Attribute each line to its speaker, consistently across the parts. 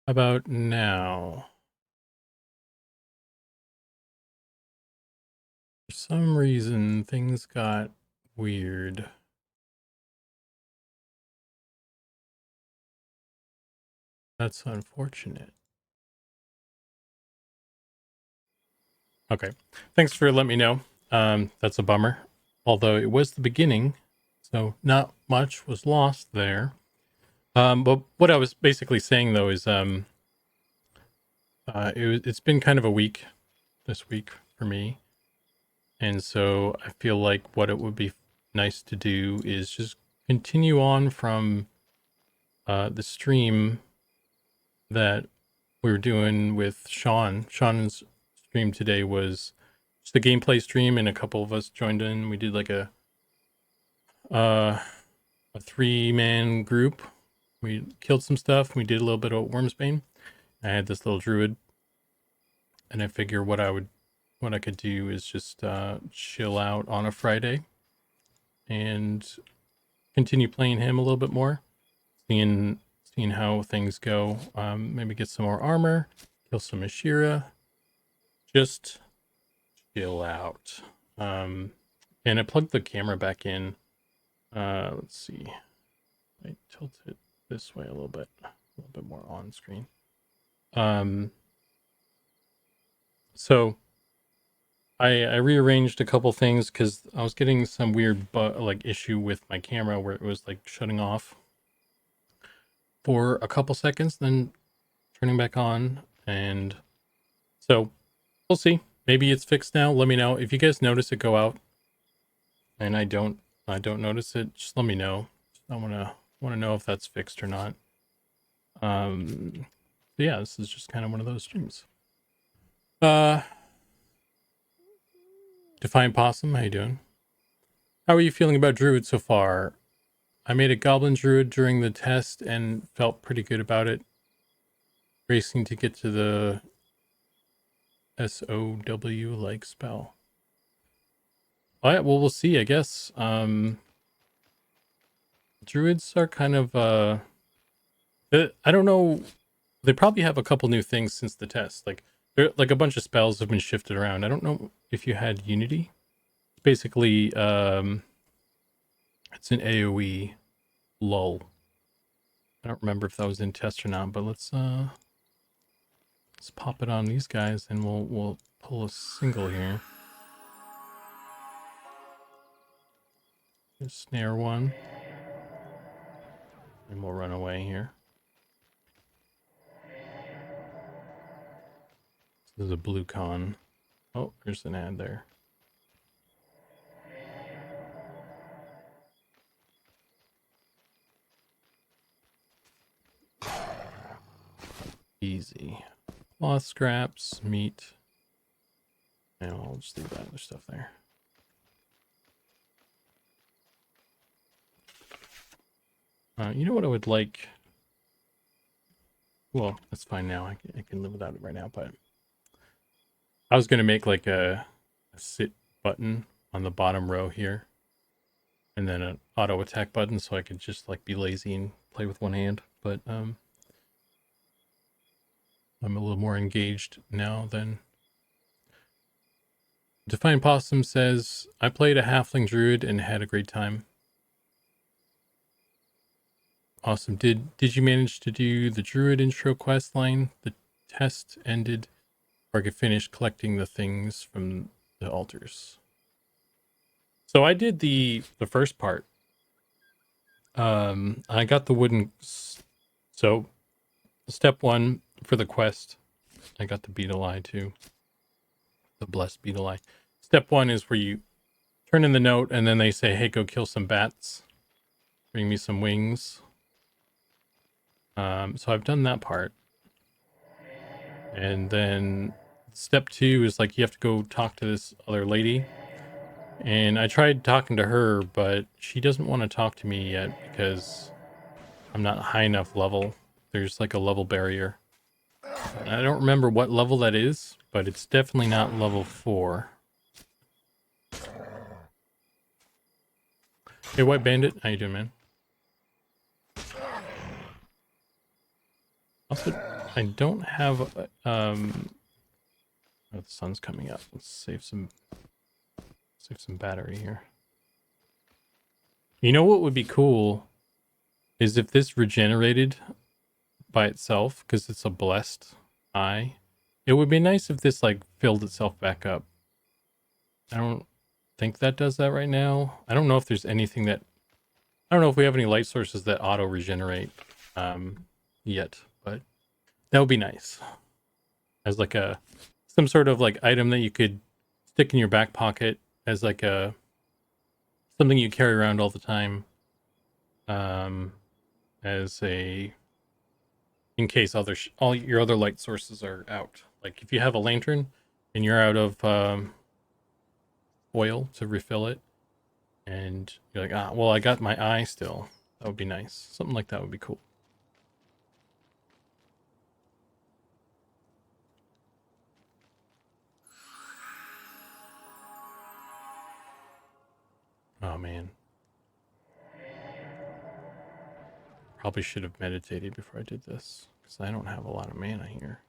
Speaker 1: About now? For some reason, things got weird. That's unfortunate. Okay. Thanks for letting me know. That's a bummer. Although it was the beginning, so not much was lost there. But what I was basically saying though is it's been kind of a week this week for me. And so I feel like what it would be nice to do is just continue on from the stream that we were doing with Sean. Sean's stream today was just a gameplay stream, and a couple of us joined in. We did like a 3-man group. We killed some stuff. We did a little bit of Wormsbane. I had this little druid, and I figure what I could do is just chill out on a Friday and continue playing him a little bit more, seeing how things go. Maybe get some more armor, kill some Ashira, just chill out. And I plugged the camera back in. Let's see. I tilt it this way a little bit more on screen. So I rearranged a couple things because I was getting some weird issue with my camera where it was like shutting off for a couple seconds, then turning back on. And so we'll see. Maybe it's fixed now. Let me know if you guys notice it go out and I don't notice it. Just let me know. I want to know if that's fixed or not. Yeah, this is just kind of one of those streams. Define Possum, how you doing? How are you feeling about Druid so far? I made a Goblin Druid during the test and felt pretty good about it. Racing to get to the SOW like spell. All right, well, we'll see, I guess. Druids are kind of, I don't know. They probably have a couple new things since the test. Like a bunch of spells have been shifted around. I don't know if you had Unity. Basically, it's an AoE lull. I don't remember if that was in test or not, but let's pop it on these guys and we'll pull a single here. Just snare one. And we'll run away here. This is a blue con. Oh, there's an ad there. Easy. Cloth scraps, meat. And I'll just leave that other stuff there. You know what I would like? Well, that's fine now. I can live without it right now, but I was going to make like a sit button on the bottom row here. And then an auto attack button so I could just like be lazy and play with one hand. But I'm a little more engaged now than... Define Possum says, I played a halfling druid and had a great time. Awesome. Did you manage to do the druid intro quest line? The test ended, or I could finish collecting the things from the altars. So I did the first part. I got the wooden. So step 1 for the quest, I got the beetle eye too. The blessed beetle eye. Step 1 is where you turn in the note and then they say, hey, go kill some bats. Bring me some wings. So I've done that part. And then step 2 is like you have to go talk to this other lady. And I tried talking to her, but she doesn't want to talk to me yet because I'm not high enough level. There's like a level barrier. I don't remember what level that is, but it's definitely not level 4. Hey, White Bandit, how you doing, man? Also, I don't have oh, the sun's coming up. Let's save some battery here. You know what would be cool is if this regenerated by itself, because it's a blessed eye. It would be nice if this like filled itself back up. I don't think that does that right now. I don't know if there's anything that, I don't know if we have any light sources that auto regenerate yet, but that would be nice as like some sort of like item that you could stick in your back pocket as like something you carry around all the time, as a, in case all your other light sources are out. Like if you have a lantern and you're out of oil to refill it, and you're like, well, I got my eye still. That would be nice. Something like that would be cool. Oh man. Probably should have meditated before I did this, because I don't have a lot of mana here.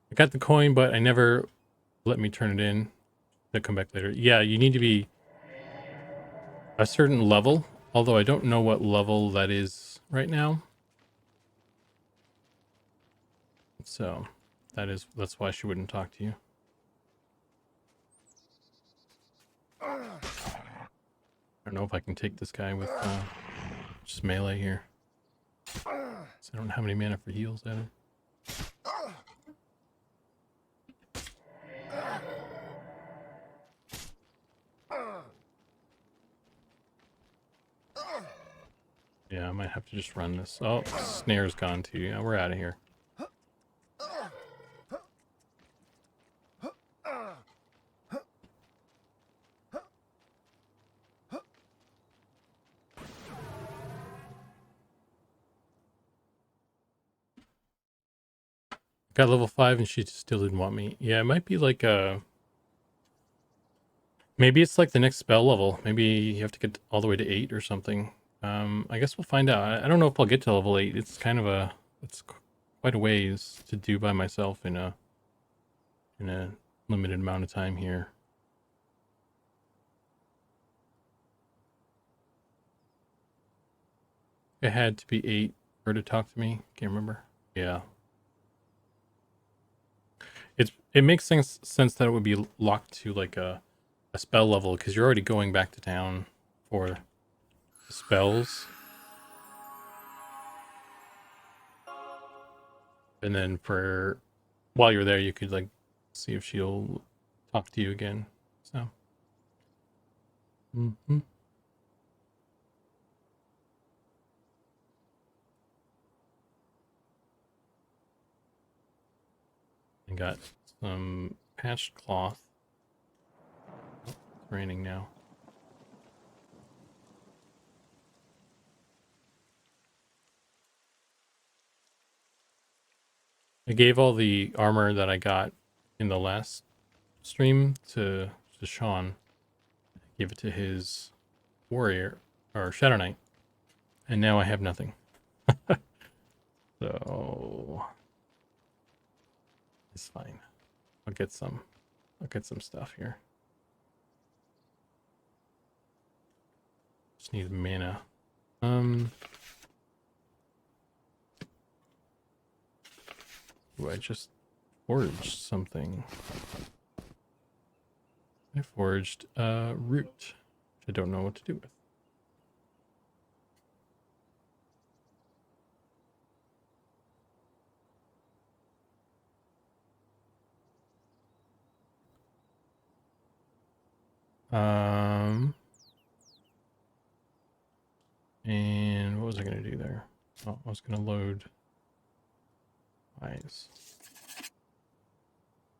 Speaker 1: I got the coin, but I never let me turn it in to come back later. Yeah, you need to be a certain level, although I don't know what level that is right now. So that's why she wouldn't talk to you. I don't know if I can take this guy with just melee here. So I don't have any mana for heals either. Yeah, I might have to just run this. Oh, snare's gone too. Yeah, we're out of here. Got level 5 and she still didn't want me. Yeah, it might be like maybe it's like the next spell level. Maybe you have to get all the way to 8 or something. I guess we'll find out. I don't know if I'll get to level 8. It's kind of it's quite a ways to do by myself in a limited amount of time here. It had to be 8 for her to talk to me. Can't remember. Yeah. It makes sense that it would be locked to like a spell level, because you're already going back to town for spells. And then for while you're there, you could like see if she'll talk to you again. So I got some patched cloth. Oh, it's raining now. I gave all the armor that I got in the last stream to Sean. I gave it to his warrior or Shadow Knight, and now I have nothing. So it's fine. I'll get some stuff here. Just need mana. Ooh, I just forged something. I forged a root, which I don't know what to do with. And what was I going to do there? Oh, I was going to load eyes.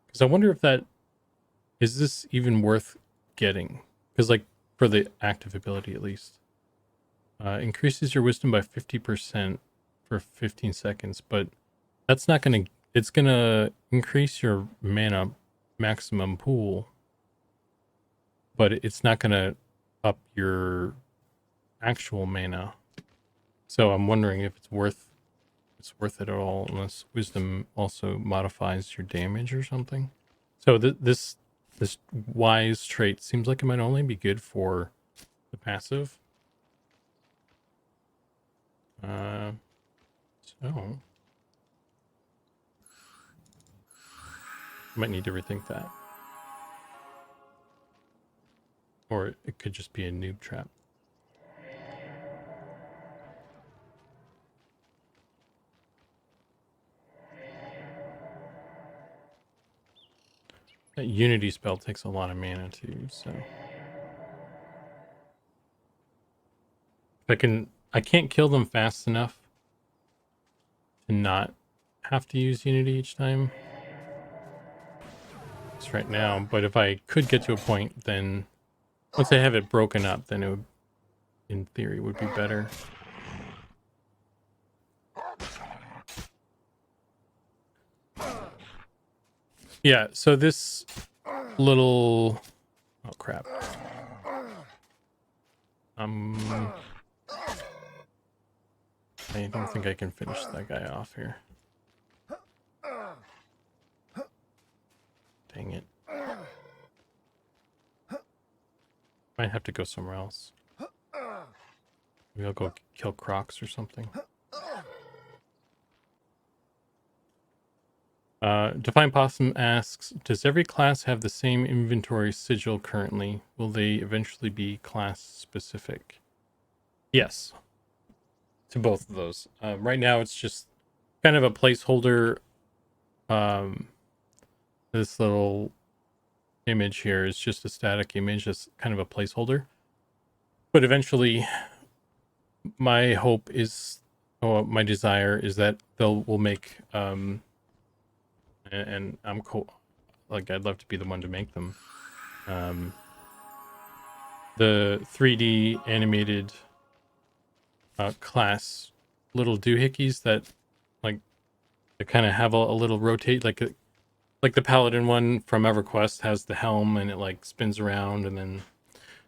Speaker 1: Because I wonder if is this even worth getting? Because like for the active ability at least. Increases your wisdom by 50% for 15 seconds, but that's not going to, it's going to increase your mana maximum pool, but it's not going to up your actual mana. So I'm wondering if it's worth it at all, unless wisdom also modifies your damage or something. So this wise trait seems like it might only be good for the passive. So might need to rethink that. Or it could just be a noob trap. That Unity spell takes a lot of mana too, so I can't kill them fast enough to not have to use Unity each time. Just right now, but if I could get to a point, then once I have it broken up, then it would, in theory, would be better. Yeah, so this little... Oh, crap. I don't think I can finish that guy off here. Dang it. Might have to go somewhere else. Maybe I'll go kill Crocs or something. Define Possum asks, does every class have the same inventory sigil currently? Will they eventually be class specific? Yes. To both of those. Right now it's just kind of a placeholder. This little image here is just a static image. It's kind of a placeholder. But eventually, my hope is, or my desire is that we'll make, and I'm cool. Like, I'd love to be the one to make them. The 3D animated class little doohickeys that, like, they kind of have a little rotate, like the Paladin one from EverQuest has the helm and it like spins around, and then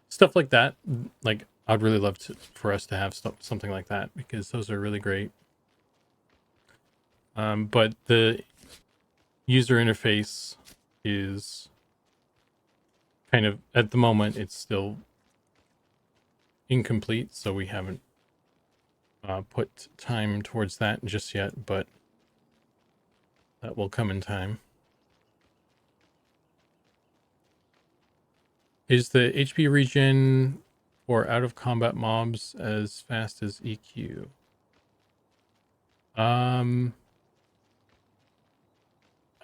Speaker 1: stuff like that. Like, I'd really love for us to have something like that, because those are really great. But the user interface is kind of, at the moment, it's still incomplete, so we haven't put time towards that just yet, but that will come in time. Is the HP regen for out of combat mobs as fast as EQ? I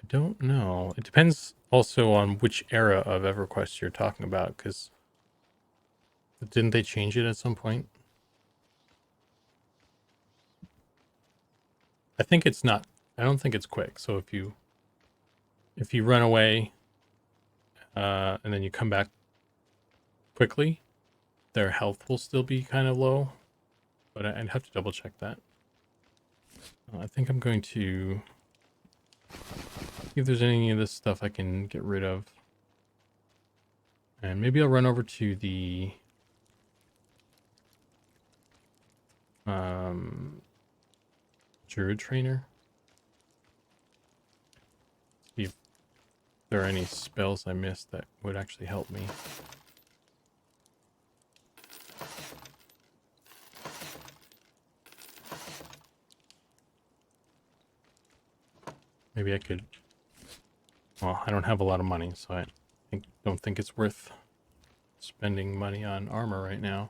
Speaker 1: don't know. It depends also on which era of EverQuest you're talking about, because didn't they change it at some point? I think it's not. I don't think it's quick. So if you run away and then you come back quickly, their health will still be kind of low, but I'd have to double check that. I think I'm going to see if there's any of this stuff I can get rid of, and maybe I'll run over to the Druid trainer, see if there are any spells I missed that would actually help me. Maybe I could, well, I don't have a lot of money, so I don't think it's worth spending money on armor right now.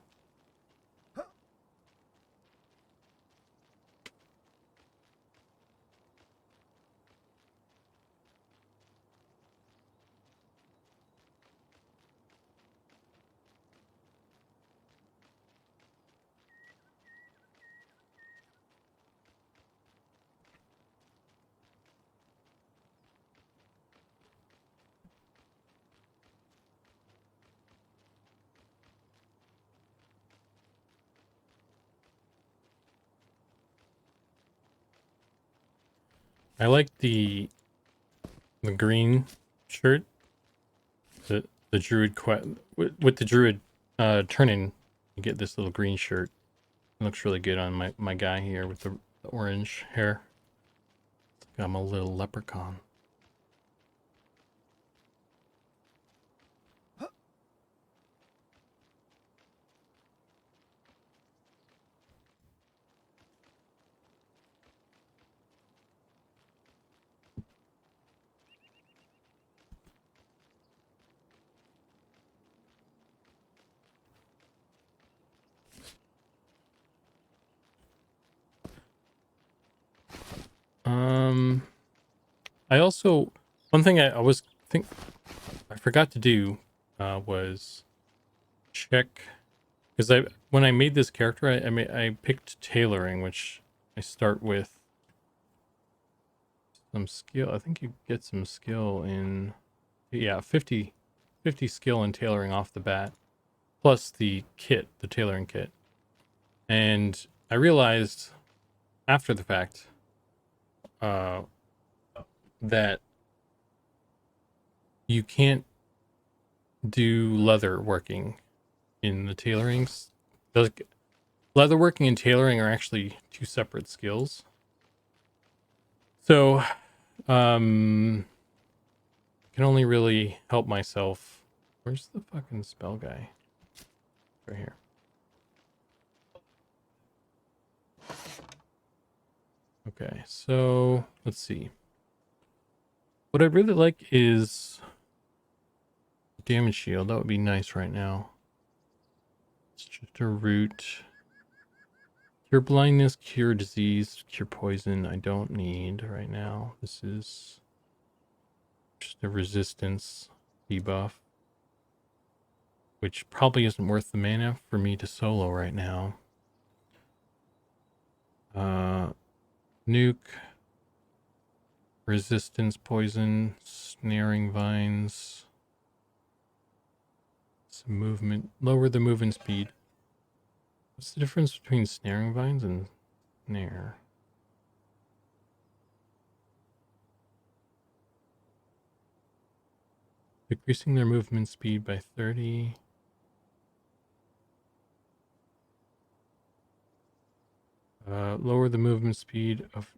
Speaker 1: I like the green shirt, the Druid with the Druid turn in, you get this little green shirt. It looks really good on my guy here with the orange hair. I'm a little leprechaun. I also, one thing I forgot to do was check, because when I made this character, I picked tailoring, which I start with some skill. I think you get some skill in, yeah, 50 skill in tailoring off the bat, plus the kit, the tailoring kit. And I realized after the fact that you can't do leather working in the tailorings. Leather working and tailoring are actually two separate skills. So, I can only really help myself. Where's the fucking spell guy? Right here. Okay, so let's see. What I'd really like is damage shield. That would be nice right now. It's just a root. Cure blindness, cure disease, cure poison. I don't need right now. This is just a resistance debuff, which probably isn't worth the mana for me to solo right now. Nuke, resistance, poison, snaring vines, some movement, lower the movement speed. What's the difference between snaring vines and snare? Decreasing their movement speed by 30. Lower the movement speed of...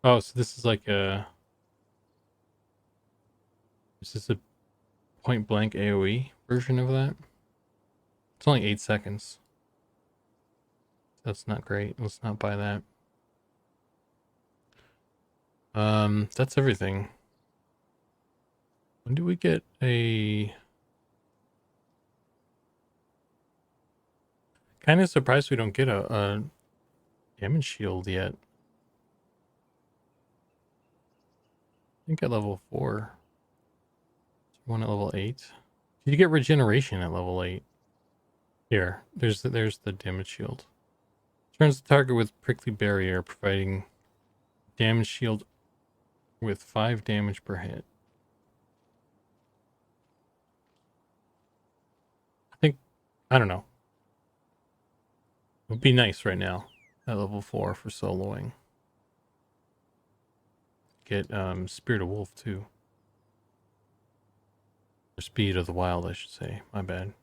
Speaker 1: Oh, so this is like a... Is this a point blank AoE version of that? It's only 8 seconds. That's not great. Let's not buy that. That's everything. When do we get a... Kind of surprised we don't get a damage shield yet. I think at level 4. One at level 8. Did you get regeneration at level 8? Here, there's the damage shield. Turns the target with prickly barrier, providing damage shield with 5 damage per hit. I don't know. It would be nice right now at level 4 for soloing. Get Spirit of Wolf too. Or Speed of the Wild, I should say. My bad.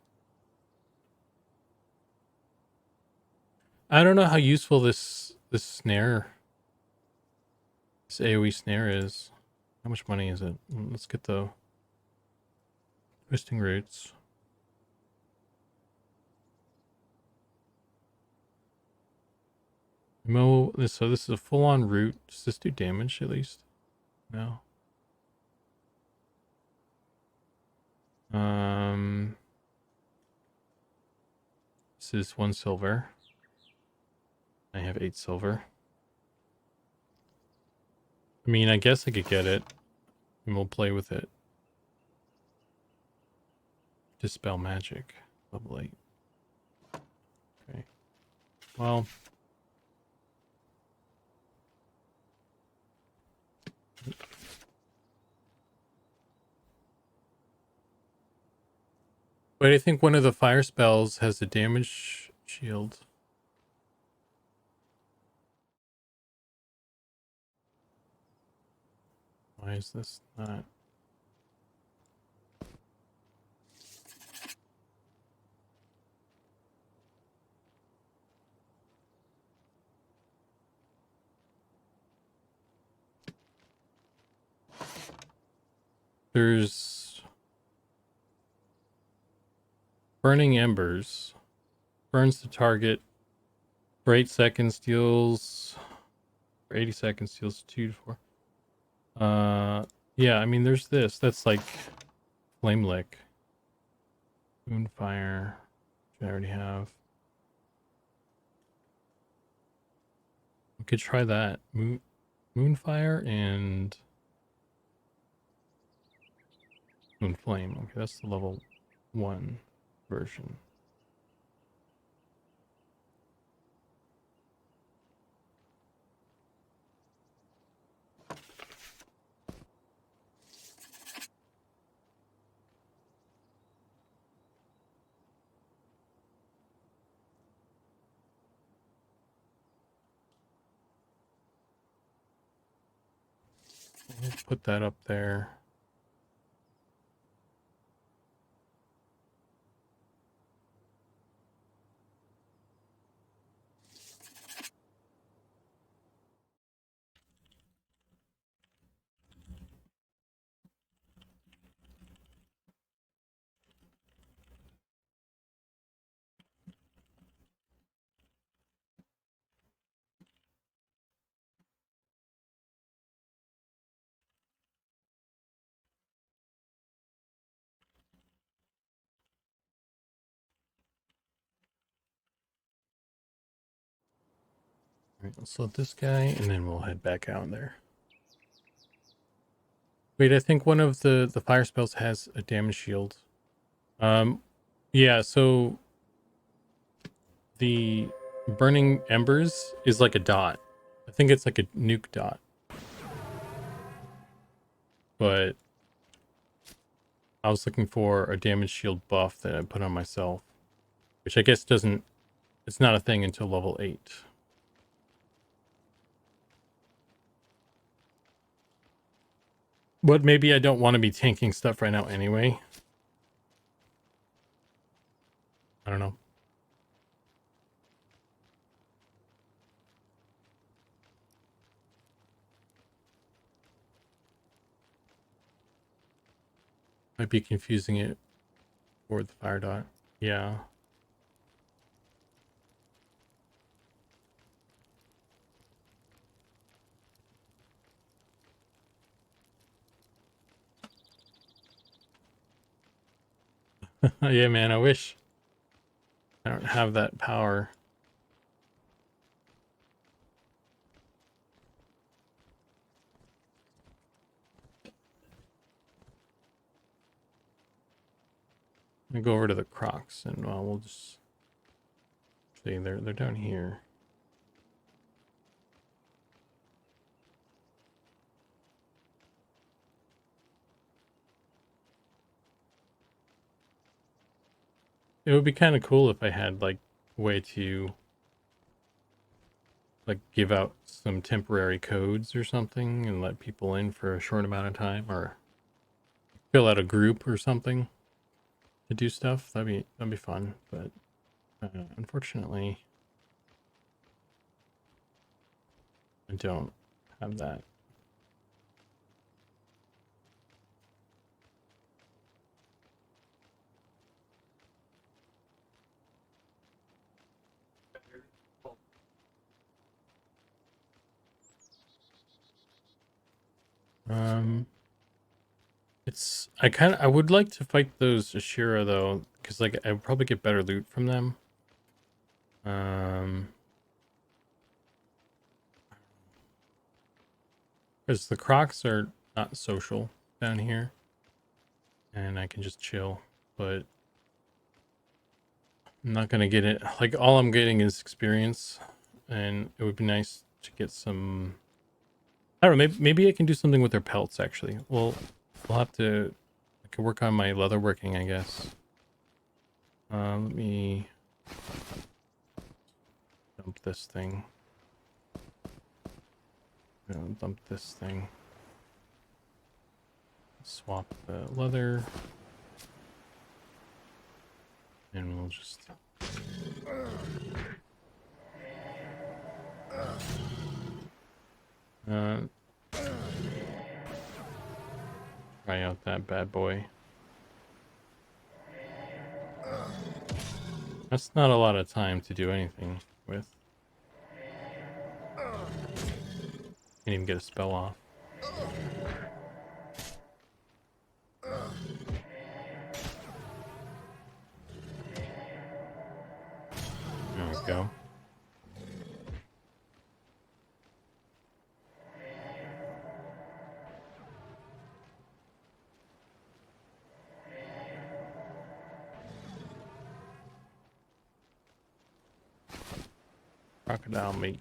Speaker 1: I don't know how useful this snare, this AoE snare is. How much money is it? Let's get the Twisting Roots. So this is a full-on root. Does this do damage at least? No. This is 1 silver. I have 8 silver. I mean, I guess I could get it, and we'll play with it. Dispel magic, level 8. Okay. Well. But I think one of the fire spells has a damage shield. Why is this not? There's Burning Embers. Burns the target for 8 seconds, deals... For 80 seconds, deals 2 to 4. Yeah, I mean, there's this. That's like Flame Lick. Moonfire, which I already have. We could try that. Moonfire and Moonflame. Okay, that's the level 1 version. We'll put that up there. All right, let's let this guy, and then we'll head back out there. Wait, I think one of the fire spells has a damage shield. Yeah, so the Burning Embers is like a dot. I think it's like a nuke dot. But I was looking for a damage shield buff that I put on myself, which I guess doesn't, it's not a thing until level 8. But maybe I don't want to be tanking stuff right now anyway. I don't know. Might be confusing it for the fire dot. Yeah. Yeah, man, I wish. I don't have that power. I'm gonna go over to the Crocs and we'll just see they're down here. It would be kind of cool if I had like a way to like give out some temporary codes or something and let people in for a short amount of time, or fill out a group or something to do stuff. That'd be fun, but unfortunately I don't have that. It's I would like to fight those Ashira though, because like I would probably get better loot from them. Because the Crocs are not social down here, and I can just chill, but I'm not gonna get it. Like all I'm getting is experience, and it would be nice to get some. I don't know. Maybe I can do something with their pelts. Actually, well, we'll have to. I can work on my leather working, I guess. Let me dump this thing. Dump this thing. Swap the leather, and we'll just. Try out that bad boy. That's not a lot of time to do anything with. Can't even get a spell off. There we go. Crocodile meat.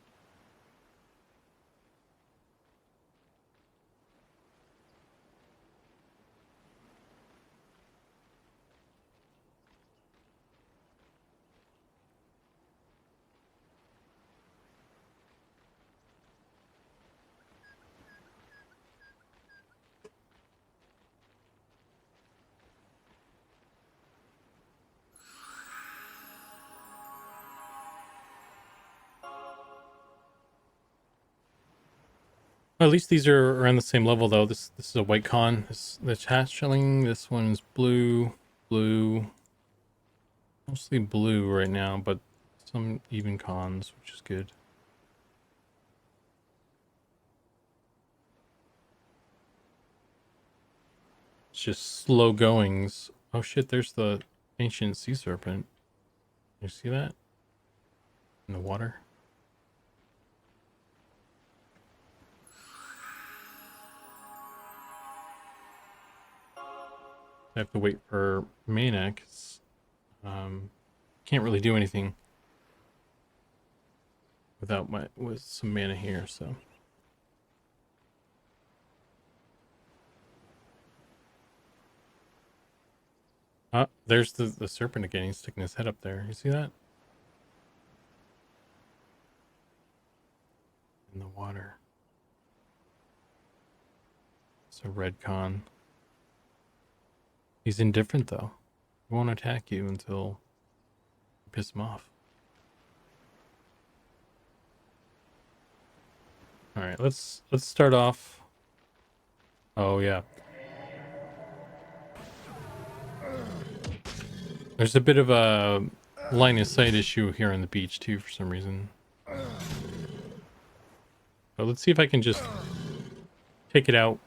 Speaker 1: Well, at least these are around the same level, though. This is a white con. The hatchling. This one's blue, mostly blue right now, but some even cons, which is good. It's just slow goings. Oh shit! There's the ancient sea serpent. You see that in the water? I have to wait for mana because can't really do anything with some mana here. So there's the serpent again. He's sticking his head up there. You see that? In the water. It's a red con. He's indifferent though. He won't attack you until you piss him off. All right, let's start off. Oh yeah. There's a bit of a line of sight issue here on the beach too for some reason. But let's see if I can just take it out.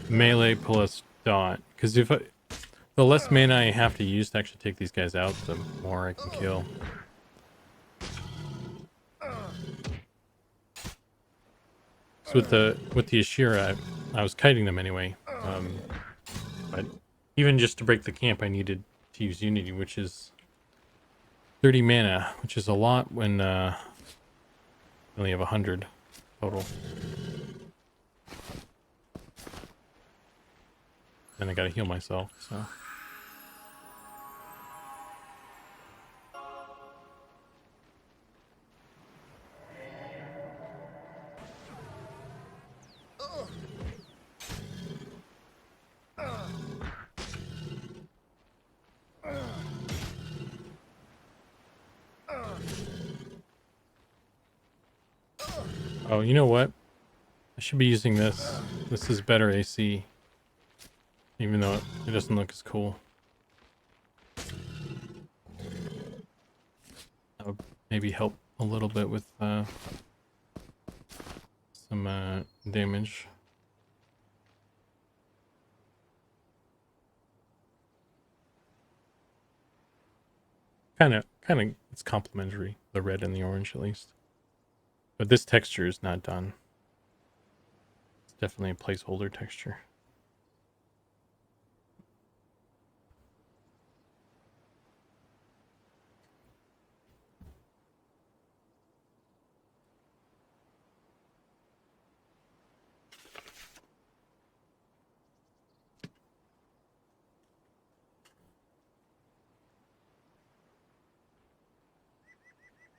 Speaker 1: Melee plus dot. Because the less mana I have to use to actually take these guys out, the more I can kill. So with the Ashira, I was kiting them anyway. But even just to break the camp, I needed to use Unity, which is 30 mana, which is a lot when I only have 100 total. Then I gotta heal myself, so. Oh, you know what? I should be using this. This is better AC. Even though it doesn't look as cool. That would maybe help a little bit with some damage. Kind of, it's complementary. The red and the orange, at least. But this texture is not done. It's definitely a placeholder texture.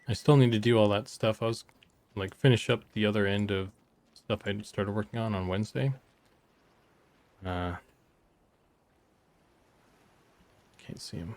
Speaker 1: I still need to do all that stuff. I was like finish up the other end of stuff I started working on Wednesday. Can't see him.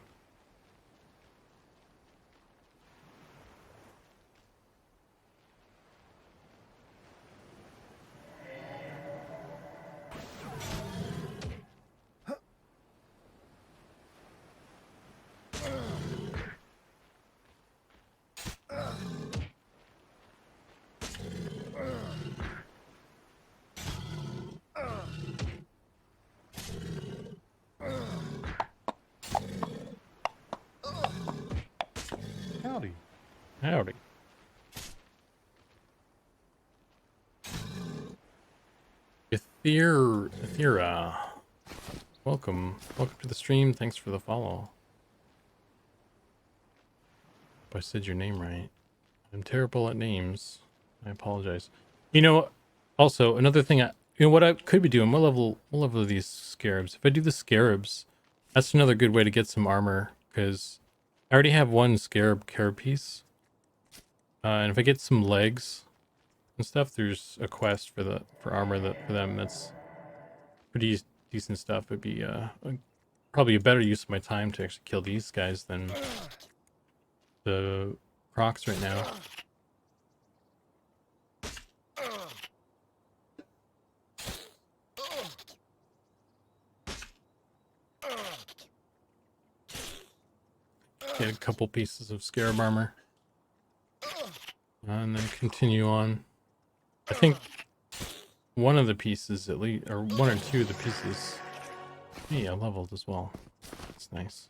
Speaker 1: Howdy. Ethera. Welcome to the stream. Thanks for the follow. If I said your name right. I'm terrible at names. I apologize. You know, also another thing. What I could be doing. What level are these scarabs? If I do the scarabs, that's another good way to get some armor because I already have one scarab carapace. And if I get some legs and stuff, there's a quest for armor for them that's pretty decent stuff. It'd be probably a better use of my time to actually kill these guys than the crocs right now. Get a couple pieces of scarab armor. And then continue on. I think one of the pieces at least, or one or two of the pieces, yeah, leveled as well. That's nice.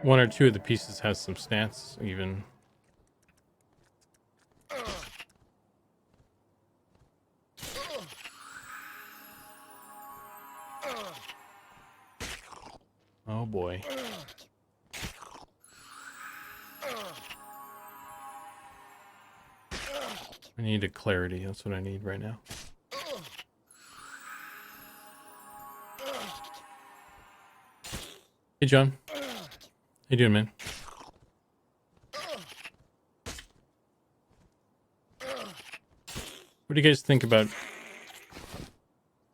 Speaker 1: One or two of the pieces has some stats even. Oh boy. I need a clarity. That's what I need right now. Hey, John. How you doing, man? What do you guys think about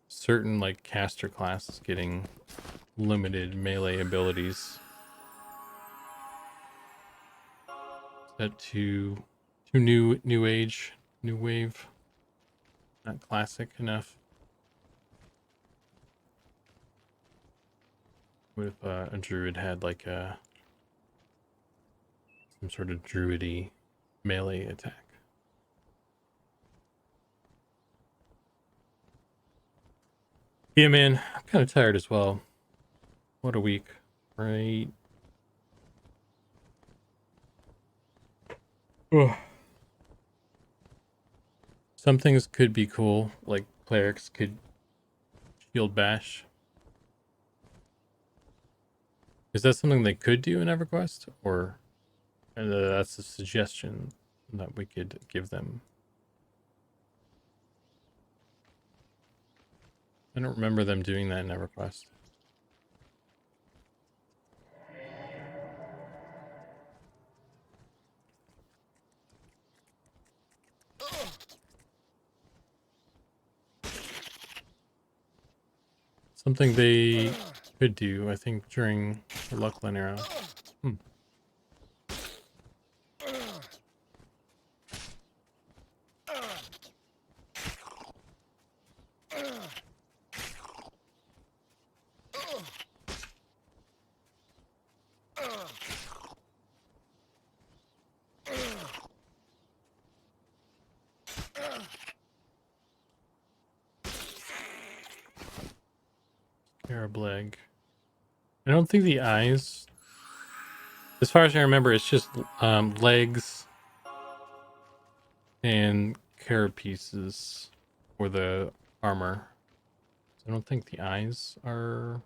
Speaker 1: certain, like, caster classes getting limited melee abilities? Is that too new age, new wave? Not classic enough? What if a druid had like some sort of druidy melee attack? Yeah, man, I'm kind of tired as well. What a week, right? Ugh. Some things could be cool, like clerics could shield bash. Is that something they could do in EverQuest, or that's a suggestion that we could give them? I don't remember them doing that in EverQuest. Something they could do, I think, during the Luckland era. Scarab leg. I don't think the eyes, as far as I remember, it's just legs and carapaces for the armor. So I don't think the eyes are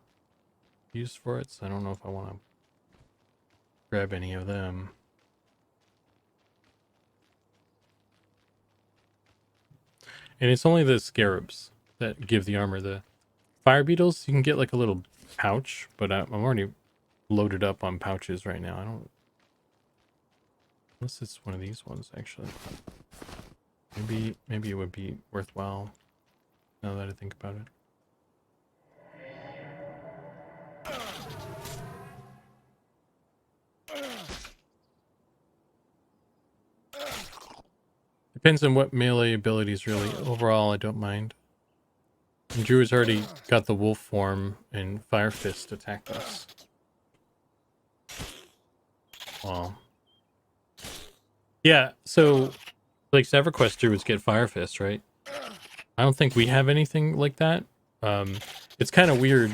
Speaker 1: used for it, so I don't know if I want to grab any of them. And it's only the scarabs that give the armor. The fire beetles, you can get like a little pouch, but I'm already loaded up on pouches right now. I don't, unless it's one of these ones actually. Maybe it would be worthwhile now that I think about it. Depends on what melee abilities really. Overall, I don't mind. And Drew's already got the wolf form and Fire Fist attack us. Well, yeah, so like EverQuest Druids get Fire Fist, right? I don't think we have anything like that. It's kind of weird.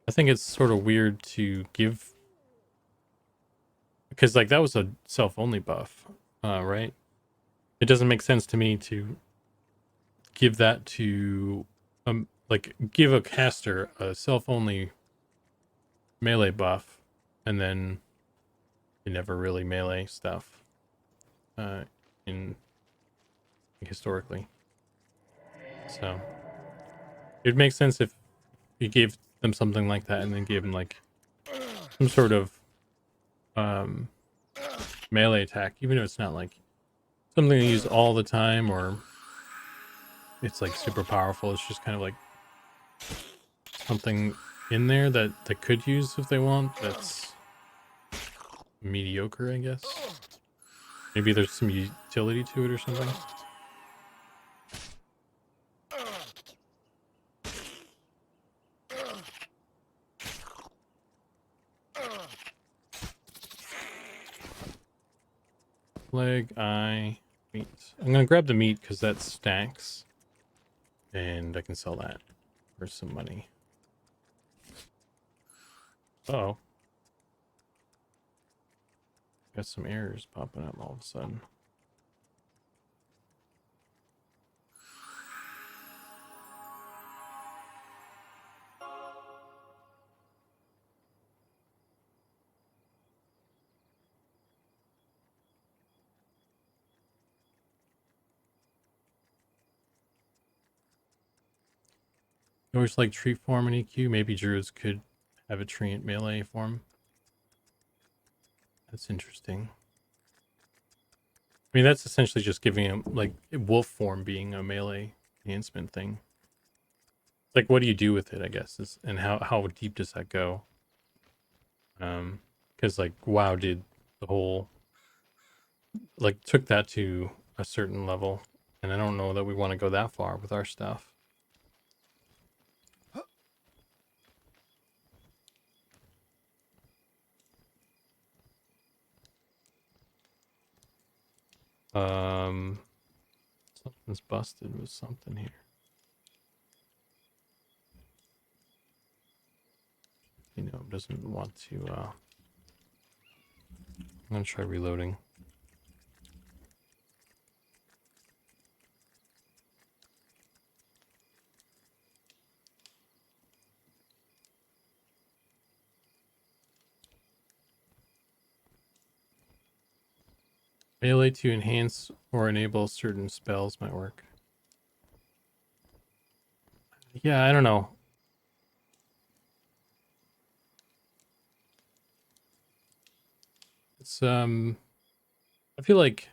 Speaker 1: I think it's sort of weird to give because like that was a self-only buff, right? It doesn't make sense to me to give that to like give a caster a self-only melee buff and then you never really melee stuff in historically. So it makes sense if you gave them something like that and then gave them like some sort of melee attack, even if it's not like something they use all the time or it's like super powerful. It's just kind of like something in there that they could use if they want. That's mediocre, I guess. Maybe there's some utility to it or something. Leg, eye, meat. I'm gonna grab the meat because that stacks. And I can sell that for some money. Uh-oh. Got some errors popping up all of a sudden. You always like tree form in EQ. Maybe druids could have a treant melee form. That's interesting. I mean, that's essentially just giving him like wolf form being a melee enhancement thing. Like, what do you do with it? I guess and how deep does that go? Because like WoW did the whole like took that to a certain level, and I don't know that we want to go that far with our stuff. Something's busted with something here. You know, doesn't want to, I'm gonna try reloading. Melee to enhance or enable certain spells might work. Yeah, I don't know. It's I feel like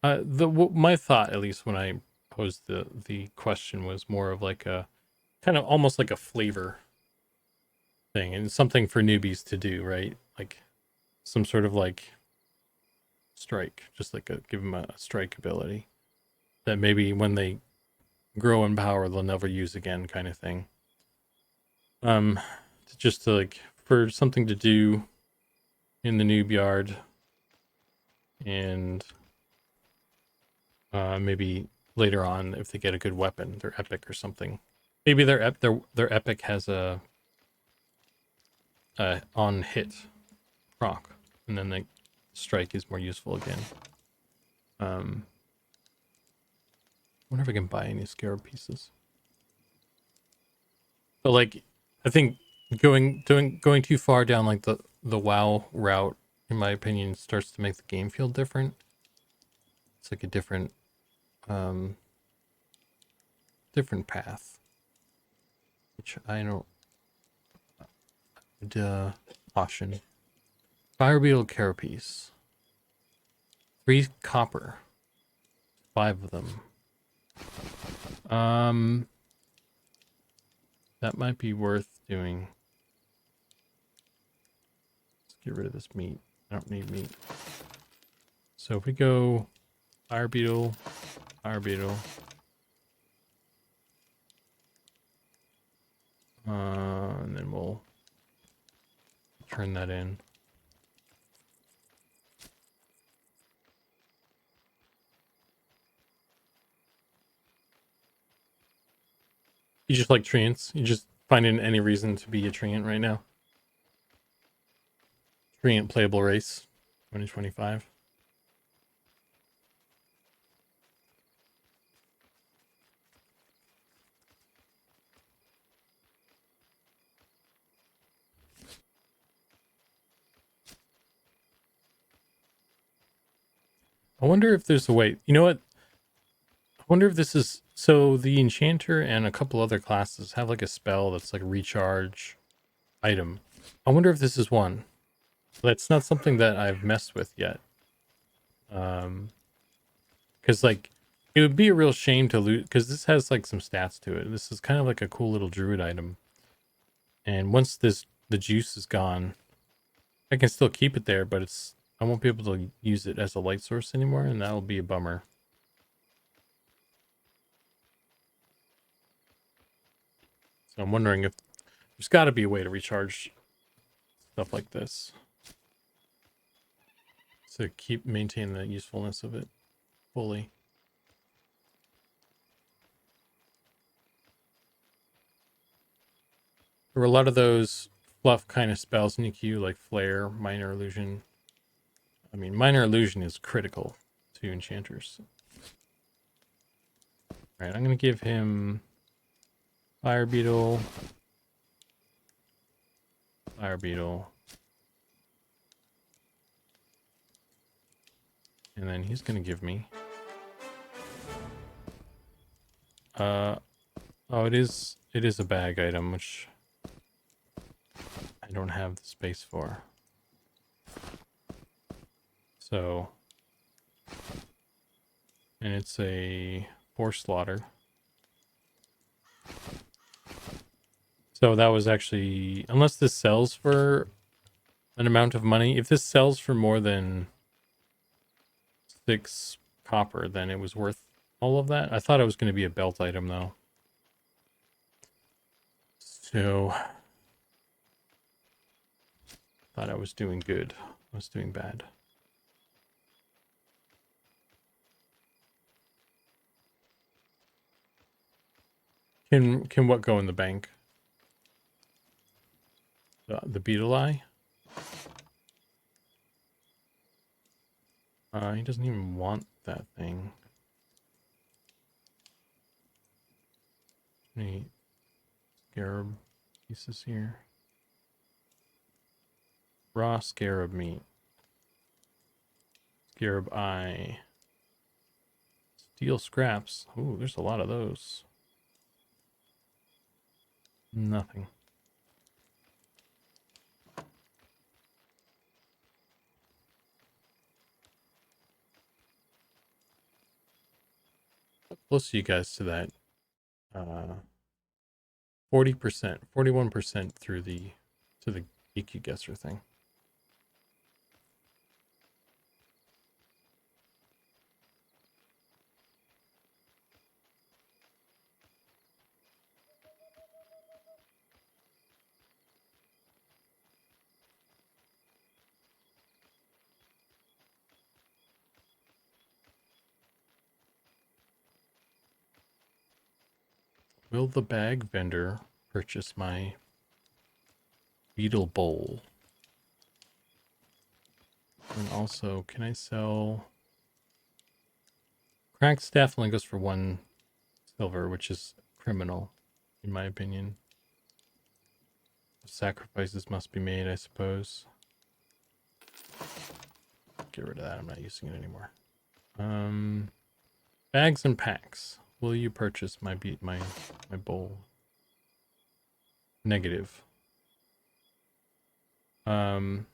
Speaker 1: my thought, at least when I posed the question, was more of like a kind of almost like a flavor thing and something for newbies to do, right? Like some sort of like strike, just like give them a strike ability that maybe when they grow in power they'll never use again, kind of thing. Just to like for something to do in the noob yard, and maybe later on if they get a good weapon, their epic or something. Maybe their epic has a on hit proc, and then the strike is more useful again. Wonder if I can buy any scarab pieces. But like, I think going too far down like the WoW route, in my opinion, starts to make the game feel different. It's like a different different path, which I don't. Caution. Fire beetle carapace. 3 copper. 5 of them. That might be worth doing. Let's get rid of this meat. I don't need meat. So if we go fire beetle, and then we'll turn that in. You just like treants? You just finding any reason to be a treant right now? Brilliant playable race 2025. I wonder if there's a way. You know what? I wonder if this is so the enchanter and a couple other classes have like a spell that's like a recharge item. I wonder if this is one. That's not something that I've messed with yet. Because like it would be a real shame to lose, because this has like some stats to it. This is kind of like a cool little druid item. And once the juice is gone, I can still keep it there, but I won't be able to use it as a light source anymore, and that'll be a bummer. So I'm wondering if there's got to be a way to recharge stuff like this to maintain the usefulness of it fully. There were a lot of those fluff kind of spells in the queue, like Flare, Minor Illusion. I mean, Minor Illusion is critical to enchanters. Alright, I'm going to give him Fire Beetle. Fire Beetle. And then he's going to give me... oh, it is a bag item, which I don't have the space for. So... and it's a force slaughter. So that was actually, unless this sells for an amount of money, if this sells for more than 6 copper, then it was worth all of that. I thought it was going to be a belt item though. So thought I was doing good. I was doing bad. Can what go in the bank? The beetle eye? He doesn't even want that thing. Any scarab pieces here? Raw scarab meat. Scarab eye. Steel scraps. Ooh, there's a lot of those. Nothing. How close are you guys to that? 40%, 41% through to the EQ guesser thing. Will the bag vendor purchase my beetle bowl? And also, can I sell... Cracked staff only goes for 1 silver, which is criminal, in my opinion. Sacrifices must be made, I suppose. Get rid of that. I'm not using it anymore. Bags and packs. Will you purchase my bowl? Negative. The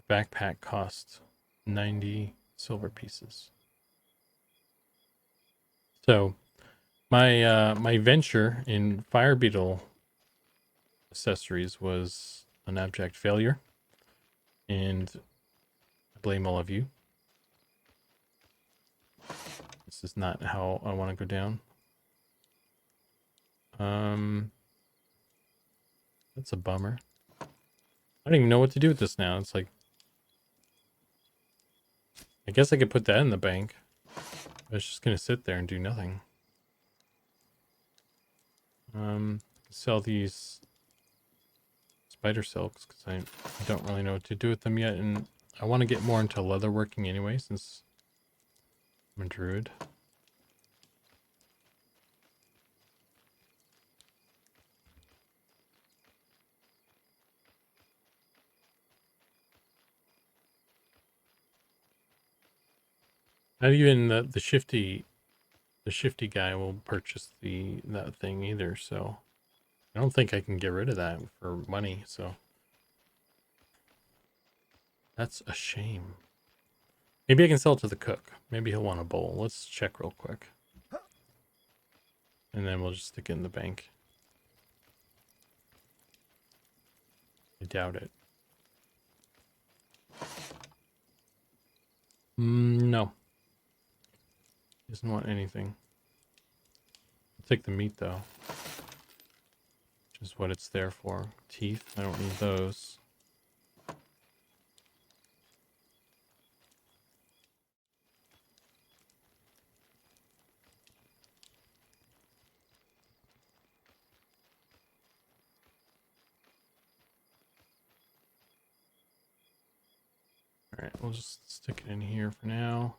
Speaker 1: backpack costs 90 silver pieces. So my venture in fire beetle accessories was an abject failure, and I blame all of you. This is not how I want to go down. That's a bummer. I don't even know what to do with this now. It's like, I guess I could put that in the bank. It's just gonna sit there and do nothing. Sell these spider silks because I don't really know what to do with them yet, and I want to get more into leatherworking anyway since I'm a druid. Not even the shifty guy will purchase that thing either, so I don't think I can get rid of that for money, so that's a shame. Maybe I can sell it to the cook. Maybe he'll want a bowl. Let's check real quick. And then we'll just stick it in the bank. I doubt it. No. He doesn't want anything. I'll take the meat though. Which is what it's there for. Teeth, I don't need those. Alright, we'll just stick it in here for now.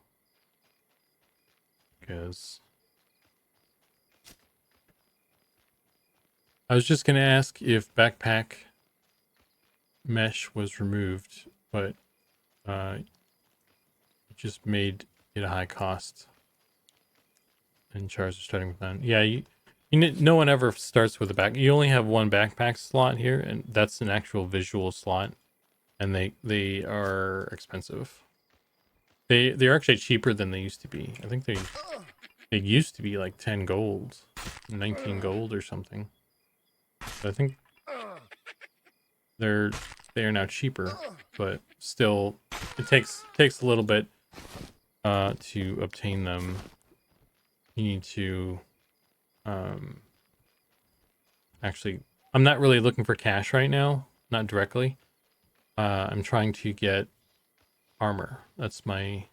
Speaker 1: Because I was just going to ask if backpack mesh was removed, but it just made it a high cost. And chars are starting with none. Yeah, no one ever starts with a back. You only have one backpack slot here, and that's an actual visual slot. And they are expensive. They're actually cheaper than they used to be. I think they used to be like 10 gold, 19 gold or something. But I think they are now cheaper, but still it takes a little bit to obtain them. You need to actually, I'm not really looking for cash right now, not directly. I'm trying to get armor. That's my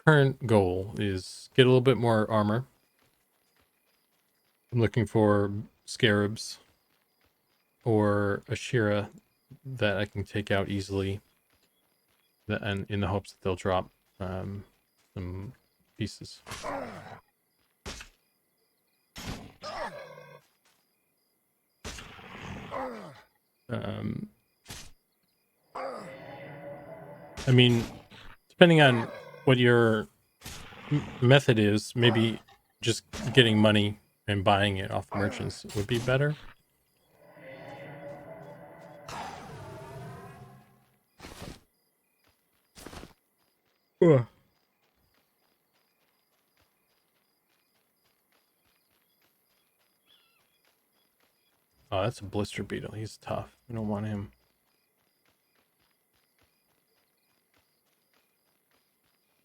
Speaker 1: current goal, is get a little bit more armor. I'm looking for scarabs or a Shira that I can take out easily, and in the hopes that they'll drop some pieces. I mean, depending on what your method is, maybe just getting money and buying it off merchants would be better. Ugh. Oh, that's a blister beetle. He's tough. I don't want him.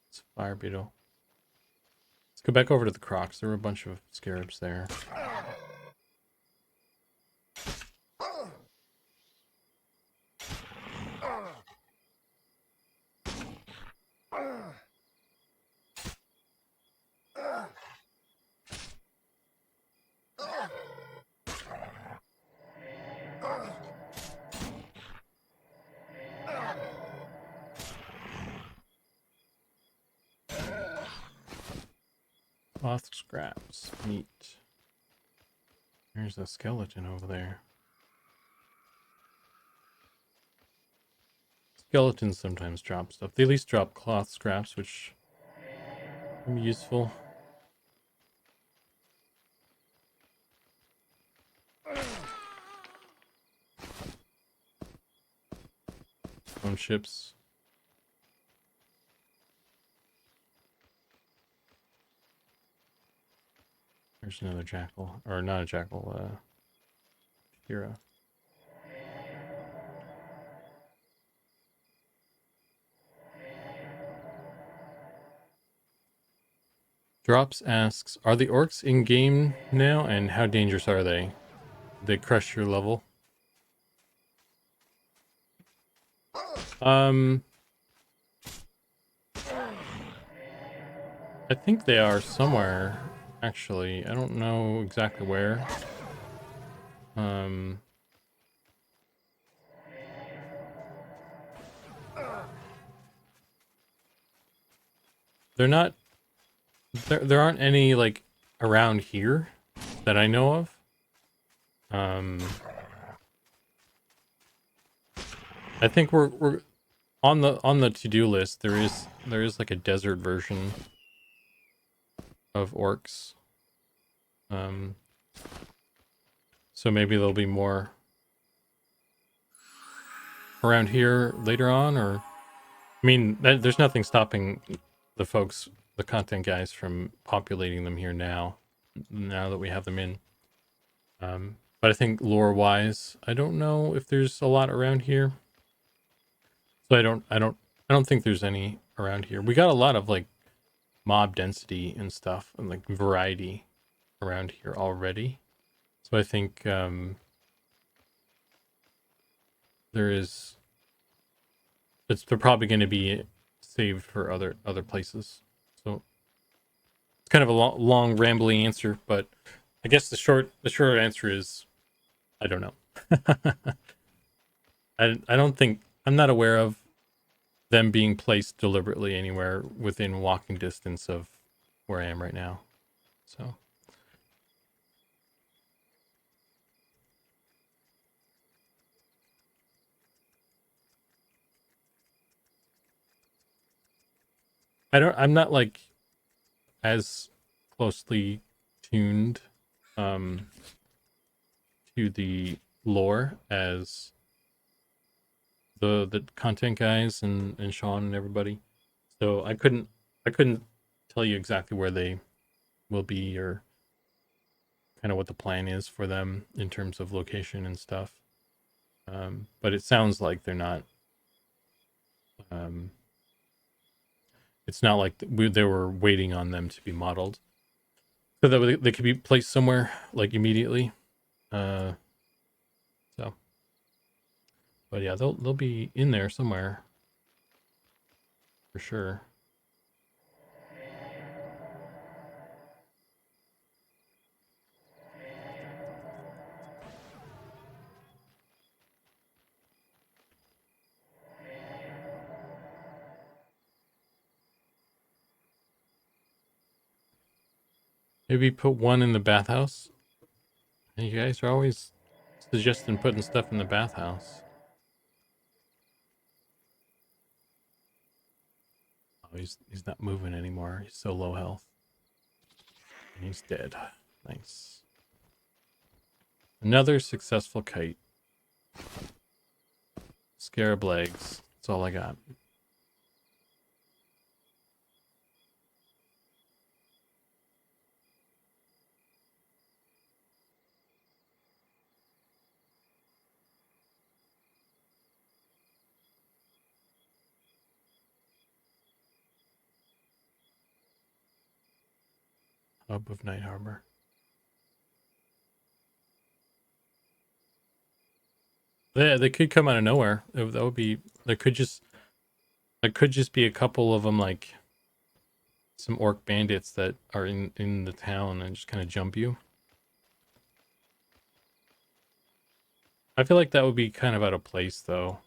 Speaker 1: It's a fire beetle. Let's go back over to the crocs. There were a bunch of scarabs there. Cloth scraps, meat. There's a skeleton over there. Skeletons sometimes drop stuff. They at least drop cloth scraps, which can be useful. Stone ships. There's another jackal, or not a jackal, Shira. Drops asks, are the orcs in game now, and how dangerous are they? They crush your level? I think they are somewhere, actually. I don't know exactly where. They're not. There aren't any like around here that I know of. I think we're on the to-do list. There is like a desert version of orcs. So maybe there'll be more around here later on, or I mean, there's nothing stopping the folks, the content guys, from populating them here now that we have them in. But I think lore-wise, I don't know if there's a lot around here. So I don't think there's any around here. We got a lot of like mob density and stuff and like variety around here already. So I think there is. They're probably going to be saved for other places. So it's kind of a long rambling answer, but I guess the short answer is I don't know. I don't think, I'm not aware of them being placed deliberately anywhere within walking distance of where I am right now. So I'm not like as closely tuned to the lore as the content guys and Sean and everybody. So I couldn't tell you exactly where they will be or kind of what the plan is for them in terms of location and stuff. But it sounds like they're not. It's not like they were waiting on them to be modeled, so that they could be placed somewhere like immediately. So, but yeah, they'll be in there somewhere for sure. Maybe put one in the bathhouse. And you guys are always suggesting putting stuff in the bathhouse. Oh, he's not moving anymore. He's so low health. And he's dead. Nice. Another successful kite. Scarab legs. That's all I got. Hub of Night Harbor. Yeah, they could come out of nowhere. That would be. There could just be a couple of them, like some orc bandits that are in the town and just kind of jump you. I feel like that would be kind of out of place, though.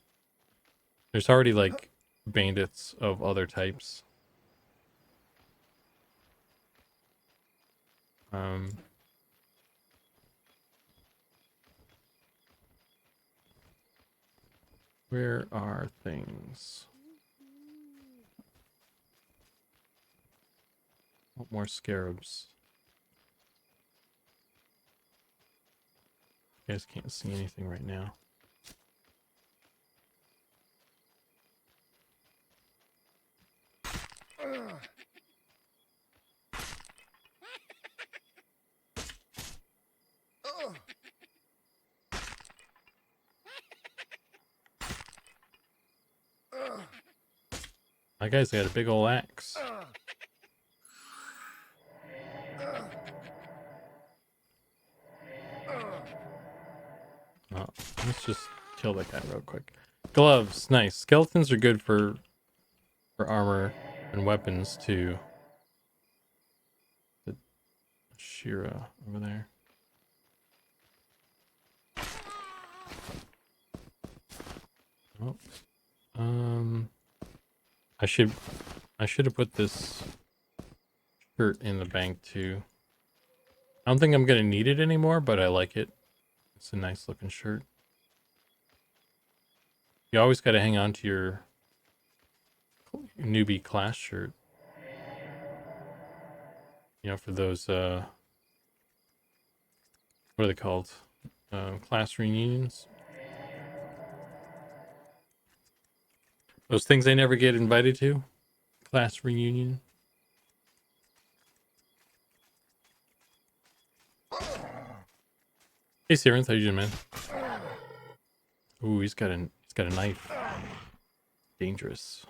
Speaker 1: There's already like bandits of other types. Where are things? What more scarabs? You guys can't see anything right now. My guy's got a big old axe. Oh, let's just kill that guy real quick. Gloves, nice. Skeletons are good for armor and weapons too. The Shira over there. Oh, I should have put this shirt in the bank too. I don't think I'm gonna need it anymore, but I like it. It's a nice looking shirt. You always got to hang on to your newbie class shirt. You know, for those what are they called? Class reunions. Those things I never get invited to. Class reunion. Hey, Siren, how you doing, man? Ooh, he's got a knife. Dangerous.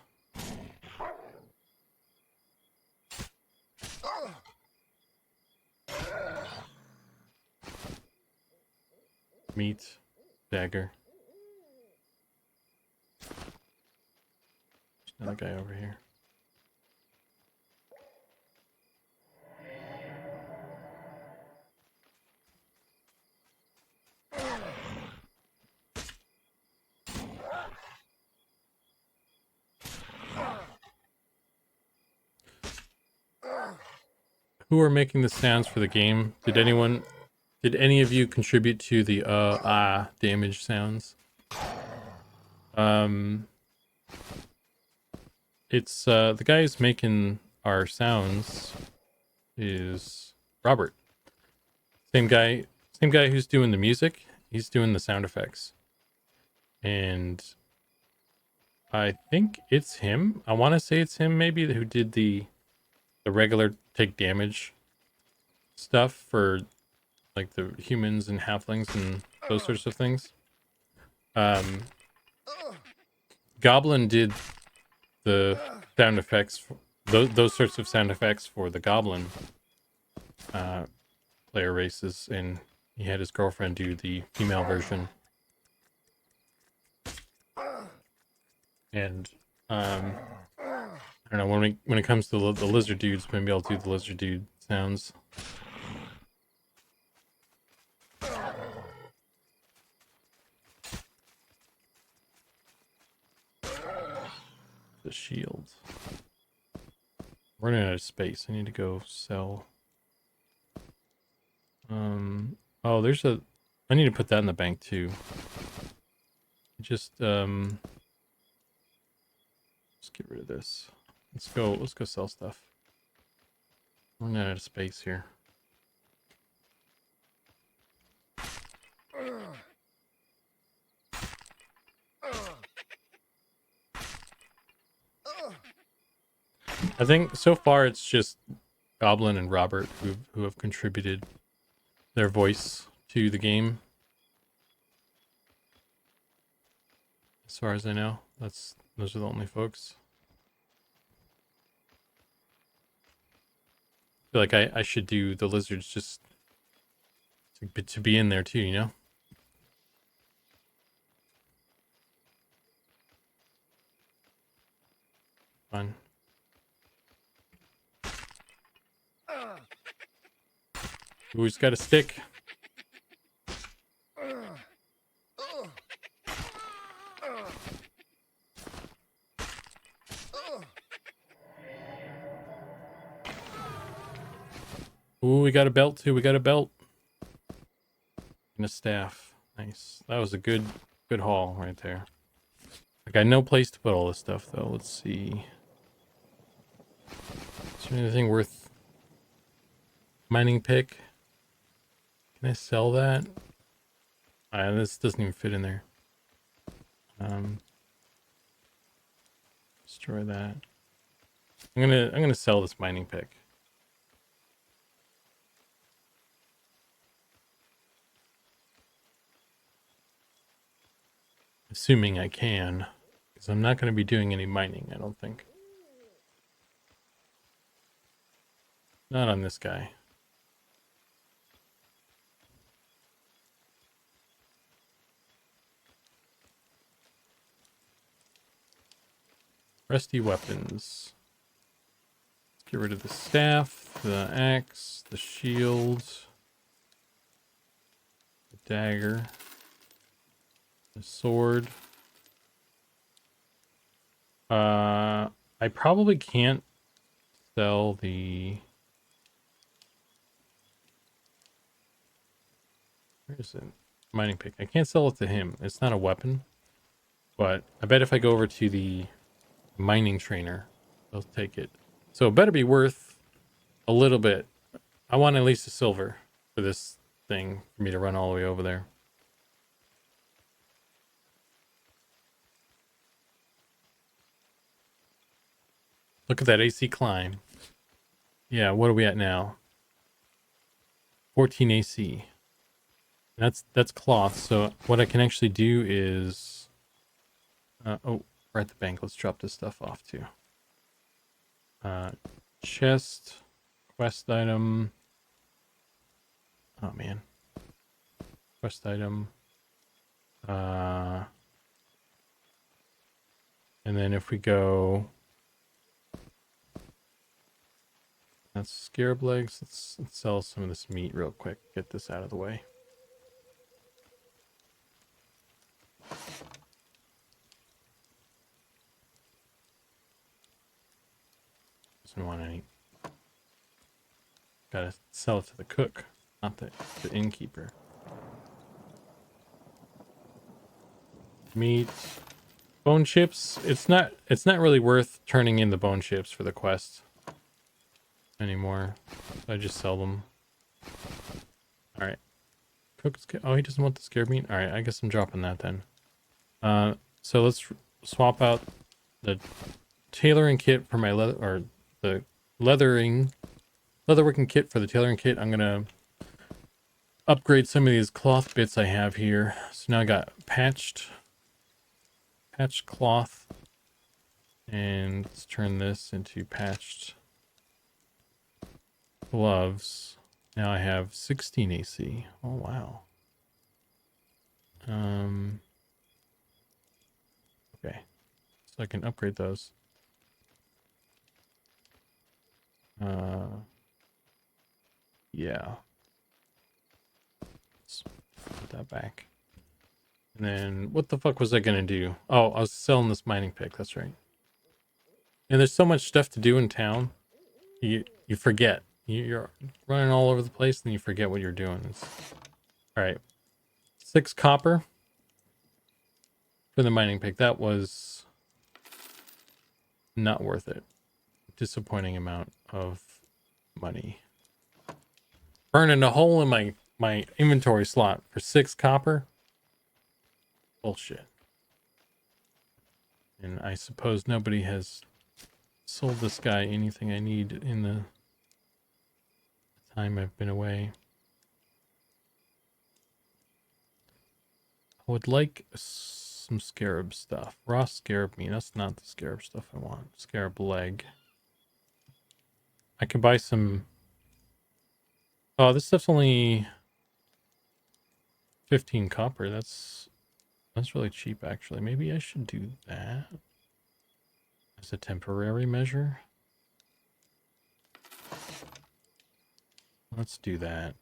Speaker 1: Meat, dagger. There's another guy over here. Who are making the sounds for the game? Did any of you contribute to the damage sounds? It's the guy who's making our sounds is Robert. Same guy who's doing the music. He's doing the sound effects. And I think it's him. I want to say it's him maybe who did the regular take damage stuff for like the humans and halflings and those sorts of things. Goblin did the sound effects, those sorts of sound effects for the Goblin player races, and he had his girlfriend do the female version. And I don't know, when it comes to the lizard dudes, maybe I'll do the lizard dude sounds. The shield. Running out of space. I need to go sell. Oh, I need to put that in the bank too. Just let's get rid of this. Let's go sell stuff. Running out of space here. I think so far it's just Goblin and Robert who have contributed their voice to the game. As far as I know, those are the only folks. I feel like I should do the lizards just to be in there too, you know? Fun. Ooh, he's got a stick. Ooh, we got a belt too. We got a belt. And a staff. Nice. That was a good haul right there. I got no place to put all this stuff though. Let's see. Is there anything worth mining pick? Can I sell that? This doesn't even fit in there. Destroy that. I'm gonna sell this mining pick. Assuming I can, because I'm not going to be doing any mining, I don't think. Not on this guy. Rusty weapons. Let's get rid of the staff, the axe, the shield, the dagger, the sword. I probably can't sell the... Where is it? Mining pick. I can't sell it to him. It's not a weapon. But I bet if I go over to the mining trainer, they'll take it. So it better be worth a little bit. I want at least a silver for this thing for me to run all the way over there. Look at that AC climb. Yeah, what are we at now? 14 AC. That's cloth. So what I can actually do is... oh, we're at the bank. Let's drop this stuff off too. Chest, quest item. Oh man. Quest item. And then if we go... That's scarab legs. Let's sell some of this meat real quick. Get this out of the way. Doesn't want any. Gotta sell it to the cook, not the innkeeper. Meat. Bone chips. It's not really worth turning in the bone chips for the quest anymore. So I just sell them. Alright. Cook's... Oh, he doesn't want the scarab meat? Alright, I guess I'm dropping that then. So let's swap out the tailoring kit for my leather, or the leatherworking kit for the tailoring kit. I'm gonna upgrade some of these cloth bits I have here. So now I got patched cloth, and let's turn this into patched gloves. Now I have 16 AC. Oh wow. Okay, so I can upgrade those. Yeah. Let's put that back. And then what the fuck was I gonna do? Oh, I was selling this mining pick. That's right. And there's so much stuff to do in town. You forget. You're running all over the place, and you forget what you're doing. All right. 6 copper for the mining pick. That was not worth it. Disappointing amount of money. Burning a hole in my inventory slot for 6 copper. Bullshit. And I suppose nobody has sold this guy anything I need in the time I've been away. I would like some scarab stuff. Raw scarab meat. That's not the scarab stuff I want. Scarab leg. I can buy some... Oh, this stuff's only 15 copper. That's really cheap, actually. Maybe I should do that as a temporary measure. Let's do that.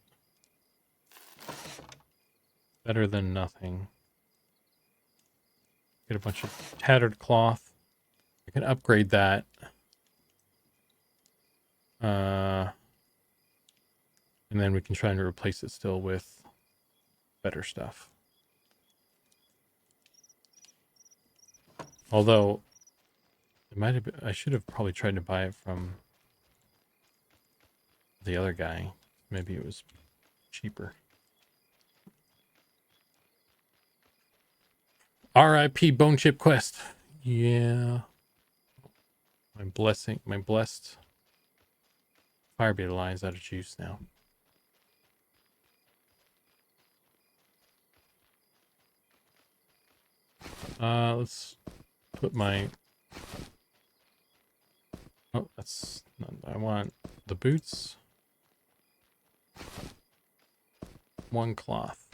Speaker 1: Better than nothing. Get a bunch of tattered cloth. I can upgrade that. And then we can try and replace it still with better stuff. Although it might have been, I should have probably tried to buy it from the other guy. Maybe it was cheaper. RIP Bone Chip Quest. Yeah. My blessed fire beta line is out of juice now. Let's put my... Oh, that's not... I want the boots. 1 cloth.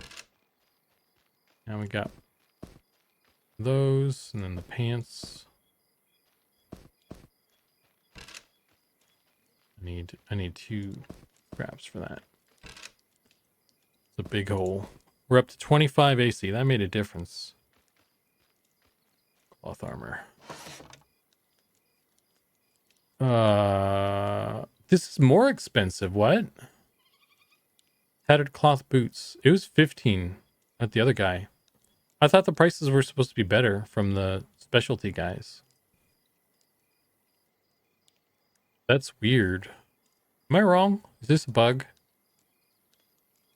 Speaker 1: Now we got those, and then the pants. I need 2 scraps for that. It's a big hole. We're up to 25 AC. That made a difference. Cloth armor. This is more expensive. What? Tattered cloth boots. It was 15 at the other guy. I thought the prices were supposed to be better from the specialty guys. That's weird. Am I wrong? Is this a bug?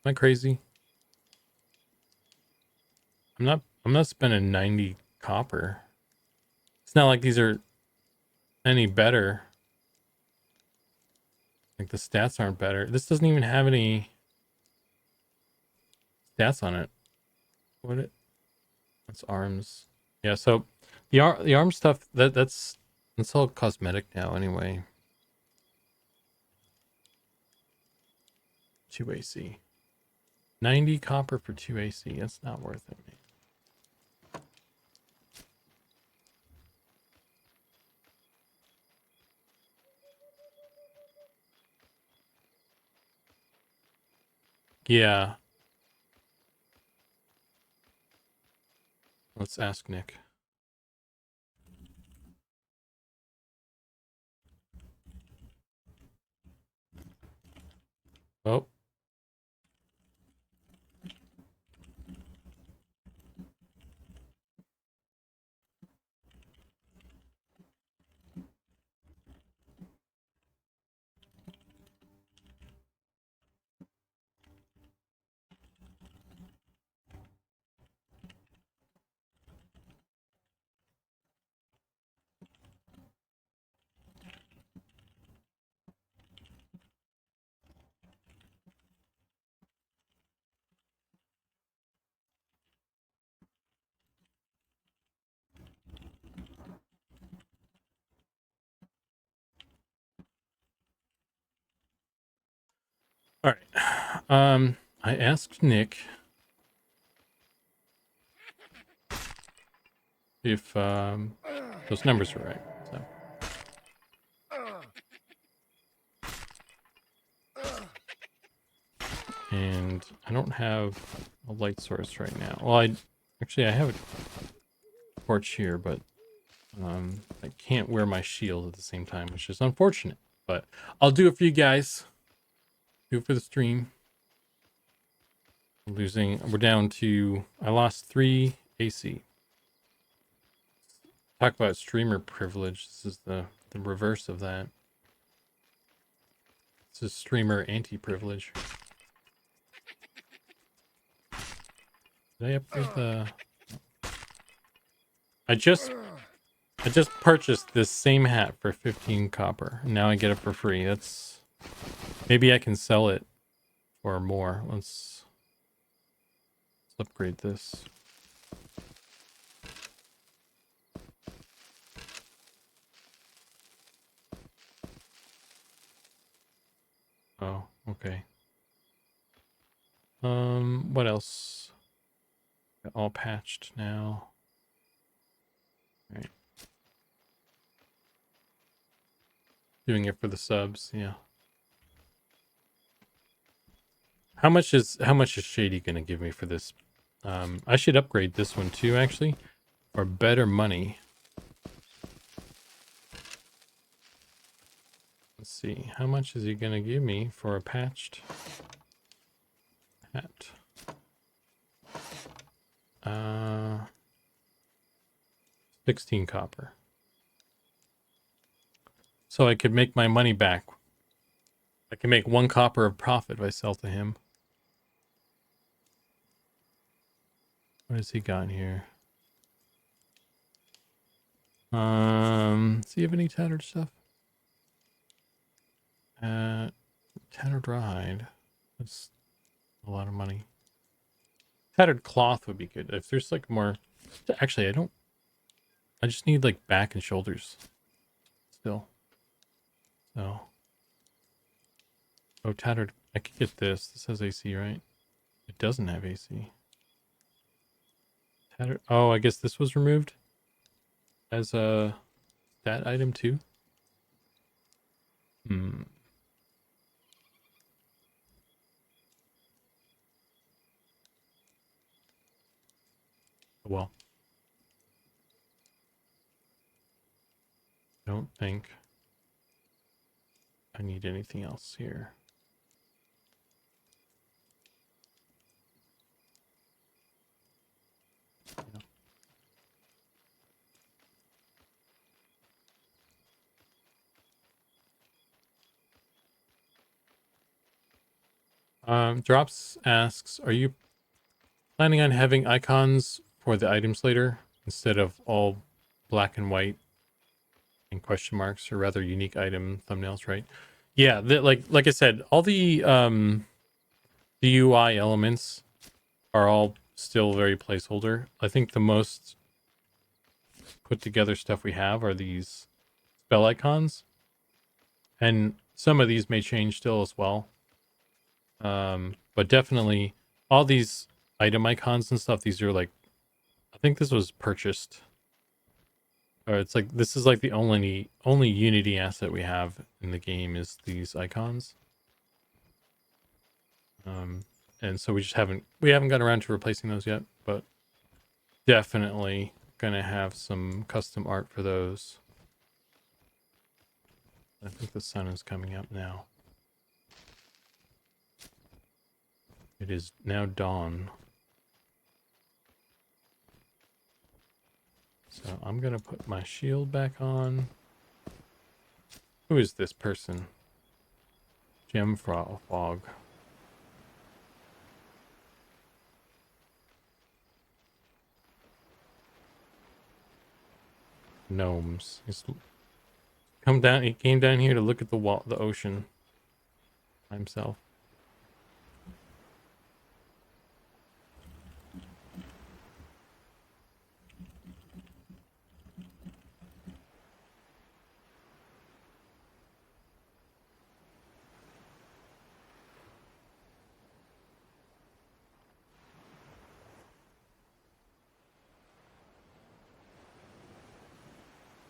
Speaker 1: Am I crazy? I'm not spending 90 copper. It's not like these are any better. Like the stats aren't better. This doesn't even have any stats on it. That's arms. Yeah, so the arm stuff that's all cosmetic now anyway. 2 AC. 90 copper for 2 AC. That's not worth it, man. Yeah. Let's ask Nick. Oh. All right. I asked Nick if those numbers were right. So. And I don't have a light source right now. Well, I have a torch here, but I can't wear my shield at the same time, which is unfortunate. But I'll do it for you guys. Do it for the stream. We're down to, I lost 3 AC. Talk about streamer privilege. This is the reverse of that. This is streamer anti-privilege. Did I upgrade the... I just purchased this same hat for 15 copper. And now I get it for free. That's... Maybe I can sell it for more. Let's upgrade this. Oh, okay. What else? Got all patched now. All right. Doing it for the subs, yeah. How much is Shady gonna give me for this? I should upgrade this one too, actually, for better money. Let's see, how much is he gonna give me for a patched hat? 16 copper. So I could make my money back. I can make 1 copper of profit if I sell to him. What has he got here? Does he have any tattered stuff? Tattered rawhide. That's a lot of money. Tattered cloth would be good. If there's like more... Actually, I just need like back and shoulders. Still. So. Oh, tattered. I could get this. This has AC, right? It doesn't have AC. Tattered. Oh, I guess this was removed as a stat item too. Well, don't think I need anything else here. Drops asks, are you planning on having icons for the items later instead of all black and white and question marks, or rather unique item thumbnails, right? Yeah, like I said, all the UI elements are all still very placeholder. I think the most put together stuff we have are these spell icons, and some of these may change still as well. But definitely all these item icons and stuff, these are like, I think this was purchased, or it's like, this is like the only Unity asset we have in the game is these icons. And so we haven't gotten around to replacing those yet, but definitely gonna have some custom art for those. I think the sun is coming up now. It is now dawn. So I'm gonna put my shield back on. Who is this person? Gem Fog. Gnomes. He came down here to look at the ocean by himself.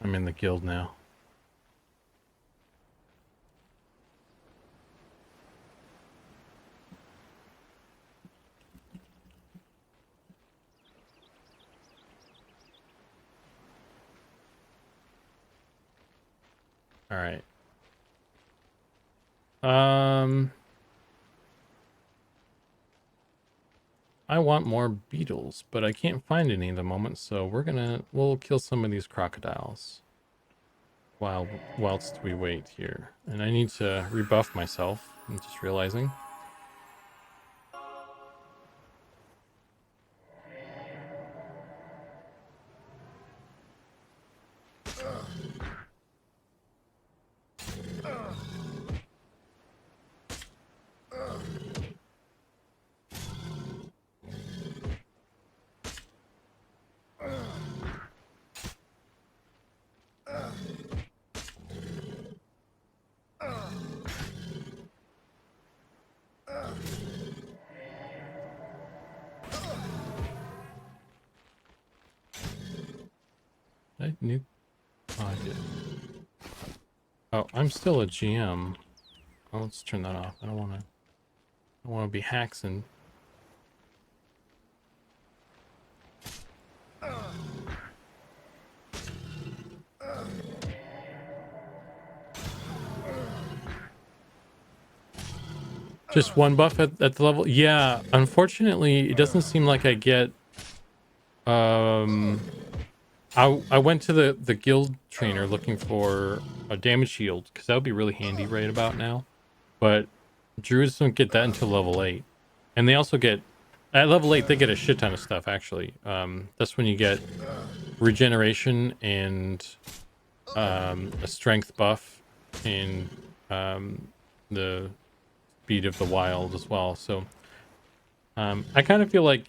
Speaker 1: I'm in the guild now. All right. I want more beetles, but I can't find any at the moment, so we'll kill some of these crocodiles whilst we wait here. And I need to rebuff myself, I'm just realizing. I knew. Oh, I did. Oh, I'm still a GM. Oh, let's turn that off. I don't want to be hacking. Just one buff at the level? Yeah, unfortunately, it doesn't seem like I get... I went to the guild trainer looking for a damage shield, because that would be really handy right about now. But Druids don't get that until level 8. And they also get... At level 8, they get a shit ton of stuff, actually. That's when you get regeneration and a strength buff and the speed of the wild as well. So I kind of feel like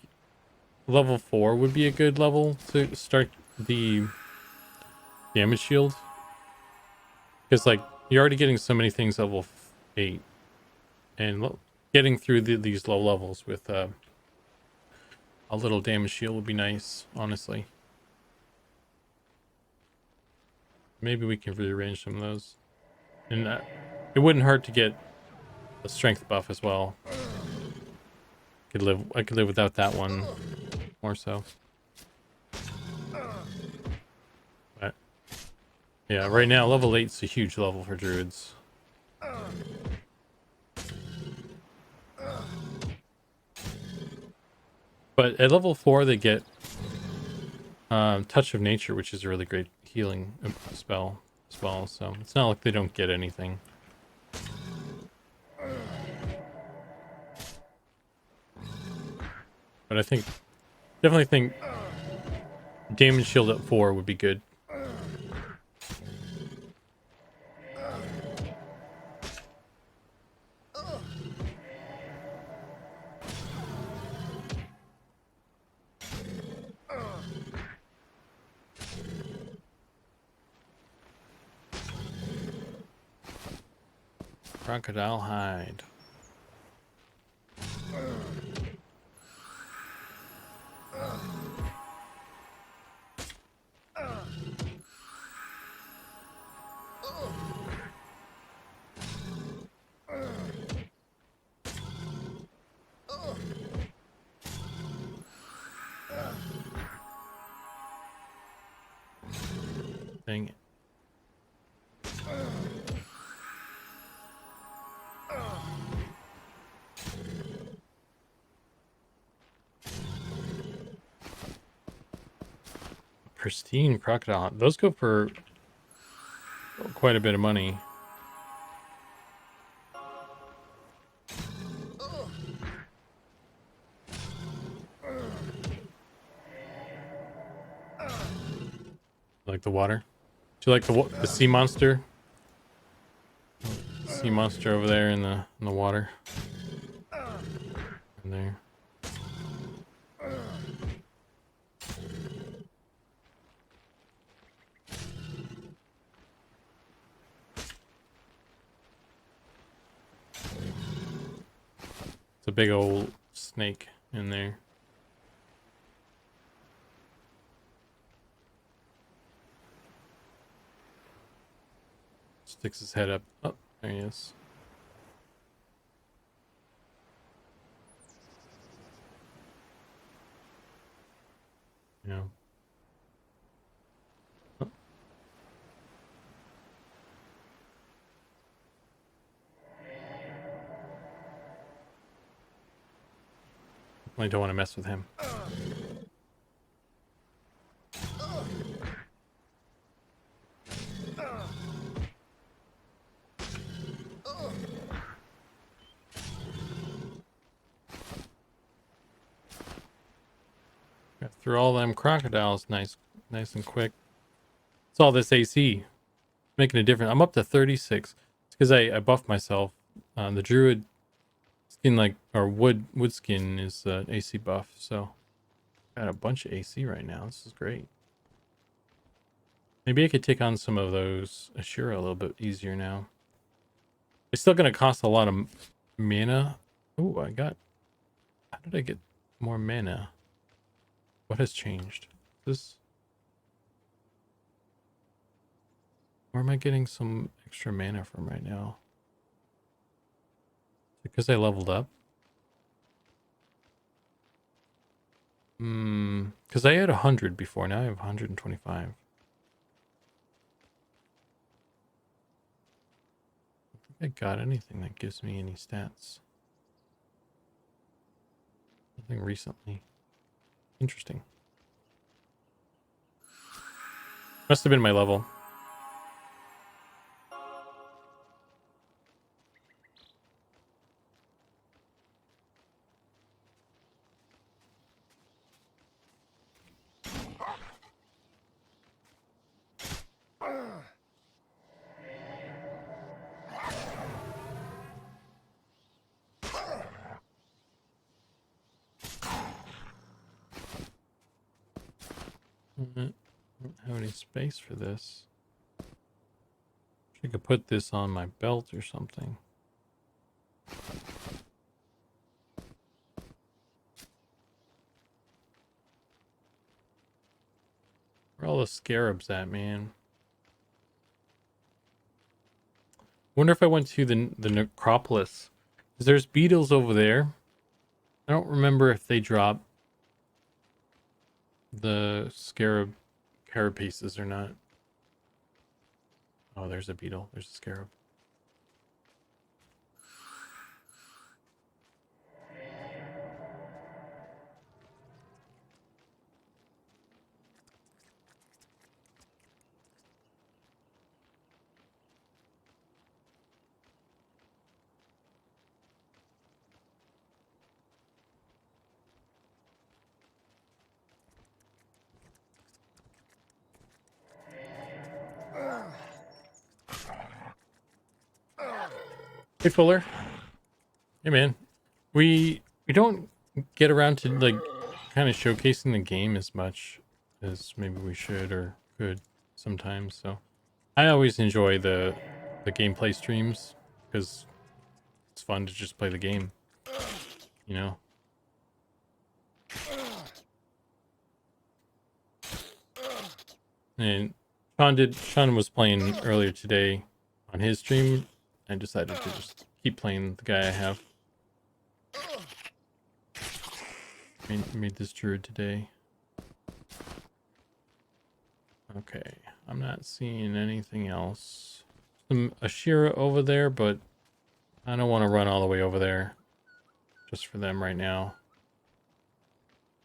Speaker 1: level 4 would be a good level to start the damage shield, because like you're already getting so many things level 8, and getting through these low levels with a little damage shield would be nice, honestly. Maybe we can rearrange some of those, and it wouldn't hurt to get a strength buff as well. I could live without that one more so. But yeah, right now level 8 is a huge level for druids. But at level 4, they get Touch of Nature, which is a really great healing spell as well. So it's not like they don't get anything. But I definitely think Damage Shield at 4 would be good. Crocodile hide. Dang it. Pristine crocodile. Those go for quite a bit of money. Like the water. Do you like the sea monster? Sea monster over there in the water. In there. It's a big old snake in there. Sticks his head up. Oh, there he is. Yeah. Oh. I don't want to mess with him. Got through all them crocodiles nice and quick. It's all this AC. Making a difference. I'm up to 36. It's because I buffed myself. The Druid skin, or wood skin is AC buff, so got a bunch of AC right now. This is great. Maybe I could take on some of those Ashura a little bit easier now. It's still going to cost a lot of mana. Oh, how did I get more mana? What has changed? Where am I getting some extra mana from right now? Because I leveled up? Because I had 100 before. Now I have 125. I don't think I got anything that gives me any stats. Nothing recently. Interesting. Must have been my level. I don't have any space for this. I could put this on my belt or something. Where are all the scarabs at, man? Wonder if I went to the necropolis. Because there's beetles over there. I don't remember if they drop the scarab carapaces or not. Oh, there's a beetle. There's a scarab. Hey Fuller. Hey man. We don't get around to like kind of showcasing the game as much as maybe we should or could sometimes. So I always enjoy the gameplay streams because it's fun to just play the game, you know. And Sean was playing earlier today on his stream. I decided to just keep playing the guy I have. Made this druid today. Okay, I'm not seeing anything else. Some Ashira over there, but I don't want to run all the way over there just for them right now.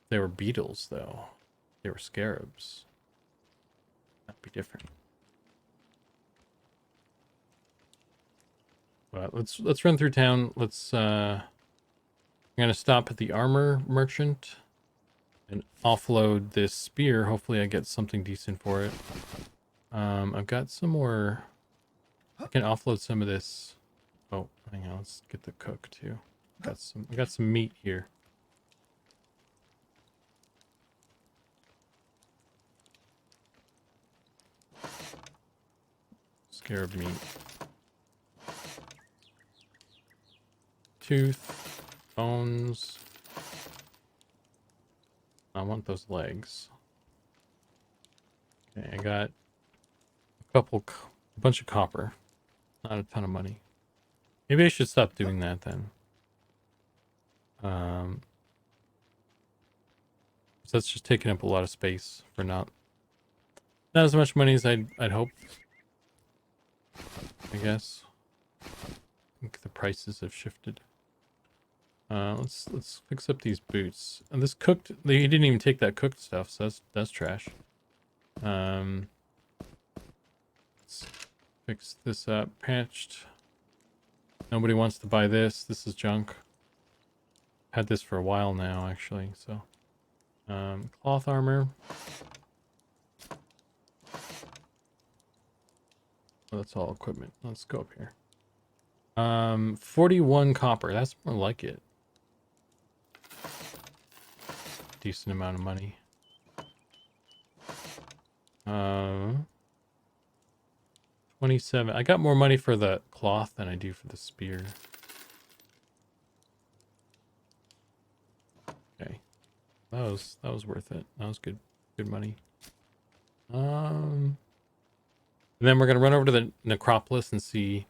Speaker 1: They were beetles, though. They were scarabs. That'd be different. But let's run through town. I'm gonna stop at the armor merchant and offload this spear. Hopefully I get something decent for it. I've got some more. I can offload some of this. Oh, hang on, let's get the cook too. I got some meat here. Scarab meat. Tooth, bones. I want those legs. Okay, I got a bunch of copper. Not a ton of money. Maybe I should stop doing that then. So that's just taking up a lot of space for not as much money as I'd hope. I guess. I think the prices have shifted. Let's fix up these boots. And this cooked, he didn't even take that cooked stuff, so that's trash. Let's fix this up. Patched. Nobody wants to buy this. This is junk. Had this for a while now, actually. So, cloth armor. Oh, that's all equipment. Let's go up here. 41 copper. That's more like it. Decent amount of money. 27. I got more money for the cloth than I do for the spear. Okay. That was worth it. That was good money. And then we're gonna run over to the necropolis and see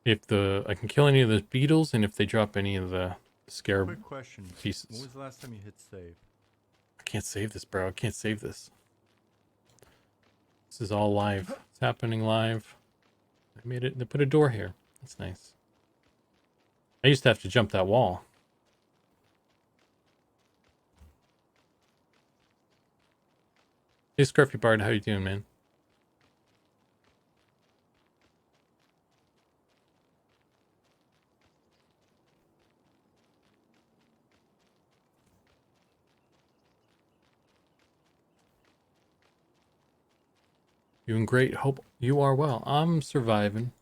Speaker 1: if I can kill any of the beetles and if they drop any of the scarab
Speaker 2: Quick question.
Speaker 1: pieces.
Speaker 2: When was the last time you hit save?
Speaker 1: I can't save this, bro. I can't save this. This is all live. It's happening live. I made it. They put a door here. That's nice. I used to have to jump that wall. Hey, Scruffy Bard, how you doing, man? Doing great. Hope you are well. I'm surviving.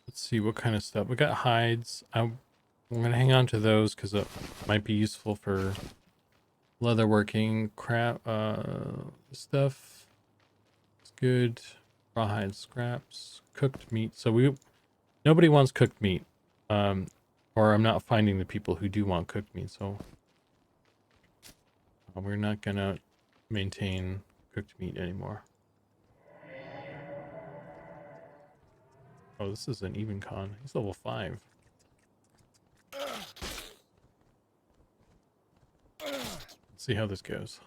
Speaker 1: Let's see what kind of stuff. We got hides. I'm gonna hang on to those because it might be useful for leatherworking stuff. It's good. Rawhide scraps, cooked meat. So nobody wants cooked meat. Or I'm not finding the people who do want cooked meat, so we're not gonna maintain cooked meat anymore. Oh, this is an even con. He's level 5. Let's see how this goes.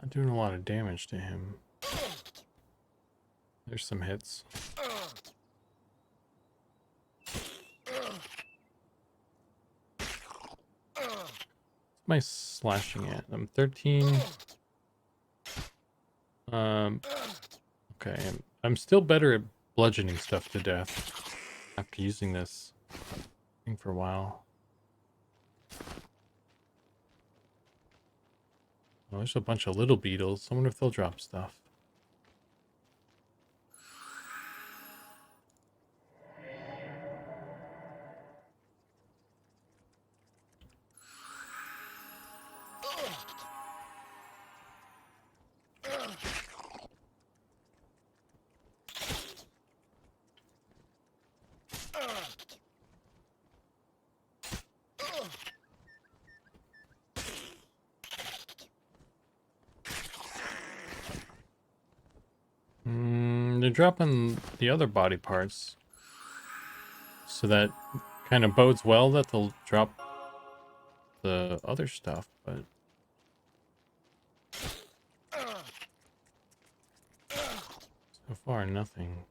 Speaker 1: Not doing a lot of damage to him. There's some hits. What's my slashing at? I'm 13. Okay, I'm still better at bludgeoning stuff to death after using this thing for a while. Oh, there's a bunch of little beetles. I wonder if they'll drop stuff. They're dropping the other body parts, so that kind of bodes well that they'll drop the other stuff, but so far nothing.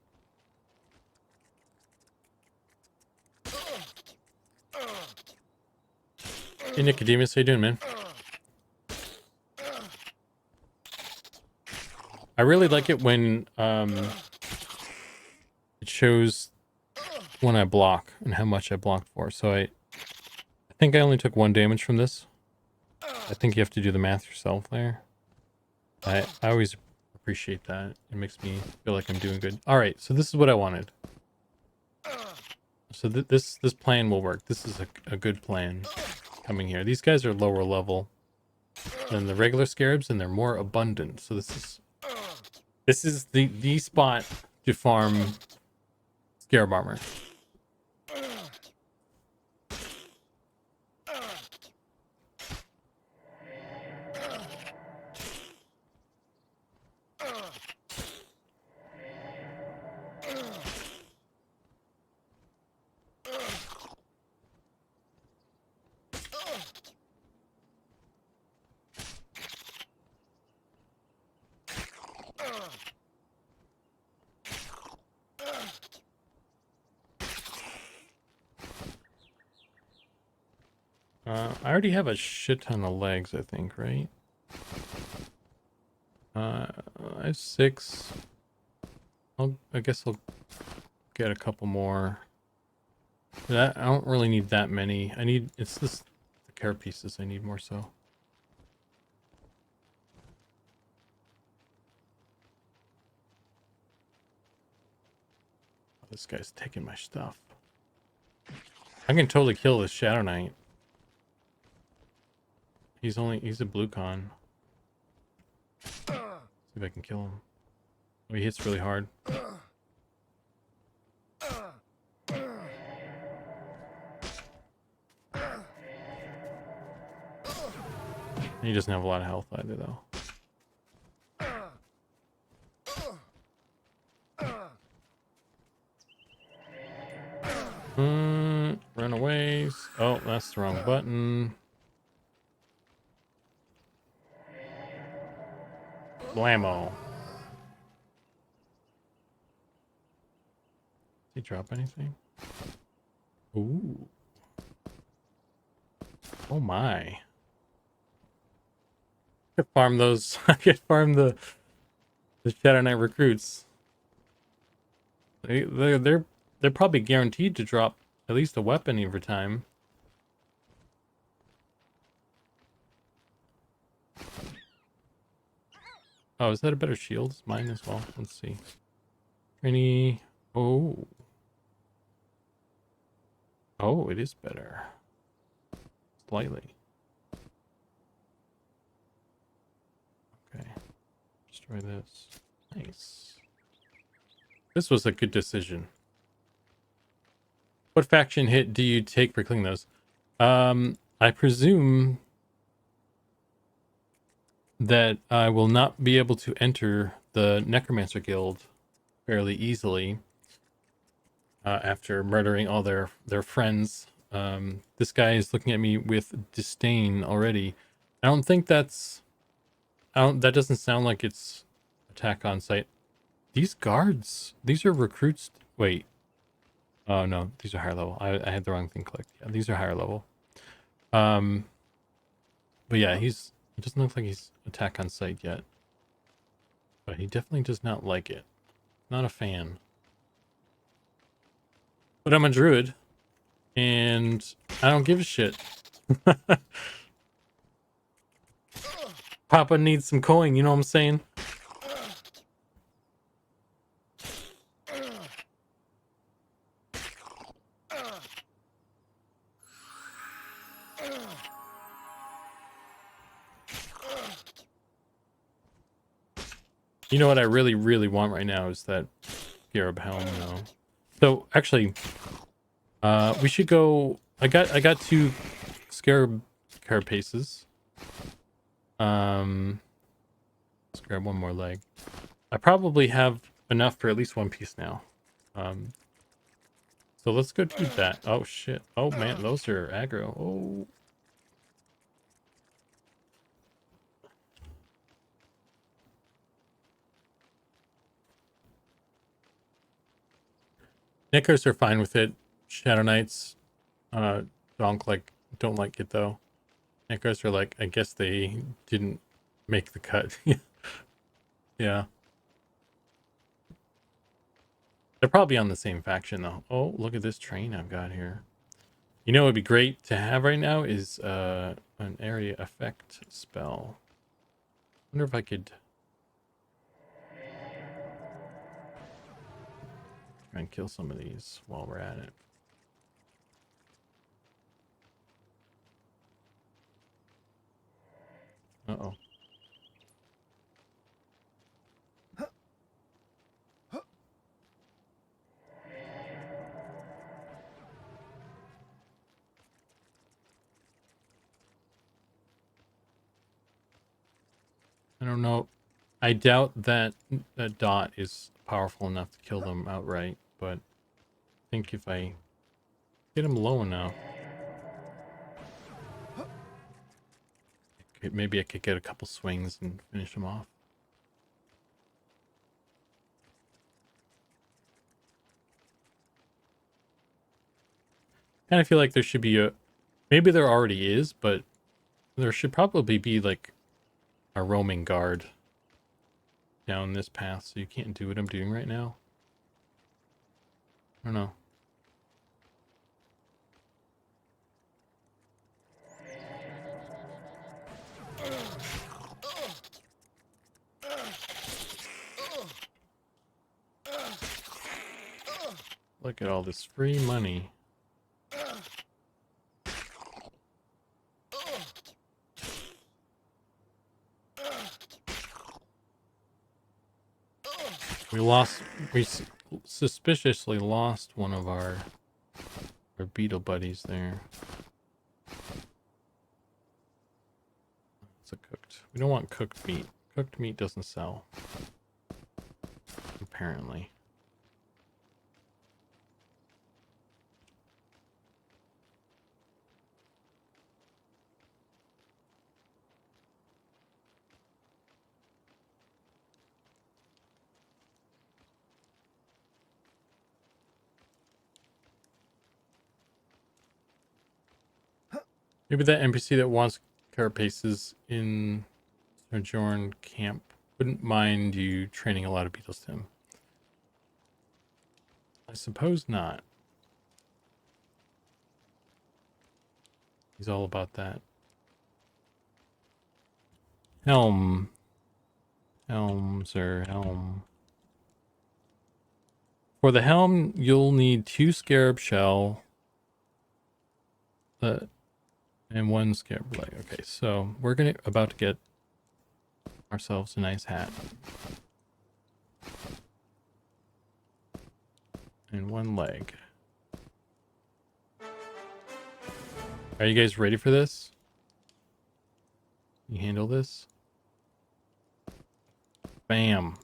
Speaker 1: Hey Nicodemus, how you doing, man? I really like it when it shows when I block and how much I blocked for. So I think I only took 1 damage from this. I think you have to do the math yourself there. I always appreciate that. It makes me feel like I'm doing good. All right, so this is what I wanted. So this plan will work. This is a good plan coming here. These guys are lower level than the regular scarabs, and they're more abundant. So this is the spot to farm scarab armor. I already have a shit ton of legs, I think, right? I have 6. I guess I'll get a couple more. I don't really need that many. It's the carapaces I need more so. Oh, this guy's taking my stuff. I can totally kill this Shadow Knight. He's a blue con. See if I can kill him. Oh, he hits really hard. He doesn't have a lot of health either, though. Runaways. Oh, that's the wrong button. Blammo. Did he drop anything? Ooh. Oh my. I could farm those. I could farm the Shadow Knight recruits. They're probably guaranteed to drop at least a weapon every time. Oh, is that a better shield? Mine as well. Let's see. Any? Oh. Oh, it is better. Slightly. Okay. Destroy this. Nice. This was a good decision. What faction hit do you take for killing those? I presume that I will not be able to enter the Necromancer Guild fairly easily after murdering all their friends. This guy is looking at me with disdain already. I don't think that's That doesn't sound like it's attack on site. These guards, these are recruits. Wait. Oh no, these are higher level. I had the wrong thing clicked. Yeah, these are higher level. But yeah, he doesn't look like he's attack on site yet. But he definitely does not like it. Not a fan. But I'm a druid, and I don't give a shit. Papa needs some coin, you know what I'm saying? You know what I really, really want right now is that Scarab Helm, though. So actually, we should go. I got two Scarab carapaces. Let's grab one more leg. I probably have enough for at least one piece now. So let's go do that. Oh shit. Oh man, those are aggro. Oh. Knickers are fine with it. Shadow Knights don't like it though. Knickers are like, I guess they didn't make the cut. Yeah. They're probably on the same faction though. Oh, look at this train I've got here. You know what would be great to have right now is an area effect spell. Wonder if I could try and kill some of these while we're at it. Uh-oh. I don't know. I doubt that that dot is powerful enough to kill them outright, but I think if I get him low enough, maybe I could get a couple swings and finish him off. Kind of feel like there should be a, maybe there already is, but there should probably be like a roaming guard down this path so you can't do what I'm doing right now. I don't know. Look at all this free money. We suspiciously lost one of our beetle buddies there. It's a cooked. We don't want cooked meat. Cooked meat doesn't sell. Apparently. Maybe that NPC that wants carapaces in Sojourn Camp wouldn't mind you training a lot of beetles to him. I suppose not. He's all about that. Helm. Helms or helm. For the helm, you'll need 2 scarab shell. And 1 scarab leg. Okay, so we're about to get ourselves a nice hat. And 1 leg. Are you guys ready for this? You handle this? Bam.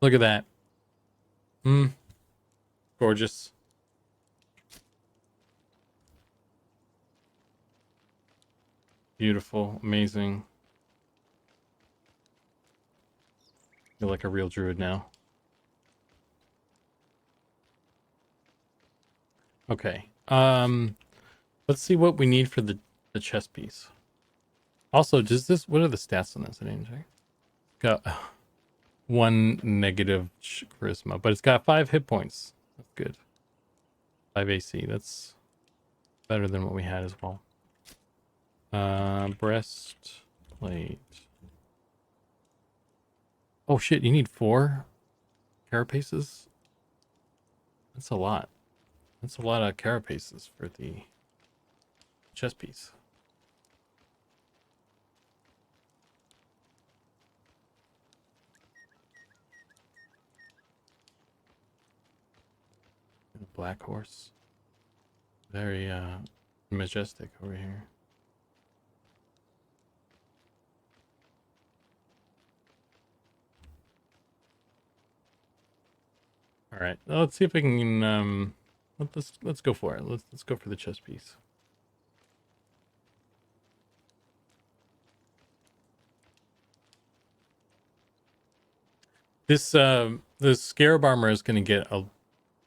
Speaker 1: Look at that. Gorgeous. Beautiful. Amazing. Feel like a real druid now. Okay. Let's see what we need for the chess piece. Also, does this, what are the stats on this? I didn't check. Got 1 negative charisma, but it's got 5 hit points. That's good. 5 AC. That's better than what we had as well. Breastplate. Oh shit, you need 4 carapaces? That's a lot. That's a lot of carapaces for the chest piece. A black horse. Very majestic over here. All right, let's see if we can let's go for it. Let's go for the chess piece. This the scarab armor is going to get a,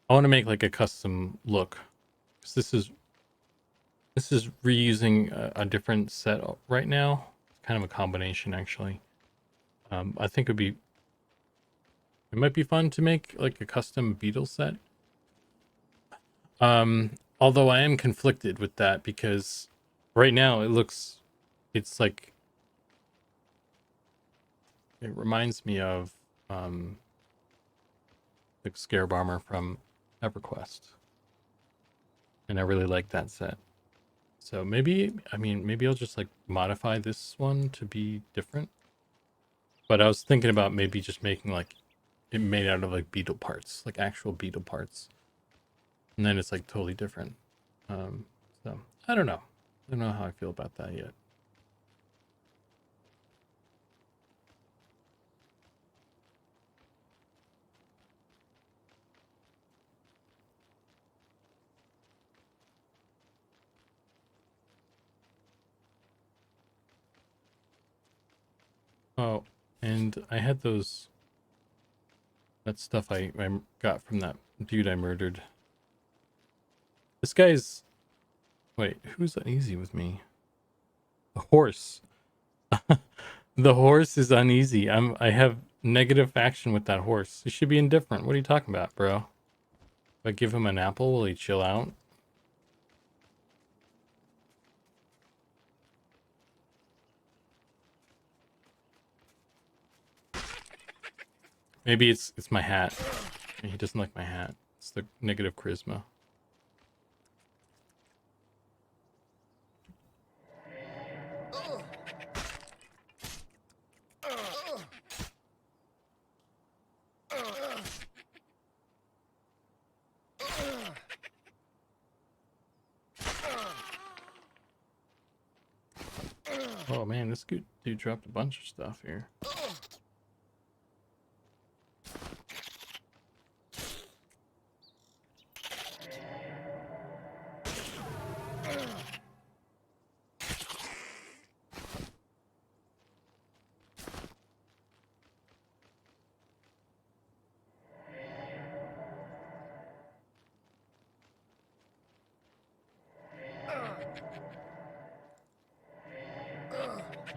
Speaker 1: I want to make like a custom look. This is reusing a different set right now. It's kind of a combination actually. I think it might be fun to make like a custom beetle set. Although I am conflicted with that because right now it's like, it reminds me of the scarab armor from EverQuest, and I really like that set. So maybe I'll just like modify this one to be different. But I was thinking about maybe just making like it made out of like beetle parts, like actual beetle parts, and then it's like totally different. So I don't know. I don't know how I feel about that yet. Oh, and I had that stuff I got from that dude I murdered. This guy's, wait, who's uneasy with me? The horse. The horse is uneasy. I have negative faction with that horse. He should be indifferent. What are you talking about, bro? If I give him an apple, will he chill out? Maybe it's my hat. He doesn't like my hat. It's the negative charisma. Oh man, this dude dropped a bunch of stuff here.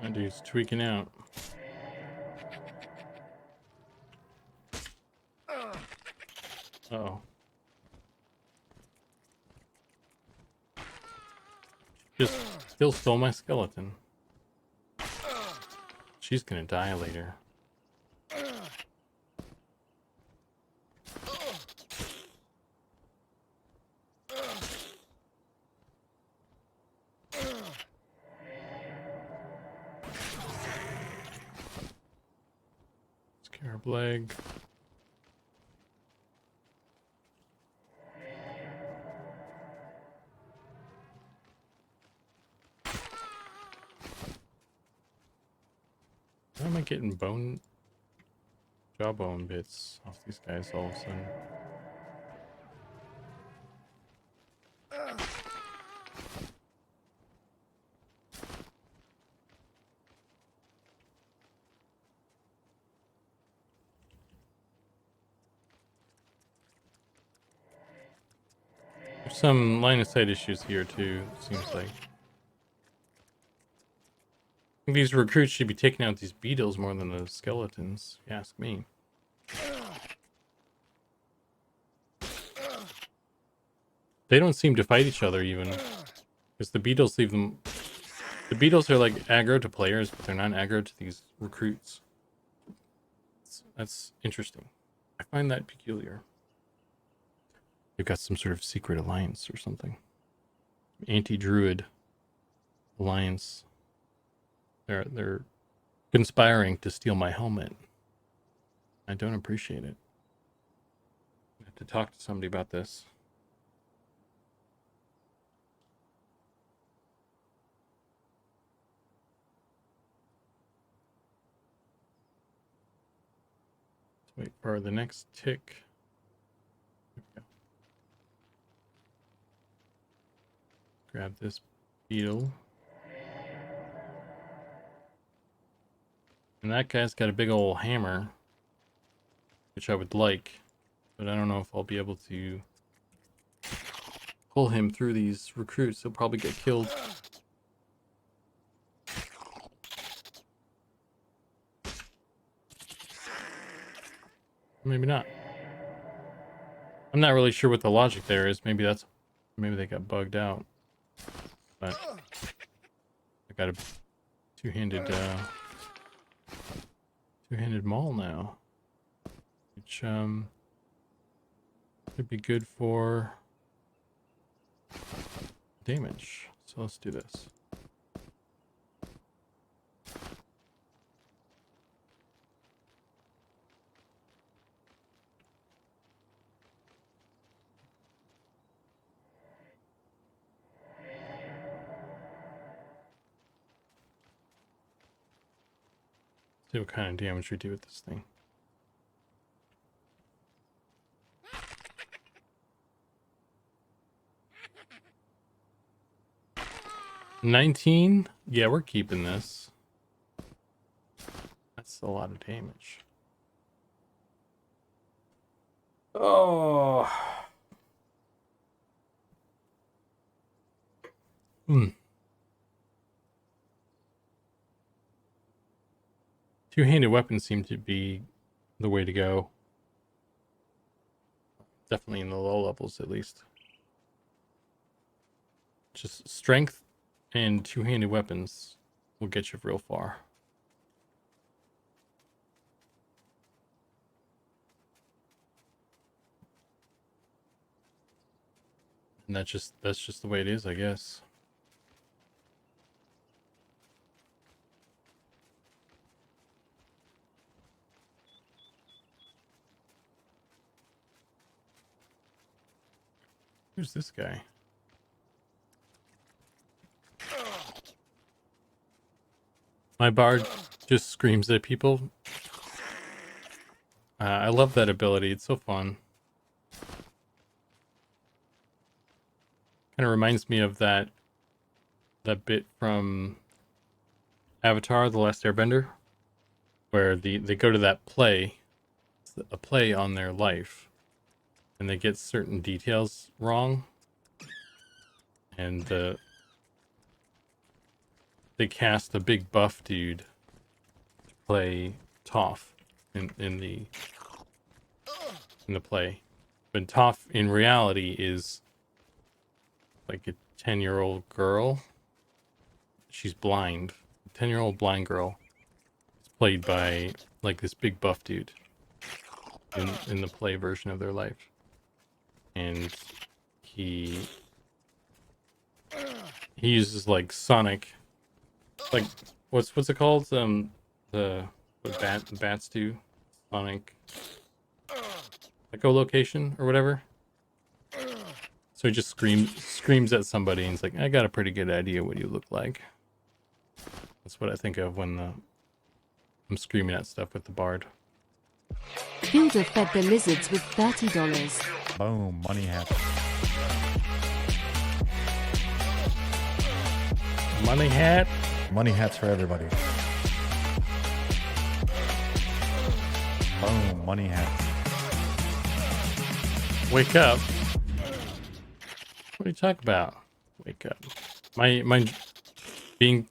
Speaker 1: That dude's tweaking out. Uh-oh. Just still stole my skeleton. She's gonna die later. Scarab leg. Why am I getting jawbone bits off these guys all of a sudden? some line of sight issues here too, seems like. I think these recruits should be taking out these beetles more than the skeletons, if you ask me. They don't seem to fight each other even. Because the beetles leave them... The beetles are like aggro to players, but they're not aggro to these recruits. That's interesting. I find that peculiar. They've got some sort of secret alliance or something. Anti-Druid alliance. They're conspiring to steal my helmet. I don't appreciate it. I have to talk to somebody about this. Let's wait for the next tick. Grab this beetle. And that guy's got a big old hammer, which I would like, but I don't know if I'll be able to pull him through these recruits. He'll probably get killed. Maybe not. I'm not really sure what the logic there is. Maybe they got bugged out. But I got a two-handed maul now, which could be good for damage. So let's do this. See what kind of damage we do with this thing. $19? Yeah, we're keeping this. That's a lot of damage. Oh. Two-handed weapons seem to be the way to go. Definitely in the low levels, at least. Just strength and two-handed weapons will get you real far. And that's just the way it is, I guess. Who's this guy? My bard just screams at people. I love that ability. It's so fun. Kind of reminds me of that bit from Avatar: The Last Airbender, where they go to that play, a play on their life, and they get certain details wrong, and they cast a big buff dude to play Toph in the play, but Toph in reality is like a 10-year-old girl. She's blind. A 10-year-old blind girl. It's played by like this big buff dude in the play version of their life. And he uses like Sonic, like what's it called? What bats do? Sonic echolocation or whatever. So he just screams at somebody and he's like, I got a pretty good idea what you look like. That's what I think of when I'm screaming at stuff with the bard.
Speaker 2: Builder fed the lizards with $30.
Speaker 3: Boom, money hat.
Speaker 1: Money hat?
Speaker 3: Money hats for everybody. Boom, money hat.
Speaker 1: Wake up. What are you talking about? Wake up. My being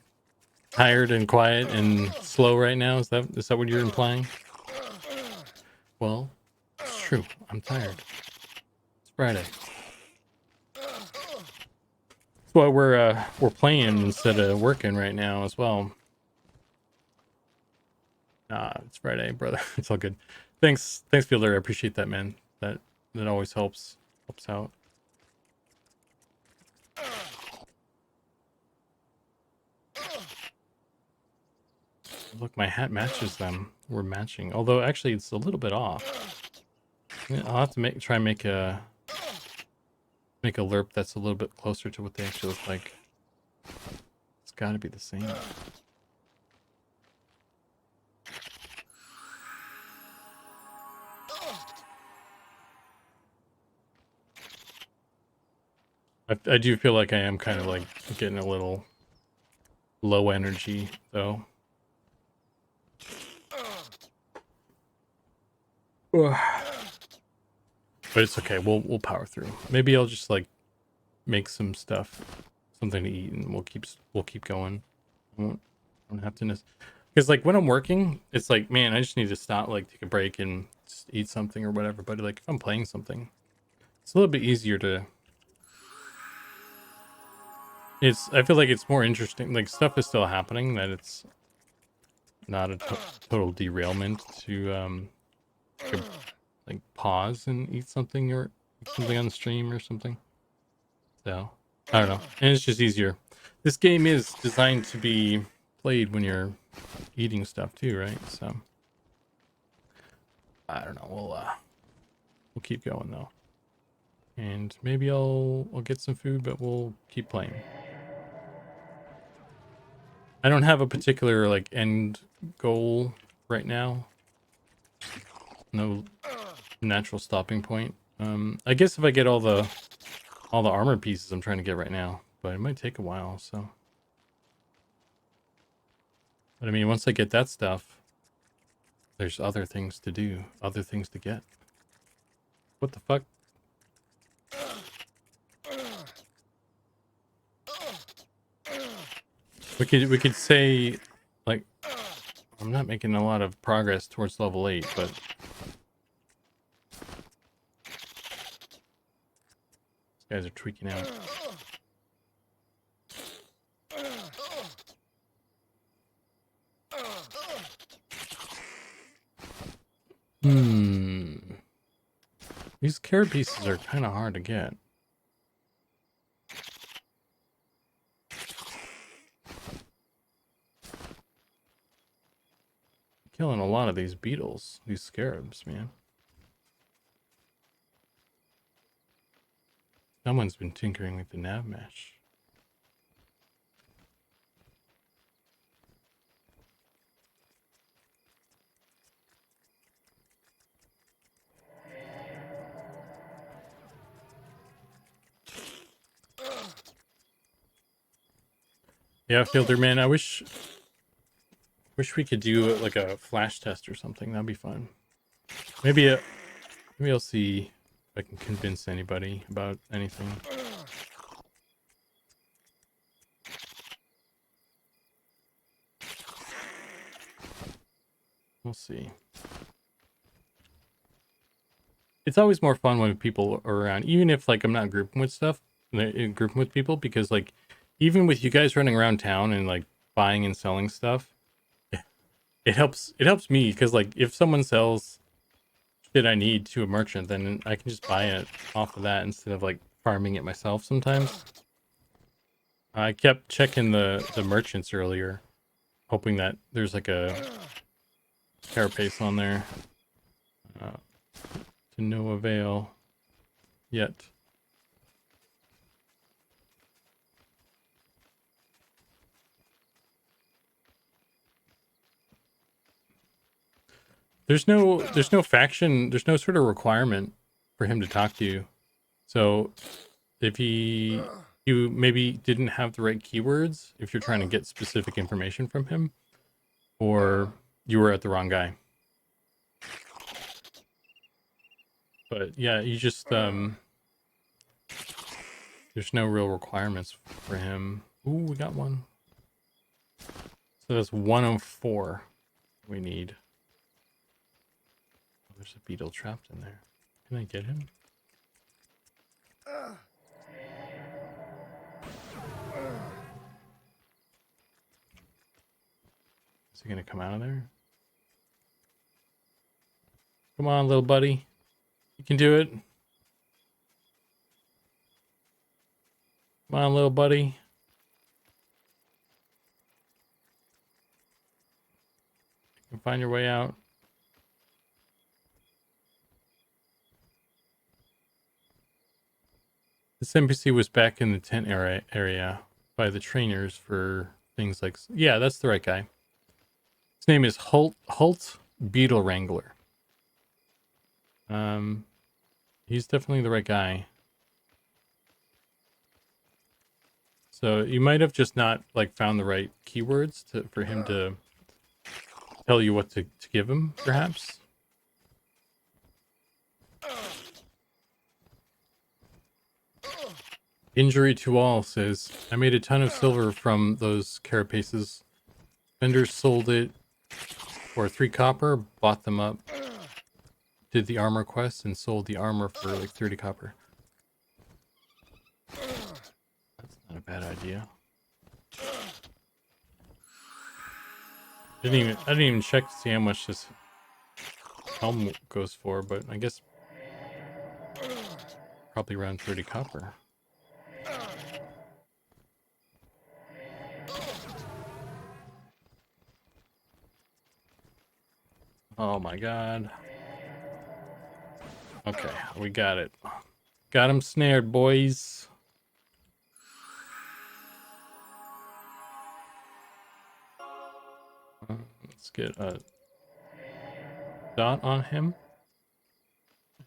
Speaker 1: tired and quiet and slow right now, is that what you're implying? Well, it's true. I'm tired. It's Friday. That's why we're playing instead of working right now as well. It's Friday, brother. It's all good. Thanks, Fielder. I appreciate that, man. That always helps out. Look, my hat matches them. We're matching. Although actually it's a little bit off. I'll have to try and make a lerp that's a little bit closer to what they actually look like. It's got to be the same. I do feel like I am kind of like getting a little low energy though. But it's okay. We'll power through. Maybe I'll just like make some stuff, something to eat, and we'll keep going. I won't have to because like when I'm working, it's like, man, I just need to stop, like take a break and just eat something or whatever. But like if I'm playing something, it's a little bit easier to. I feel like it's more interesting. Like stuff is still happening. That it's not a total derailment to like pause and eat something or something on the stream or something. So I don't know, and it's just easier. This game is designed to be played when you're eating stuff too, right? So I don't know. We'll keep going though, and maybe I'll get some food, but we'll keep playing. I don't have a particular like end goal right now. No natural stopping point. I guess if I get all the armor pieces I'm trying to get right now, but it might take a while. So, but I mean, once I get that stuff, there's other things to do, other things to get. What the fuck? We could say, like, I'm not making a lot of progress towards level 8, but these guys are tweaking out. These carrot pieces are kind of hard to get. Killing a lot of these beetles, these scarabs, man. Someone's been tinkering with the nav mesh. Yeah, Fielder, man, I wish we could do like a flash test or something. That'd be fun. Maybe I'll see if I can convince anybody about anything. We'll see. It's always more fun when people are around, even if like I'm not grouping with people, because like even with you guys running around town and like buying and selling stuff, it helps me, because like if someone sells shit I need to a merchant, then I can just buy it off of that instead of like farming it myself sometimes. I kept checking the merchants earlier, hoping that there's like a carapace on there. To no avail yet. There's no faction, there's no sort of requirement for him to talk to you. So if you maybe didn't have the right keywords, if you're trying to get specific information from him, or you were at the wrong guy. But yeah, you just There's no real requirements for him. Ooh, we got one. So that's 104 we need. Oh, there's a beetle trapped in there. Can I get him? Is he gonna come out of there? Come on, little buddy. You can do it. Come on, little buddy. You can find your way out. This NPC was back in the tent area by the trainers for things like... Yeah, that's the right guy. His name is Hult Beetle Wrangler. He's definitely the right guy. So you might have just not like found the right keywords for him to tell you what to give him, perhaps. Injury to all says, I made a ton of silver from those carapaces. Vendors sold it for 3 copper, bought them up, did the armor quest, and sold the armor for like 30 copper. That's not a bad idea. I didn't even check to see how much this helm goes for, but I guess probably around 30 copper. Oh my god. Okay, we got it. Got him snared, boys. Let's get a dot on him.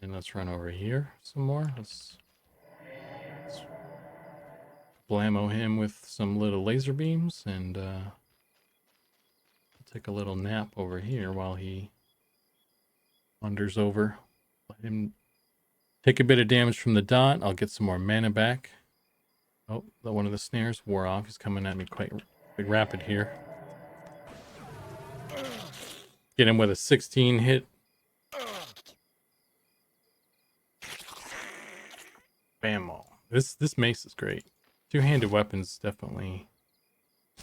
Speaker 1: And let's run over here some more. Let's blammo him with some little laser beams and take a little nap over here while he wanders over. Let him take a bit of damage from the dot. I'll get some more mana back. Oh, one of the snares wore off. He's coming at me quite rapid here. Get him with a 16 hit. Bammo. This mace is great. Two-handed weapons definitely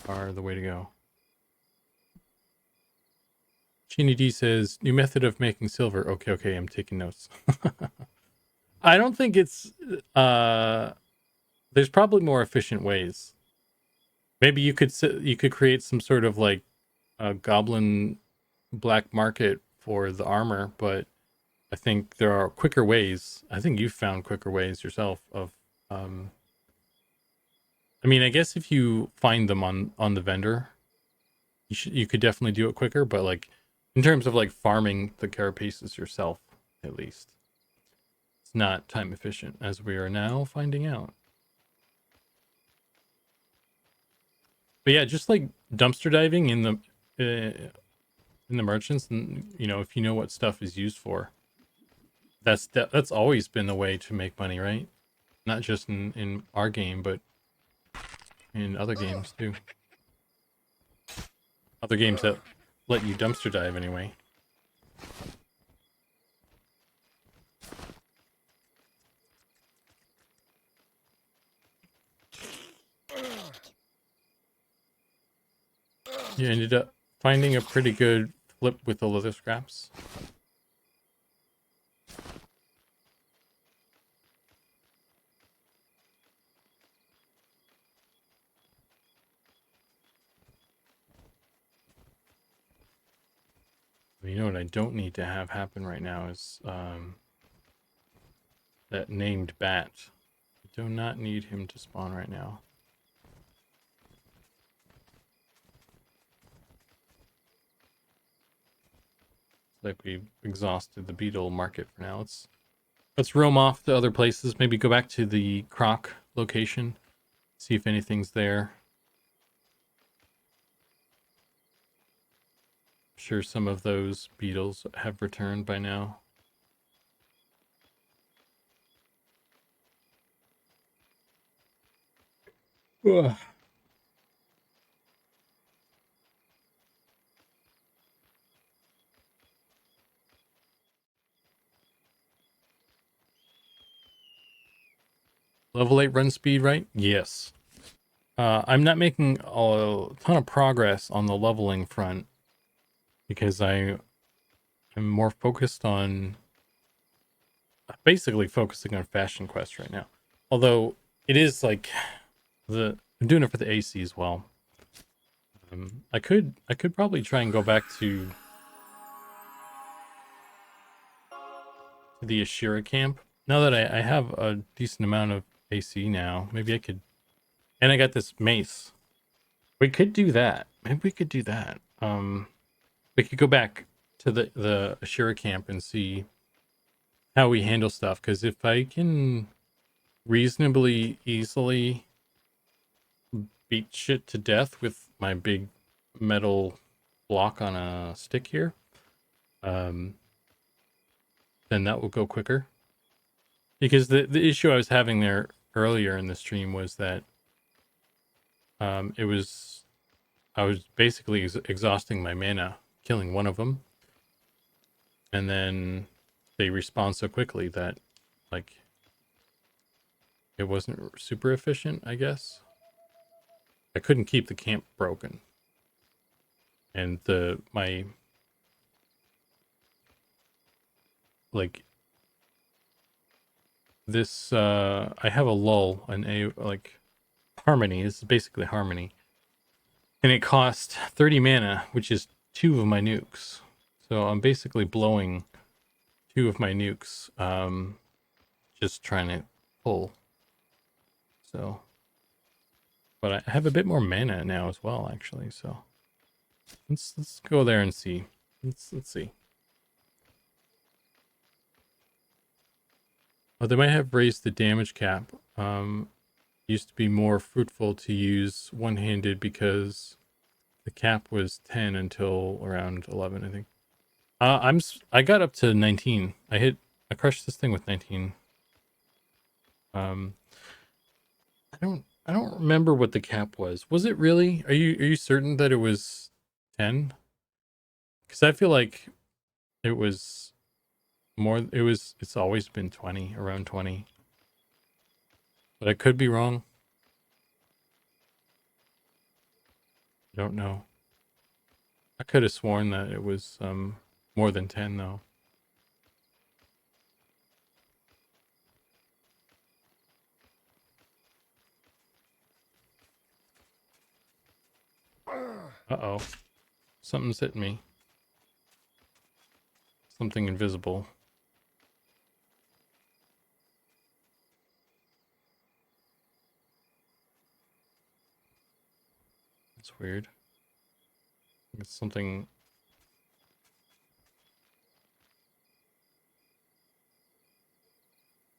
Speaker 1: are the way to go. Chini D says, new method of making silver. Okay, I'm taking notes. I don't think it's... there's probably more efficient ways. Maybe you could create some sort of like a goblin black market for the armor, but I think there are quicker ways. I think you've found quicker ways yourself of... I mean, I guess if you find them on the vendor, you could definitely do it quicker, but like in terms of like farming the carapaces yourself, at least, it's not time efficient, as we are now finding out. But yeah, just like dumpster diving in the merchants, and you know, if you know what stuff is used for, that's always been the way to make money, right? Not just in our game, but in other games too. Other games that let you dumpster dive anyway. You ended up finding a pretty good flip with the leather scraps. You know what I don't need to have happen right now is that named bat. I do not need him to spawn right now. It's like we've exhausted the beetle market for now. Let's roam off to other places. Maybe go back to the croc location. See if anything's there. I'm sure some of those beetles have returned by now. Ugh. Level 8 run speed, right? Yes. I'm not making a ton of progress on the leveling front because I'm more focused on basically focusing on Fashion Quest right now. Although it is like I'm doing it for the AC as well. I could probably try and go back to the Ashira camp now that I have a decent amount of AC now. Maybe I could, and I got this mace. We could do that. Maybe we could do that. We could go back to the Ashira camp and see how we handle stuff. Because if I can reasonably easily beat shit to death with my big metal block on a stick here, then that will go quicker. Because the issue I was having there earlier in the stream was that I was basically exhausting my mana, killing one of them, and then they respawn so quickly that like it wasn't super efficient, I guess. I couldn't keep the camp broken. And my like this I have a lull, like harmony. This is basically harmony. And it cost 30 mana, which is 2 of my nukes. So I'm basically blowing 2 of my nukes, just trying to pull. So, but I have a bit more mana now as well, actually. So let's go there and see. Let's see. Oh, they might have raised the damage cap. Used to be more fruitful to use one-handed because the cap was 10 until around 11, I think. I got up to 19. I crushed this thing with 19. I don't remember what the cap was. Was it really? Are you certain that it was 10? Because I feel like it was more. It's always been 20, around 20. But I could be wrong. I don't know. I could have sworn that it was more than 10 though. Uh-oh. Something's hitting me. Something invisible. That's weird. It's something.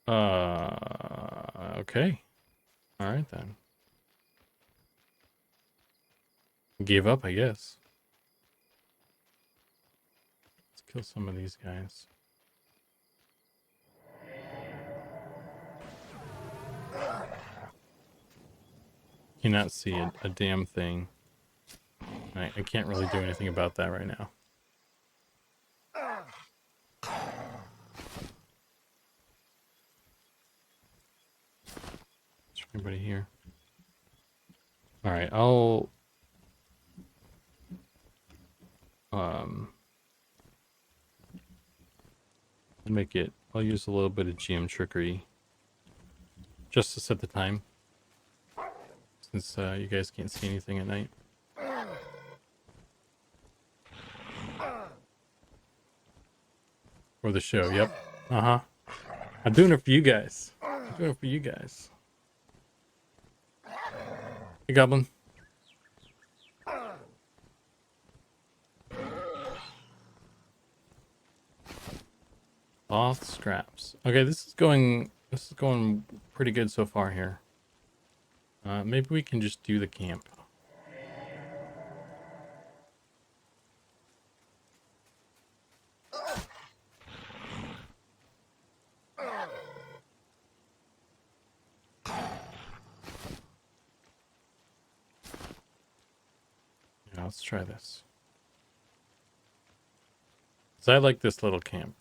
Speaker 1: Okay. All right then. Gave up, I guess. Let's kill some of these guys. Cannot see a damn thing. I can't really do anything about that right now. Is there anybody here? All right, I'll make it. I'll use a little bit of GM trickery just to set the time, since you guys can't see anything at night. For the show, yep. Uh-huh. I'm doing it for you guys. I'm doing it for you guys. Hey, Goblin. Cloth scraps. Okay, this is going pretty good so far here. Maybe we can just do the camp. let's try this. So I like this little camp.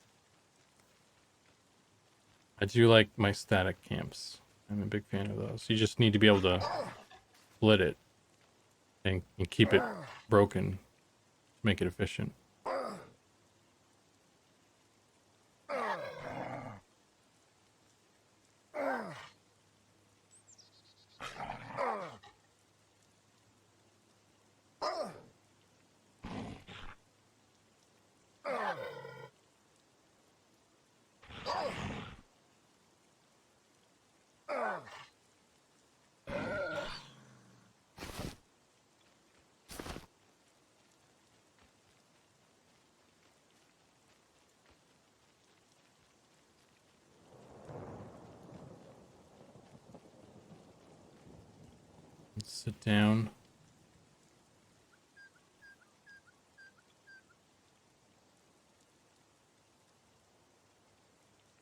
Speaker 1: I do like my static camps. I'm a big fan of those. You just need to be able to split it and keep it broken to make it efficient. Let's sit down.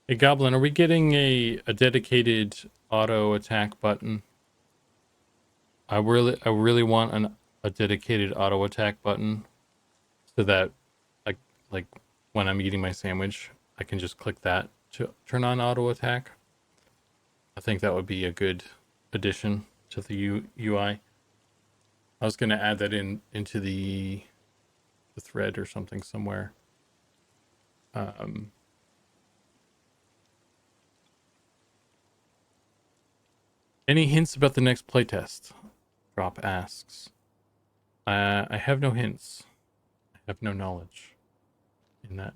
Speaker 1: Hey Goblin, are we getting a dedicated auto attack button? I really want a dedicated auto attack button so that like when I'm eating my sandwich, I can just click that to turn on auto attack. I think that would be a good addition to the UI. I was gonna add that into the thread or something somewhere. Any hints about the next playtest? Drop asks. I have no hints. I have no knowledge in that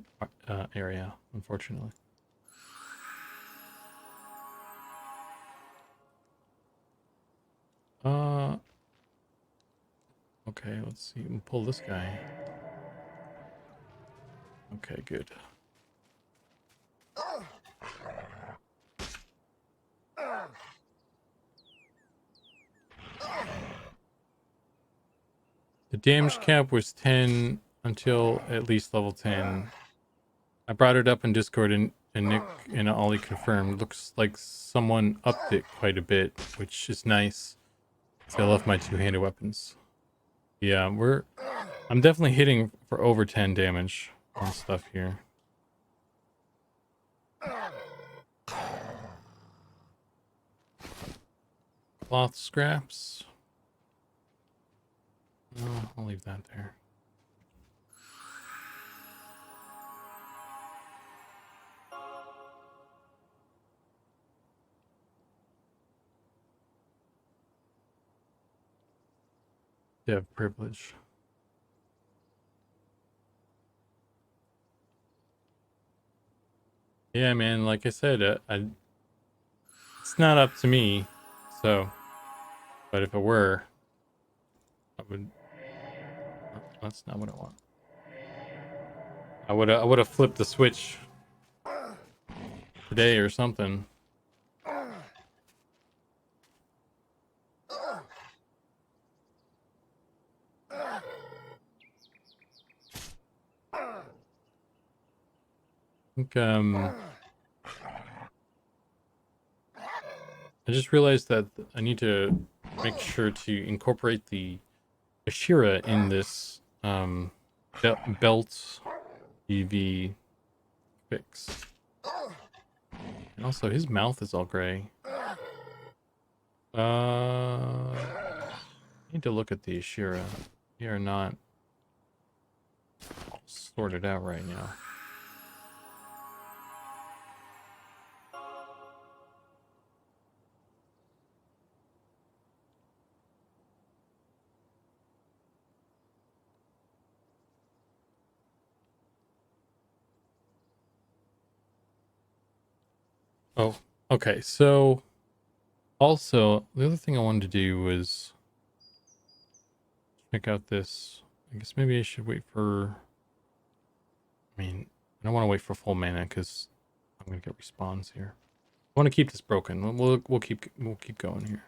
Speaker 1: area, unfortunately. Okay, let's see. We'll pull this guy. Okay, good. The damage cap was 10 until at least level 10. I brought it up in Discord and Nick and Ollie confirmed. Looks like someone upped it quite a bit, which is nice. So I love my two-handed weapons. Yeah, I'm definitely hitting for over 10 damage on stuff here. Cloth scraps. No, I'll leave that there. Dev privilege. Yeah, man, like I said, it's not up to me, so, but if it were, I would, that's not what I want. I would have flipped the switch today or something. I think, I just realized that I need to make sure to incorporate the Ashira in this belt EV fix. And also, his mouth is all gray. I need to look at the Ashira. We are not all sorted out right now. Oh, okay. So, also, the other thing I wanted to do was check out this. I guess maybe I should wait for. I mean, I don't want to wait for full mana because I'm gonna get respawns here. I want to keep this broken. We'll keep going here.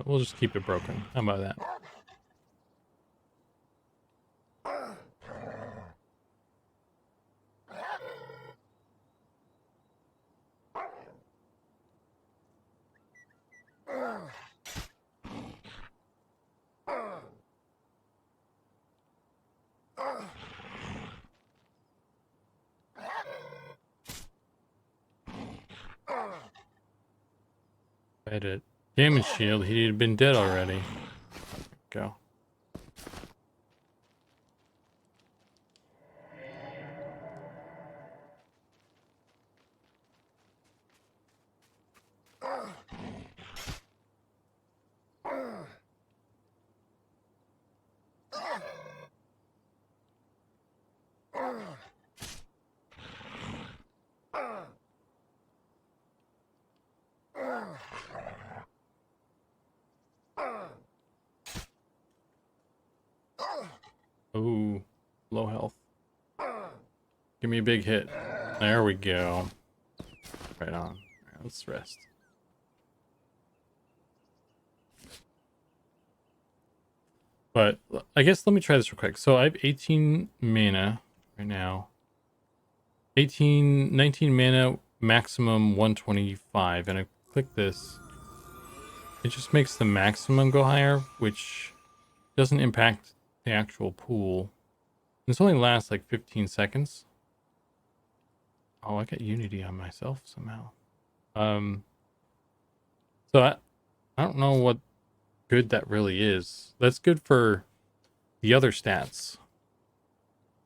Speaker 1: We'll just keep it broken. How about that? Edit. Damage shield. He had been dead already. Go. Ooh, low health. Give me a big hit. There we go. Right on. All right, let's rest. But I guess let me try this real quick. So I have 18 mana right now. 19 mana, maximum 125. And I click this. It just makes the maximum go higher, which doesn't impact the actual pool. This only lasts like 15 seconds. Oh, I got Unity on myself somehow. So I don't know what good that really is. That's good for the other stats.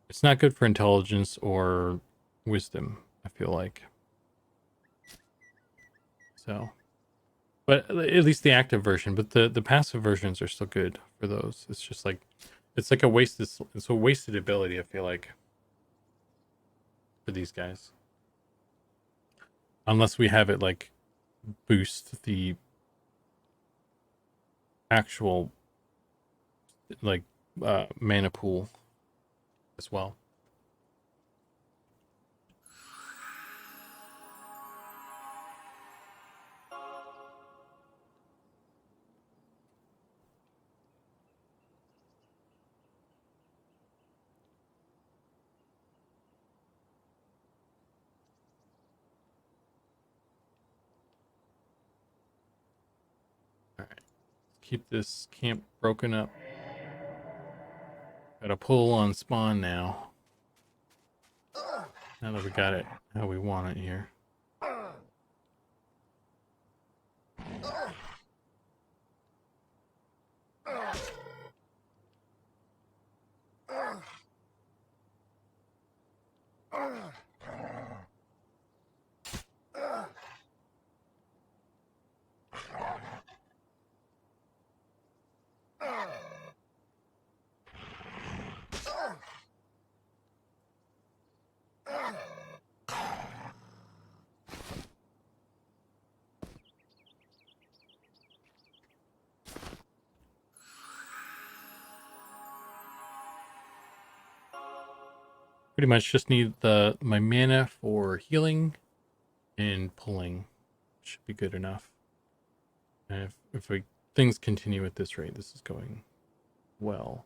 Speaker 1: It's not good for intelligence or wisdom, I feel like. So, but at least the active version, but the passive versions are still good for those. It's just like it's like it's a wasted ability, I feel like, for these guys. Unless we have it like boost the actual like mana pool as well. All right, keep this camp broken up. Got a pull on spawn now. Now that we got it how we want it here. Pretty much just need my mana for healing and pulling. Should be good enough. And if things continue at this rate, this is going well.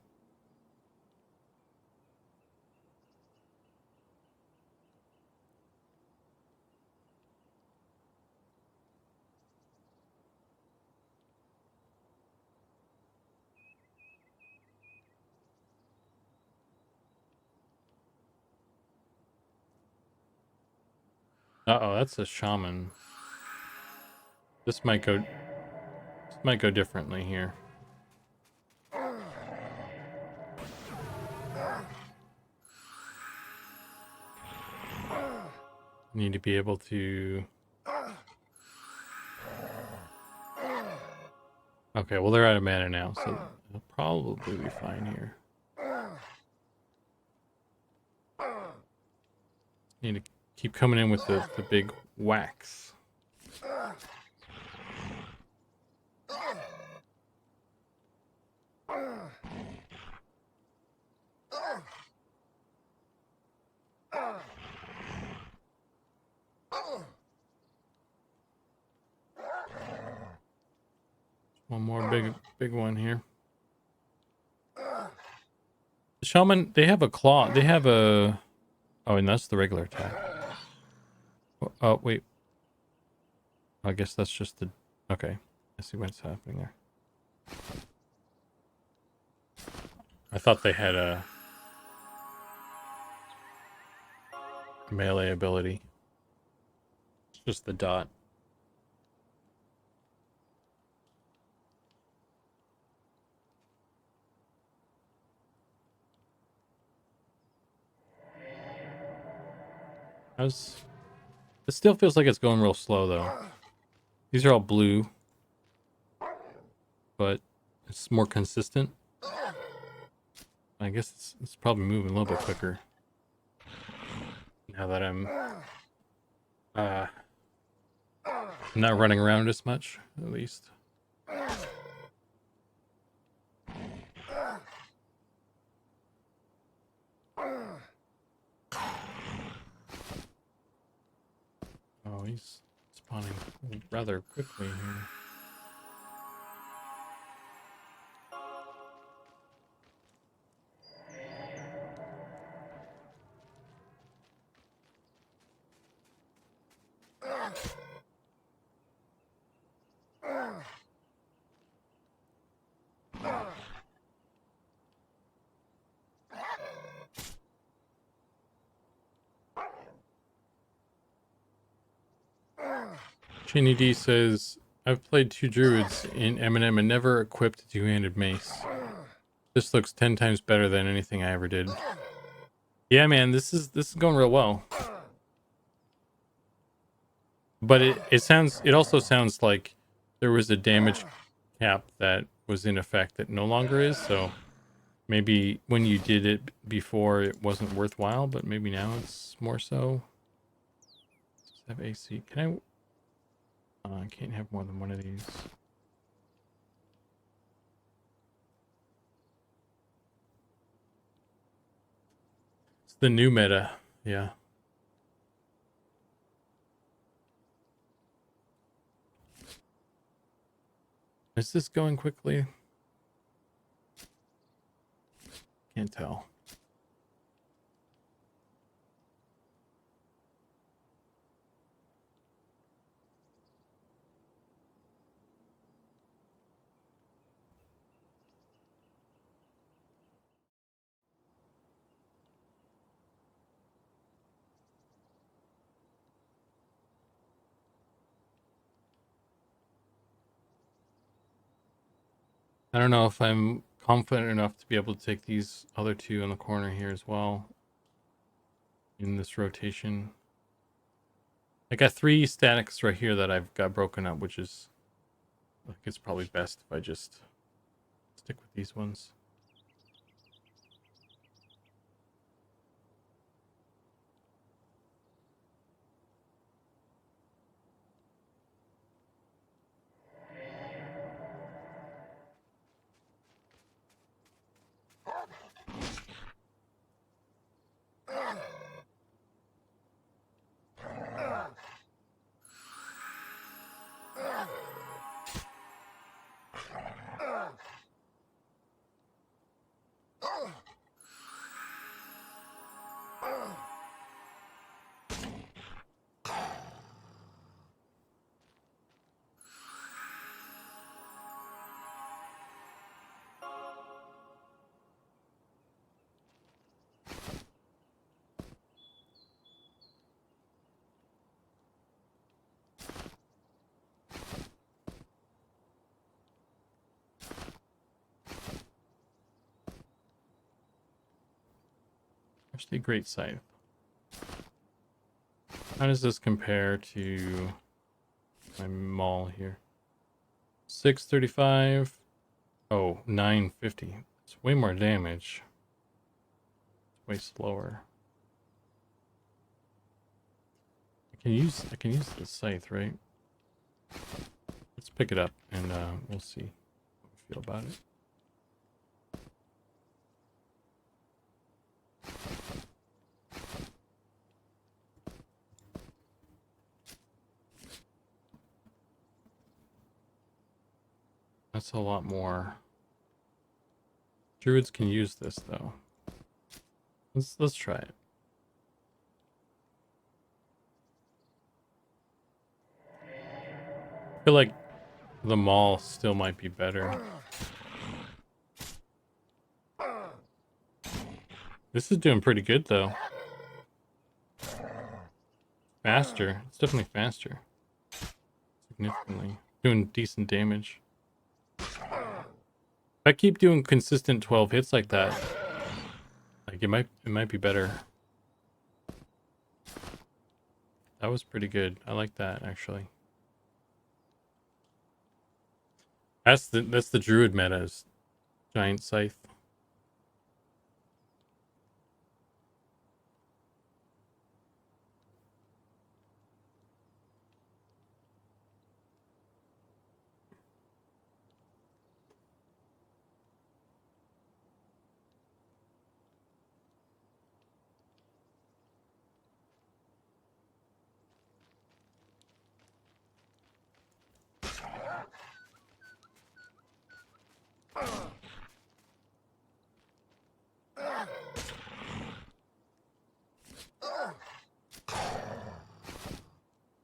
Speaker 1: Uh-oh, that's a shaman. This might go differently here. Need to be able to. Okay, well they're out of mana now, so they'll probably be fine here. Need to keep coming in with the big whacks. One more big one here. The shaman, they have a claw. They have a. Oh, and that's the regular attack. Oh, wait. I guess that's just the. Okay, I see what's happening there. I thought they had a melee ability. It's just the dot. How's... It still feels like it's going real slow, though. These are all blue, but it's more consistent. I guess it's probably moving a little bit quicker now that I'm not running around as much, at least. Oh, he's spawning rather quickly here. Chinny D says, I've played 2 druids in M&M and never equipped a 2-handed mace. This looks 10 times better than anything I ever did. Yeah, man, this is going real well. But it also sounds like there was a damage cap that was in effect that no longer is, so maybe when you did it before it wasn't worthwhile, but maybe now it's more so. Does it have AC? Can I can't have more than one of these. It's the new meta, yeah. Is this going quickly? Can't tell. I don't know if I'm confident enough to be able to take these other 2 in the corner here as well in this rotation. I got 3 statics right here that I've got broken up, which is, I think it's probably best if I just stick with these ones. Actually, great scythe. How does this compare to my maul here? 635. Oh, 950. It's way more damage. It's way slower. I can use the scythe, right? Let's pick it up and we'll see how we feel about it. That's a lot more. Druids can use this though. Let's try it. I feel like the maul still might be better. This is doing pretty good though. Faster. It's definitely faster. Significantly. Doing decent damage. If I keep doing consistent 12 hits like that, like it might be better. That was pretty good. I like that actually. That's the Druid meta, is giant scythe.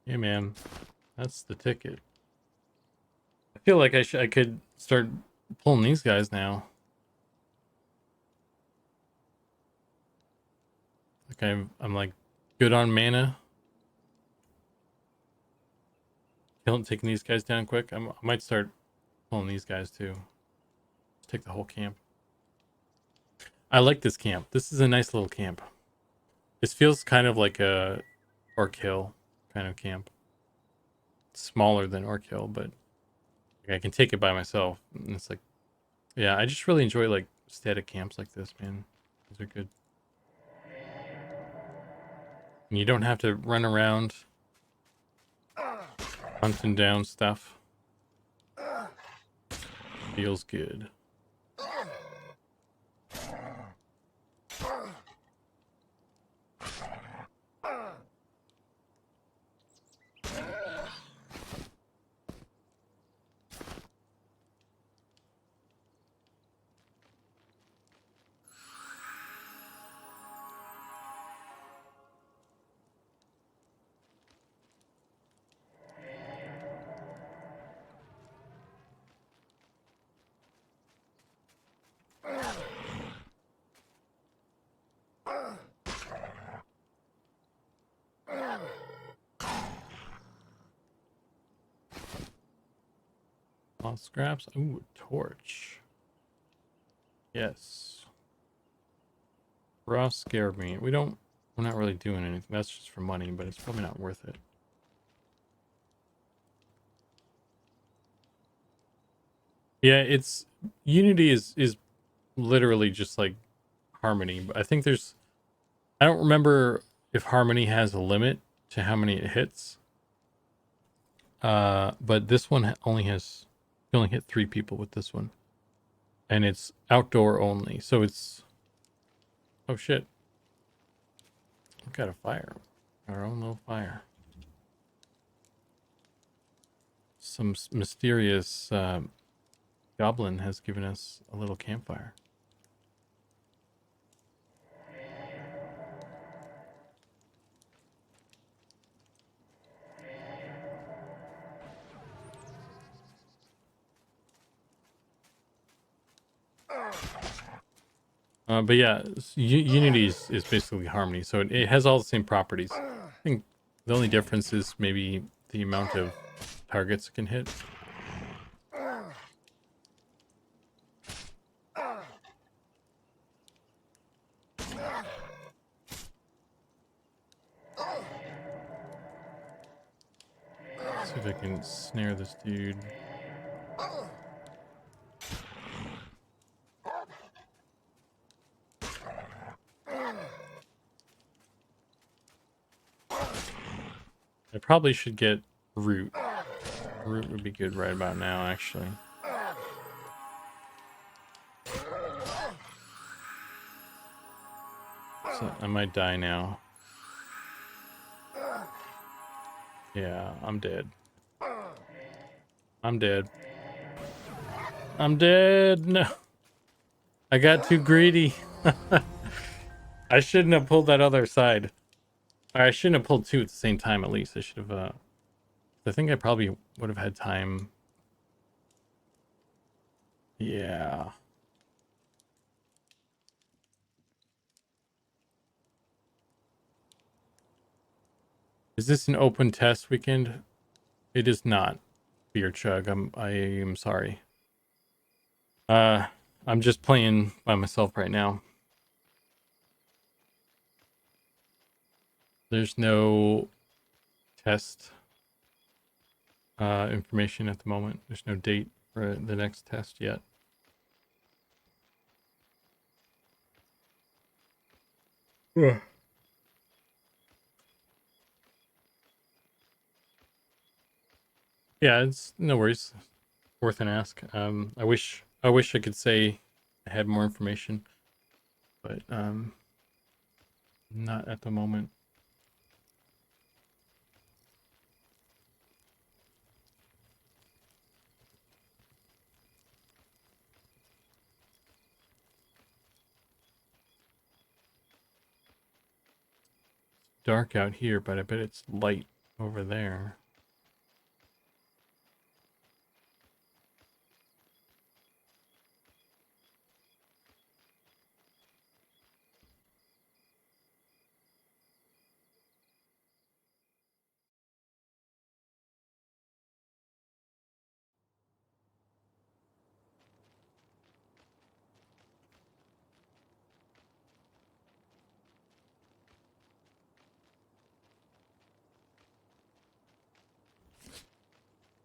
Speaker 1: Yeah, man, that's the ticket. I feel like I could start pulling these guys now. Like I'm like good on mana. Taking these guys down quick. I might start pulling these guys too. Just take the whole camp. I like this camp. This is a nice little camp. This feels kind of like a Orc Hill kind of camp. It's smaller than Orc Hill, but like, I can take it by myself. And it's like, yeah, I just really enjoy like static camps like this, man. These are good. And you don't have to run around hunting down stuff. Feels good. Lost scraps. Ooh, torch. Yes. Raw scared me. We're not really doing anything. That's just for money, but it's probably not worth it. Yeah, it's Unity is literally just like Harmony. But I think I don't remember if Harmony has a limit to how many it hits. But this one you only hit 3 people with this one. And it's outdoor only. So it's, oh shit. We got a fire. Our own little fire. Some mysterious goblin has given us a little campfire. But yeah, Unity is basically Harmony, so it has all the same properties. I think the only difference is maybe the amount of targets it can hit. Let's see if I can snare this dude. I probably should get root. Root would be good right about now, actually. So I might die now. Yeah, I'm dead. I'm dead. I'm dead. No. I got too greedy. I shouldn't have pulled that other side. Or I shouldn't have pulled 2 at the same time, at least. I should have, I think I probably would have had time. Yeah. Is this an open test weekend? It is not, Beer Chug. I am sorry. I'm just playing by myself right now. There's no test information at the moment. There's no date for the next test yet. Yeah. Yeah, it's no worries. Worth an ask. I wish I could say I had more information, but not at the moment. Dark out here, but I bet it's light over there.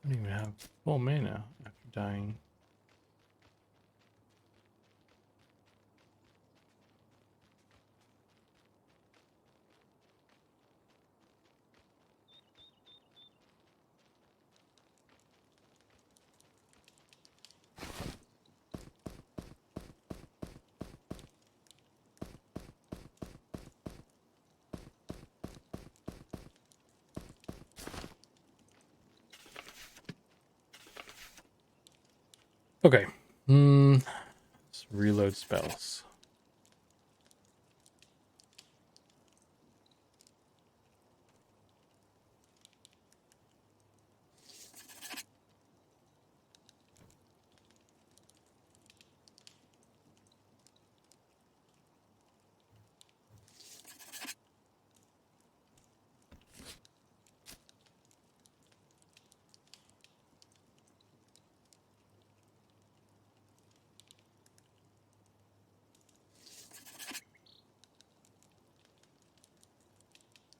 Speaker 1: I don't even have full mana after dying. Okay. Let's reload spells.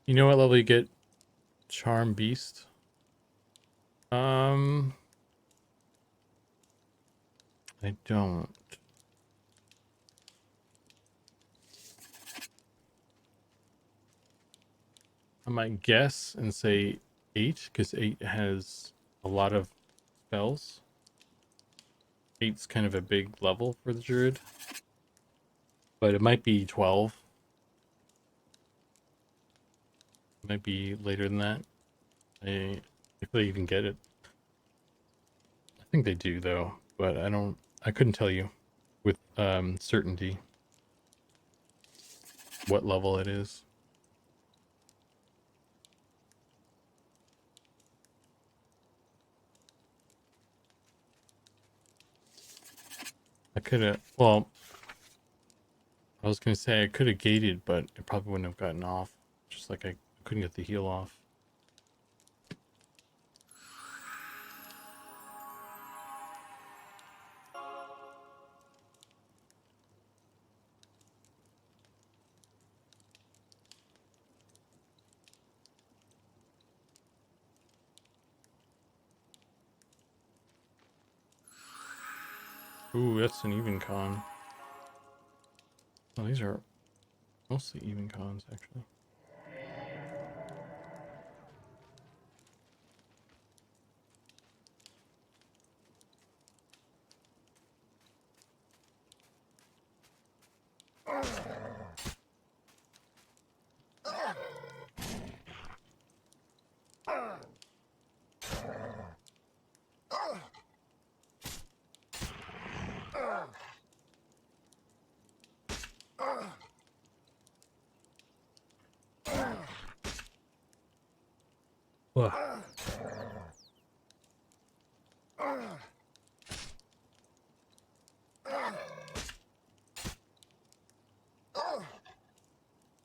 Speaker 1: You know what level you get Charm Beast? I don't. I might guess and say 8, because 8 has a lot of spells. 8's kind of a big level for the Druid. But it might be 12. It might be later than that. If they even get it. I think they do though, but I couldn't tell you with certainty what level it is. I could have, well, I was gonna say I could have gated, but it probably wouldn't have gotten off. Just like I couldn't get the heal off. Ooh, that's an even con. Oh, these are mostly even cons, actually. Ugh.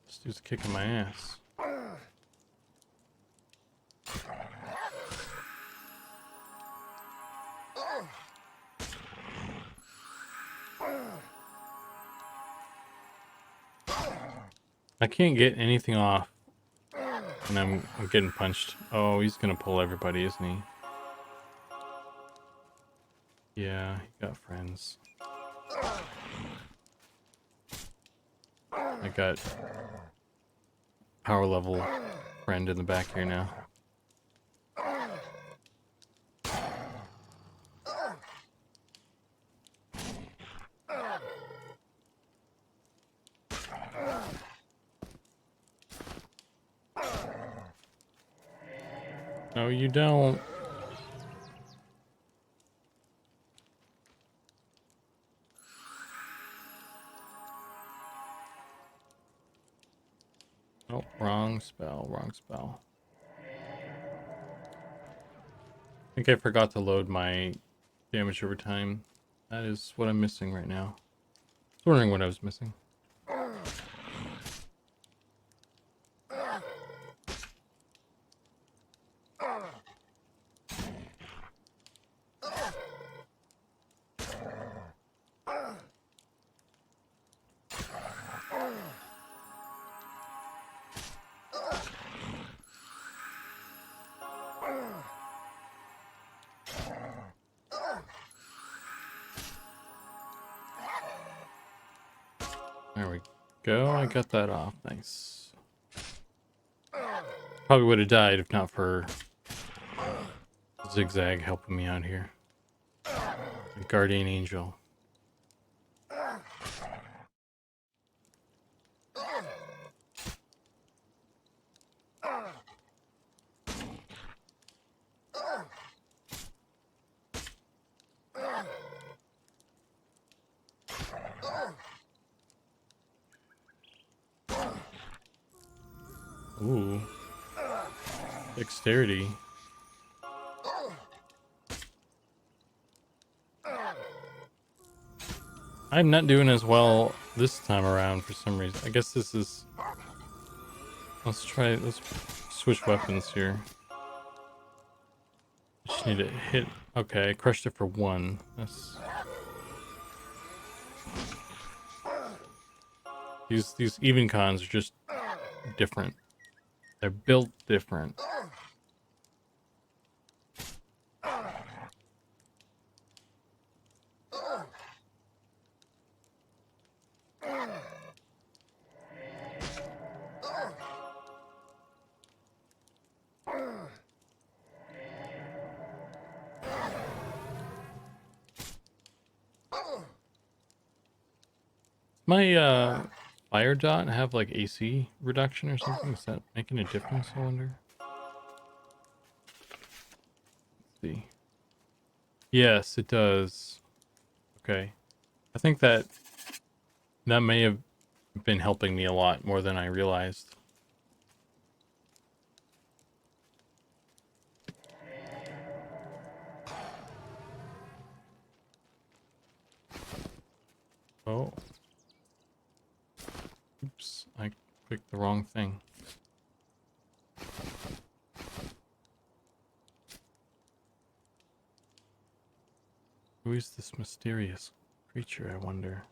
Speaker 1: This dude's kicking my ass. I can't get anything off And I'm getting punched. Oh, he's gonna pull everybody, isn't he? Yeah, he got friends. I got power level friend in the back here now. No, you don't. Oh, wrong spell, wrong spell. I think I forgot to load my damage over time. That is what I'm missing right now. I was wondering what I was missing. There we go. I got that off. Nice. Probably would have died if not for Zigzag helping me out here. The Guardian Angel. Ooh. Dexterity. I'm not doing as well this time around for some reason. I guess this is... Let's switch weapons here. Just need to hit... Okay, I crushed it for 1. That's... These even cons are just different. They're built different. My fire dot have like AC reduction or something? Is that making a difference, I wonder? Let's see. Yes, it does. Okay. I think that may have been helping me a lot more than I realized. Oh. Oops, I clicked the wrong thing. Who is this mysterious creature, I wonder?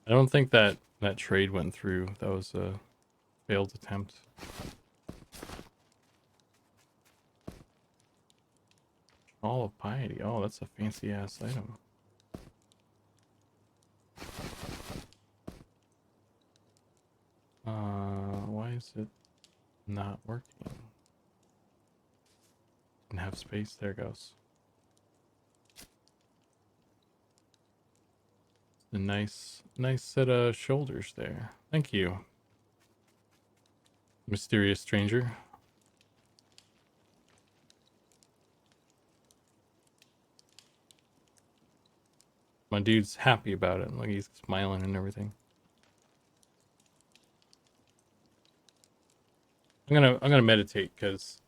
Speaker 1: I don't think that trade went through. That was a failed attempt. All of Piety. Oh, that's a fancy ass item. Why is it not working? Didn't have space. There it goes. A nice set of shoulders there. Thank you, mysterious stranger. My dude's happy about it. Like he's smiling and everything. I'm gonna meditate because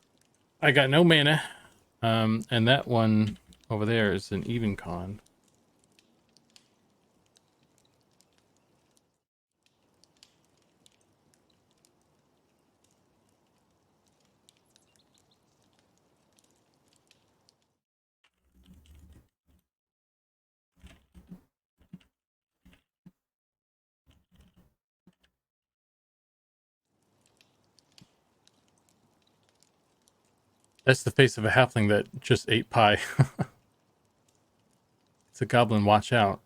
Speaker 1: I got no mana. And that one over there is an even con. That's the face of a halfling that just ate pie. It's a goblin. Watch out.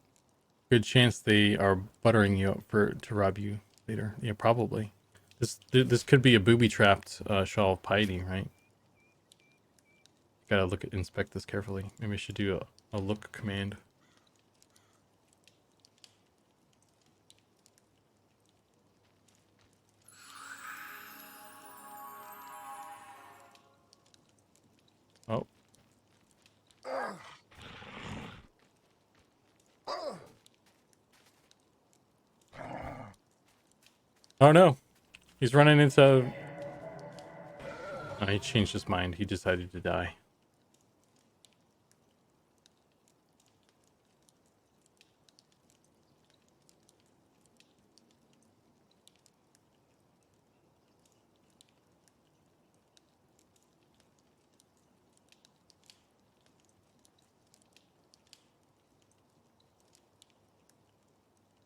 Speaker 1: Good chance they are buttering you up to rob you later. Yeah, probably. This could be a booby trapped shawl of piety, right? Gotta inspect this carefully. Maybe I should do a look command. Oh. Oh no. He's running into... Oh, he changed his mind. He decided to die.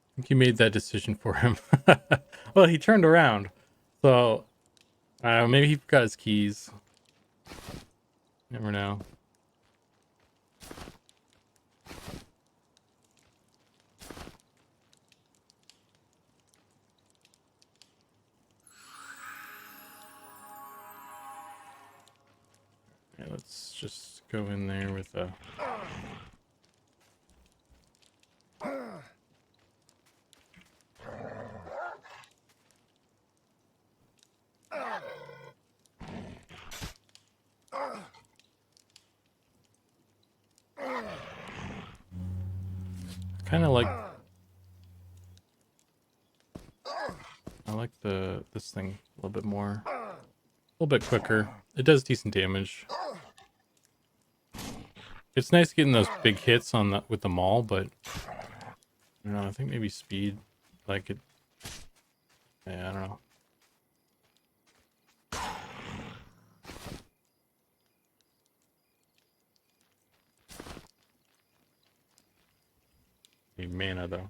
Speaker 1: I think you made that decision for him. Well, he turned around. So, maybe he forgot his keys. Never know. Yeah, let's just go in there with a... Kind of like... I like this thing a little bit more. A little bit quicker. It does decent damage. It's nice getting those big hits on with the maul, but I don't know. I think maybe speed, like it. Yeah, I don't know. Need mana though.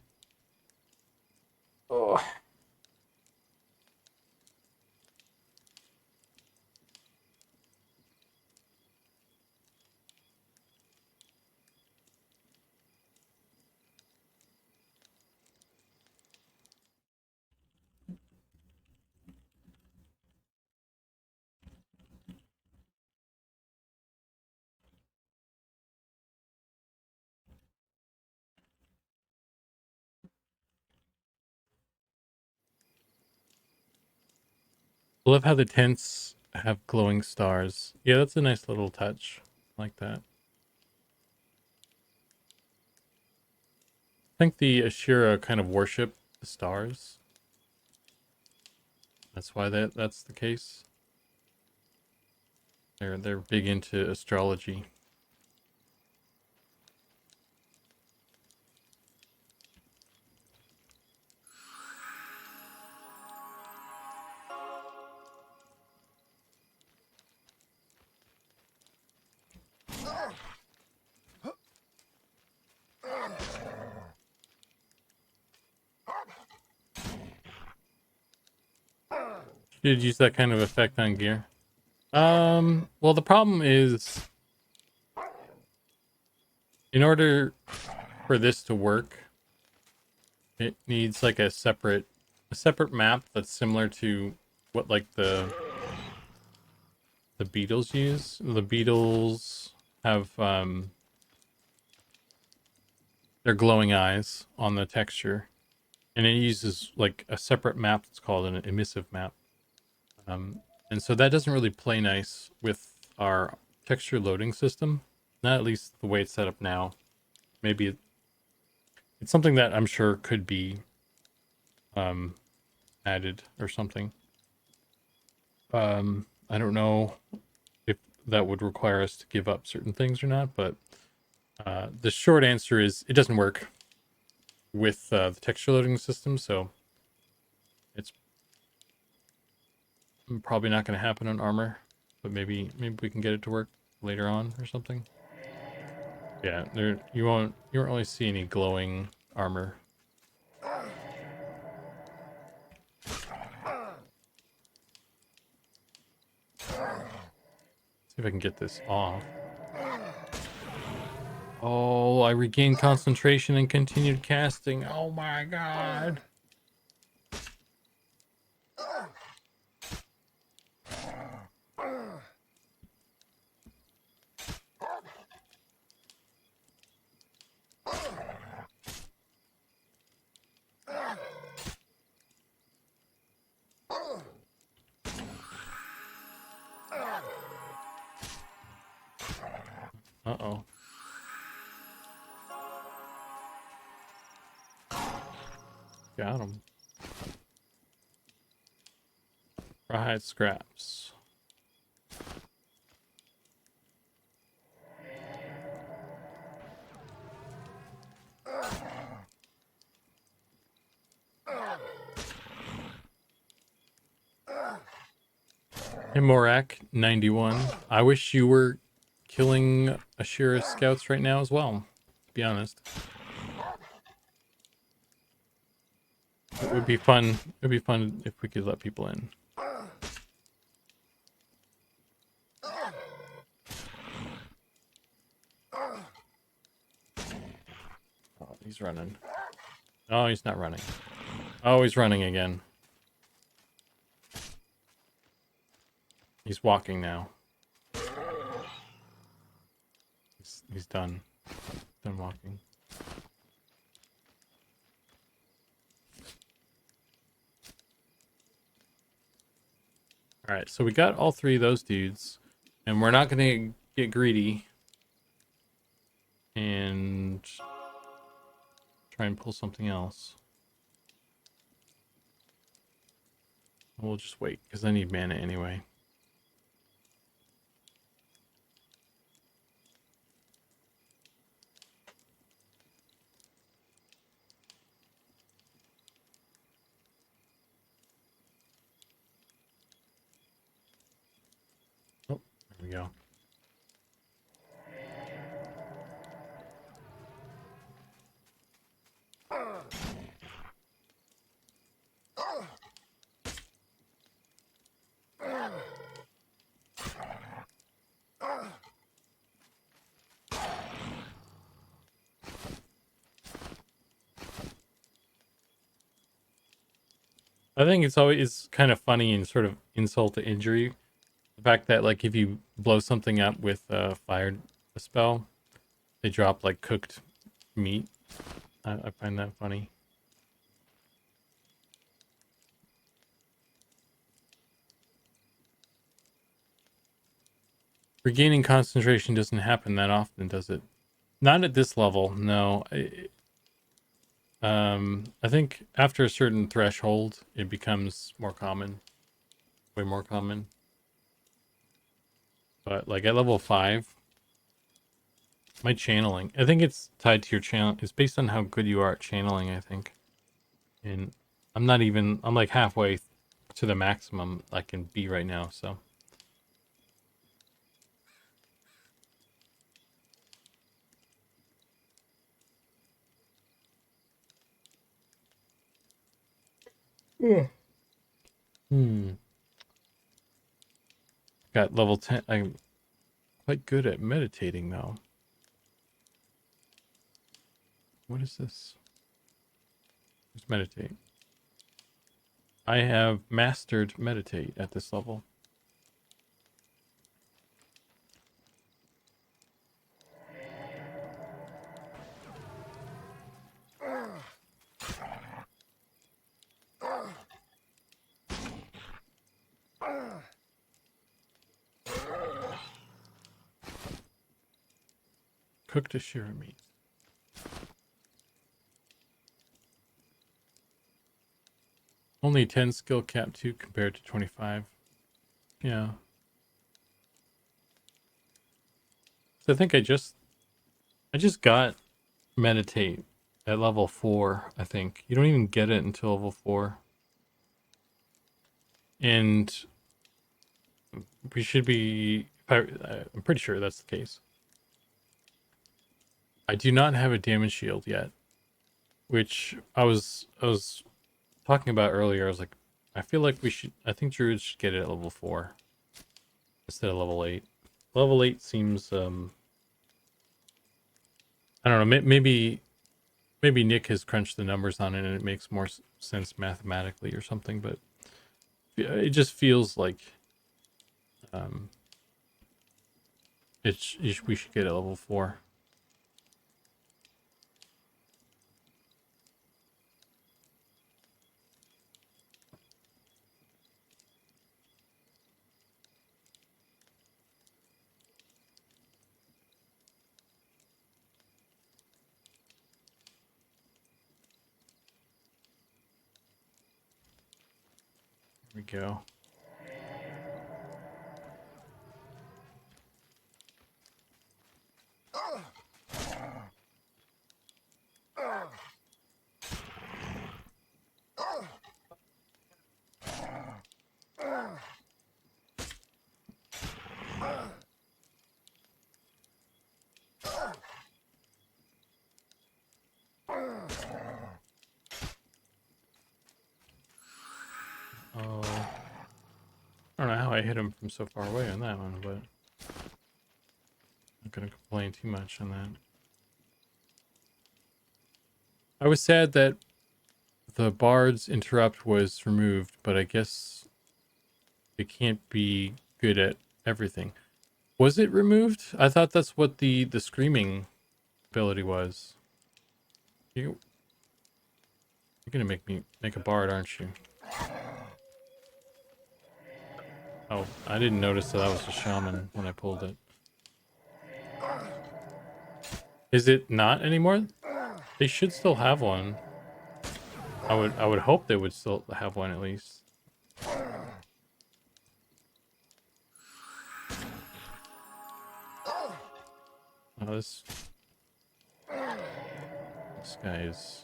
Speaker 1: Oh. I love how the tents have glowing stars. Yeah, that's a nice little touch. I like that. I think the Ashura kind of worship the stars. That's why that's the case. They're big into astrology. Should use that kind of effect on gear. Well, the problem is, in order for this to work, it needs like a separate map that's similar to what like the beetles use. The beetles have their glowing eyes on the texture, and it uses like a separate map that's called an emissive map. And so that doesn't really play nice with our texture loading system. Not at least the way it's set up now. Maybe it's something that I'm sure could be added or something. I don't know if that would require us to give up certain things or not, but the short answer is it doesn't work with the texture loading system, so it's probably not going to happen on armor, but maybe we can get it to work later on or something. Yeah, you won't really see any glowing armor. See if I can get this off. Oh, I regained concentration and continued casting. Oh my god. Uh-oh. Got him. Rawhide scraps. Hey, Morak 91. I wish you were killing Ashira's scouts right now as well, to be honest. It would be fun. It would be fun if we could let people in. Oh, he's running. Oh, he's not running. Oh, he's running again. He's walking now. He's done. Done walking. Alright, so we got all three of those dudes. And we're not going to get greedy. And try and pull something else. We'll just wait, because I need mana anyway. Oh, there we go. I think it's always kind of funny and sort of insult to injury. The fact that, like, if you blow something up with a spell, they drop, like, cooked meat. I find that funny. Regaining concentration doesn't happen that often, does it? Not at this level, no. I think after a certain threshold, it becomes more common. Way more common. But, like, at level 5, my channeling, I think it's tied to your channel. It's based on how good you are at channeling, I think. And I'm like halfway to the maximum I can be right now, so. Yeah. Got level 10. I'm quite good at meditating though. What is this? Just meditate. I have mastered meditate at this level. Cooked Ashira meat. Only 10 skill cap 2 compared to 25. Yeah. So I think I just got meditate at level 4, I think. You don't even get it until level 4. And we should be, I'm pretty sure that's the case. I do not have a damage shield yet, which I was talking about earlier. I was like, I feel like I think Druid should get it at level 4 instead of level 8. Level 8 seems I don't know, maybe Nick has crunched the numbers on it and it makes more sense mathematically or something, but it just feels like um we should get a level 4. Here we go. Oh, I don't know how I hit him from so far away on that one, but I'm not gonna complain too much on that. I was sad that the Bard's interrupt was removed, but I guess it can't be good at everything. Was it removed? I thought that's what the screaming ability was. You're gonna make me make a Bard, aren't you? Oh, I didn't notice that was a shaman when I pulled it. Is it not anymore? They should still have one. I would hope they would still have one at least. Oh, this guy is.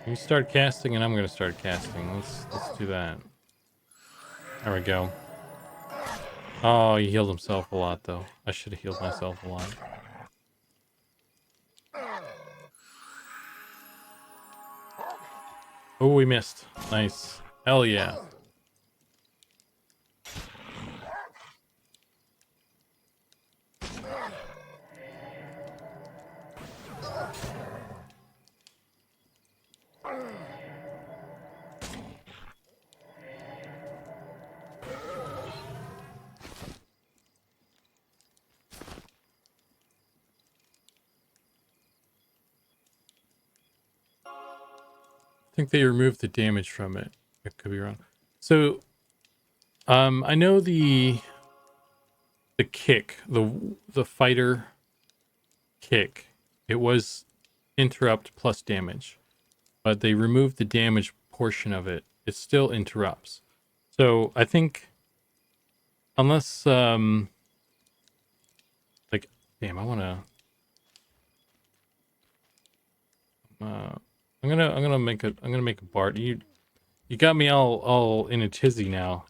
Speaker 1: You start casting, and I'm gonna start casting. Let's do that. There we go. Oh, he healed himself a lot, though. I should have healed myself a lot. Oh, we missed. Nice. Hell yeah. I think they removed the damage from it. I could be wrong. So, I know the kick, the fighter kick, it was interrupt plus damage, but they removed the damage portion of it. It still interrupts. So I think unless like, damn, I wanna I'm gonna make a Bard. You got me all in a tizzy now,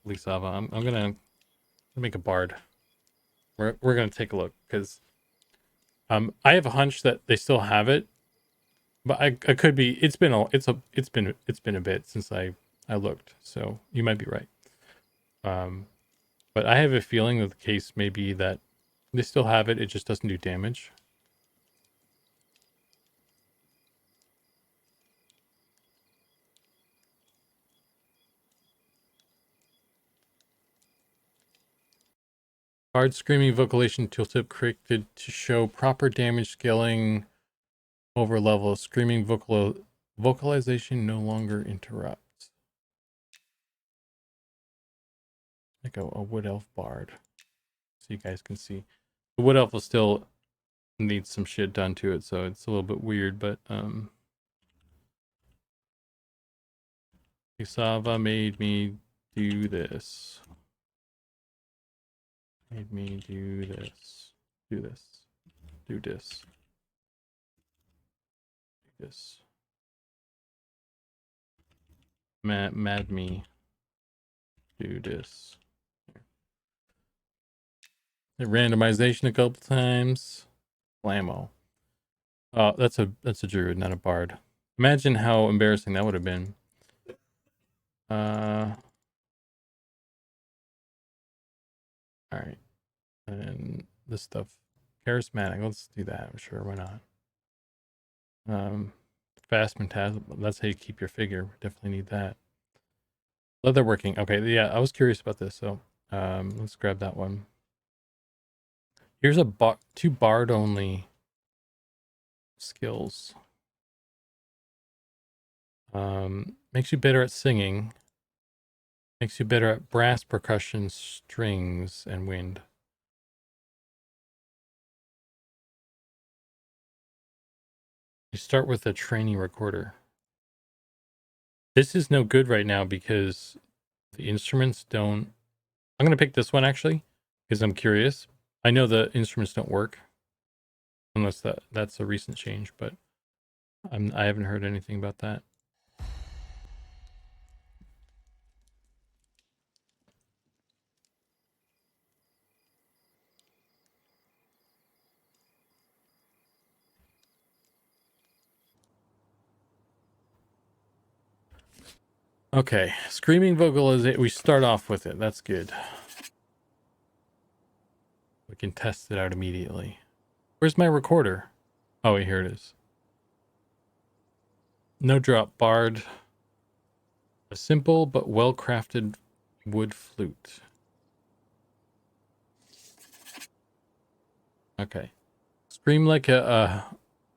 Speaker 1: Lisava. I'm gonna make a Bard. We're gonna take a look because I have a hunch that they still have it, but I could be. It's been a bit since I looked, so you might be right. But I have a feeling that the case may be that they still have it. It just doesn't do damage. Bard screaming vocalization tooltip created to show proper damage scaling over level. Screaming vocalization no longer interrupts. Like a wood elf bard, so you guys can see. The wood elf will still need some shit done to it, so it's a little bit weird. But Isava made me do this. Made me do this. Do this. Do this. Do this. Mad me. Do this. Randomization a couple times. Blammo. Oh, that's a druid, not a bard. Imagine how embarrassing that would have been. All right. And this stuff, charismatic. Let's do that. I'm sure. Why not? Fast metabolism. That's how you keep your figure. Definitely need that. Leatherworking. Okay. Yeah, I was curious about this. So, let's grab that one. Here's two bard only skills. Makes you better at singing. Makes you better at brass, percussion, strings, and wind. You start with a training recorder. This is no good right now because the instruments don't... I'm going to pick this one actually because I'm curious. I know the instruments don't work unless that's a recent change, but I haven't heard anything about that. Okay, screaming vocalization. We start off with it. That's good. We can test it out immediately. Where's my recorder? Oh, wait, here it is. No drop bard. A simple but well-crafted wood flute. Okay. Scream like a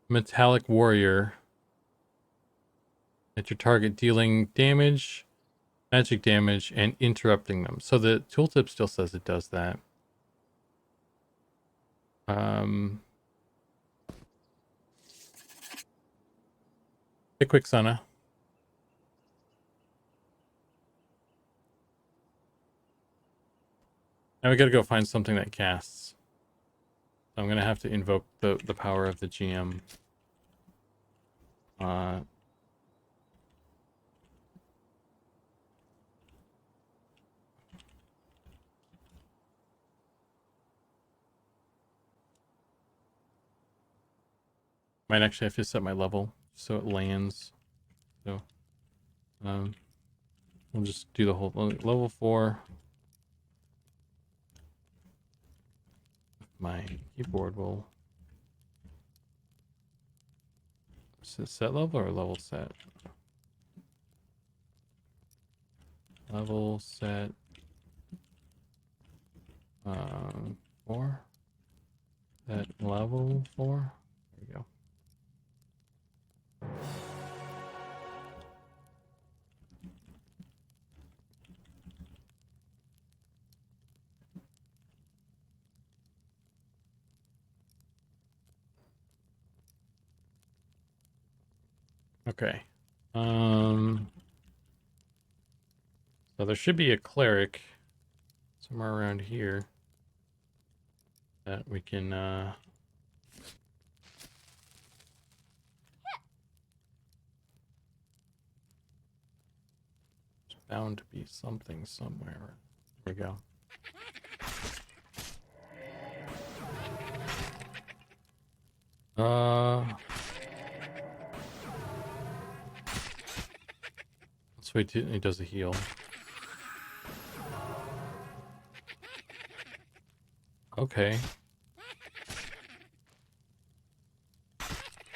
Speaker 1: metallic warrior at your target, dealing damage, magic damage, and interrupting them. So the tooltip still says it does that. Hey, Quixana. Now we gotta go find something that casts. I'm gonna have to invoke the power of the GM. Might actually have to set my level so it lands. So, we'll just do the whole level 4. My keyboard will set level or level set. Level set 4. At level 4. There we go. Okay. So there should be a cleric somewhere around here that we can there's bound to be something somewhere. There we go. Let's wait till he does a heal. Okay.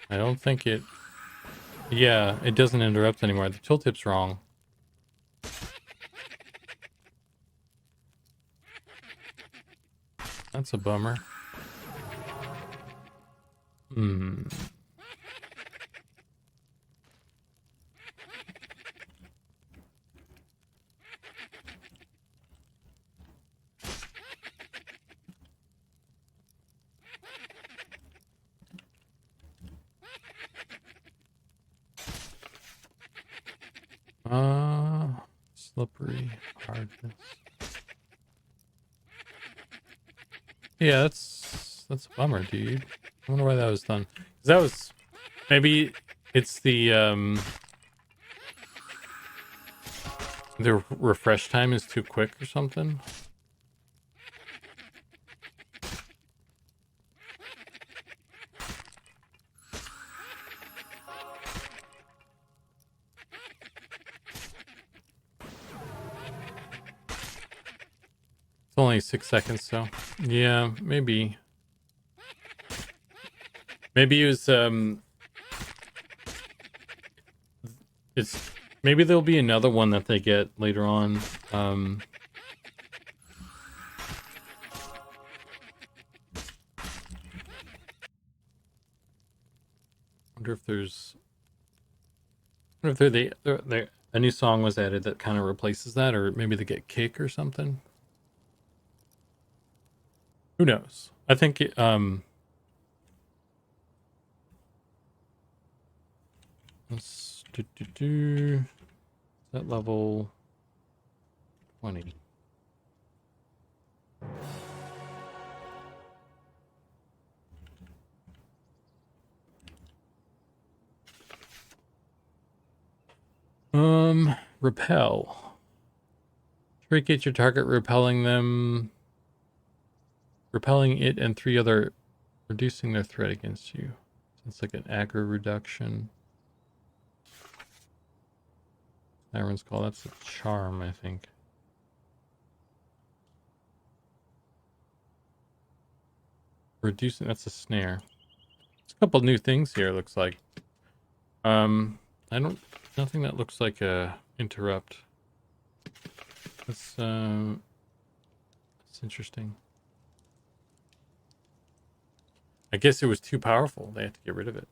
Speaker 1: I don't think it... Yeah, it doesn't interrupt anymore. The tooltip's wrong. That's a bummer. Slippery hardness. Yeah, that's a bummer, dude. I wonder why that was done. 'Cause that was... Maybe it's the refresh time is too quick or something. It's only 6 seconds, so yeah, maybe. Maybe it was it's maybe there'll be another one that they get later on. Wonder if there's wonder if a new song was added that kind of replaces that, or maybe they get kick or something. Who knows? I think let's is that level 20. Repel. Tricate your target, repelling it and 3 other, reducing their threat against you. So it's like an aggro reduction. Siren's Call, that's a charm, I think. Reducing, that's a snare. There's a couple new things here, looks like. Nothing that looks like a interrupt. That's interesting. I guess it was too powerful. They had to get rid of it.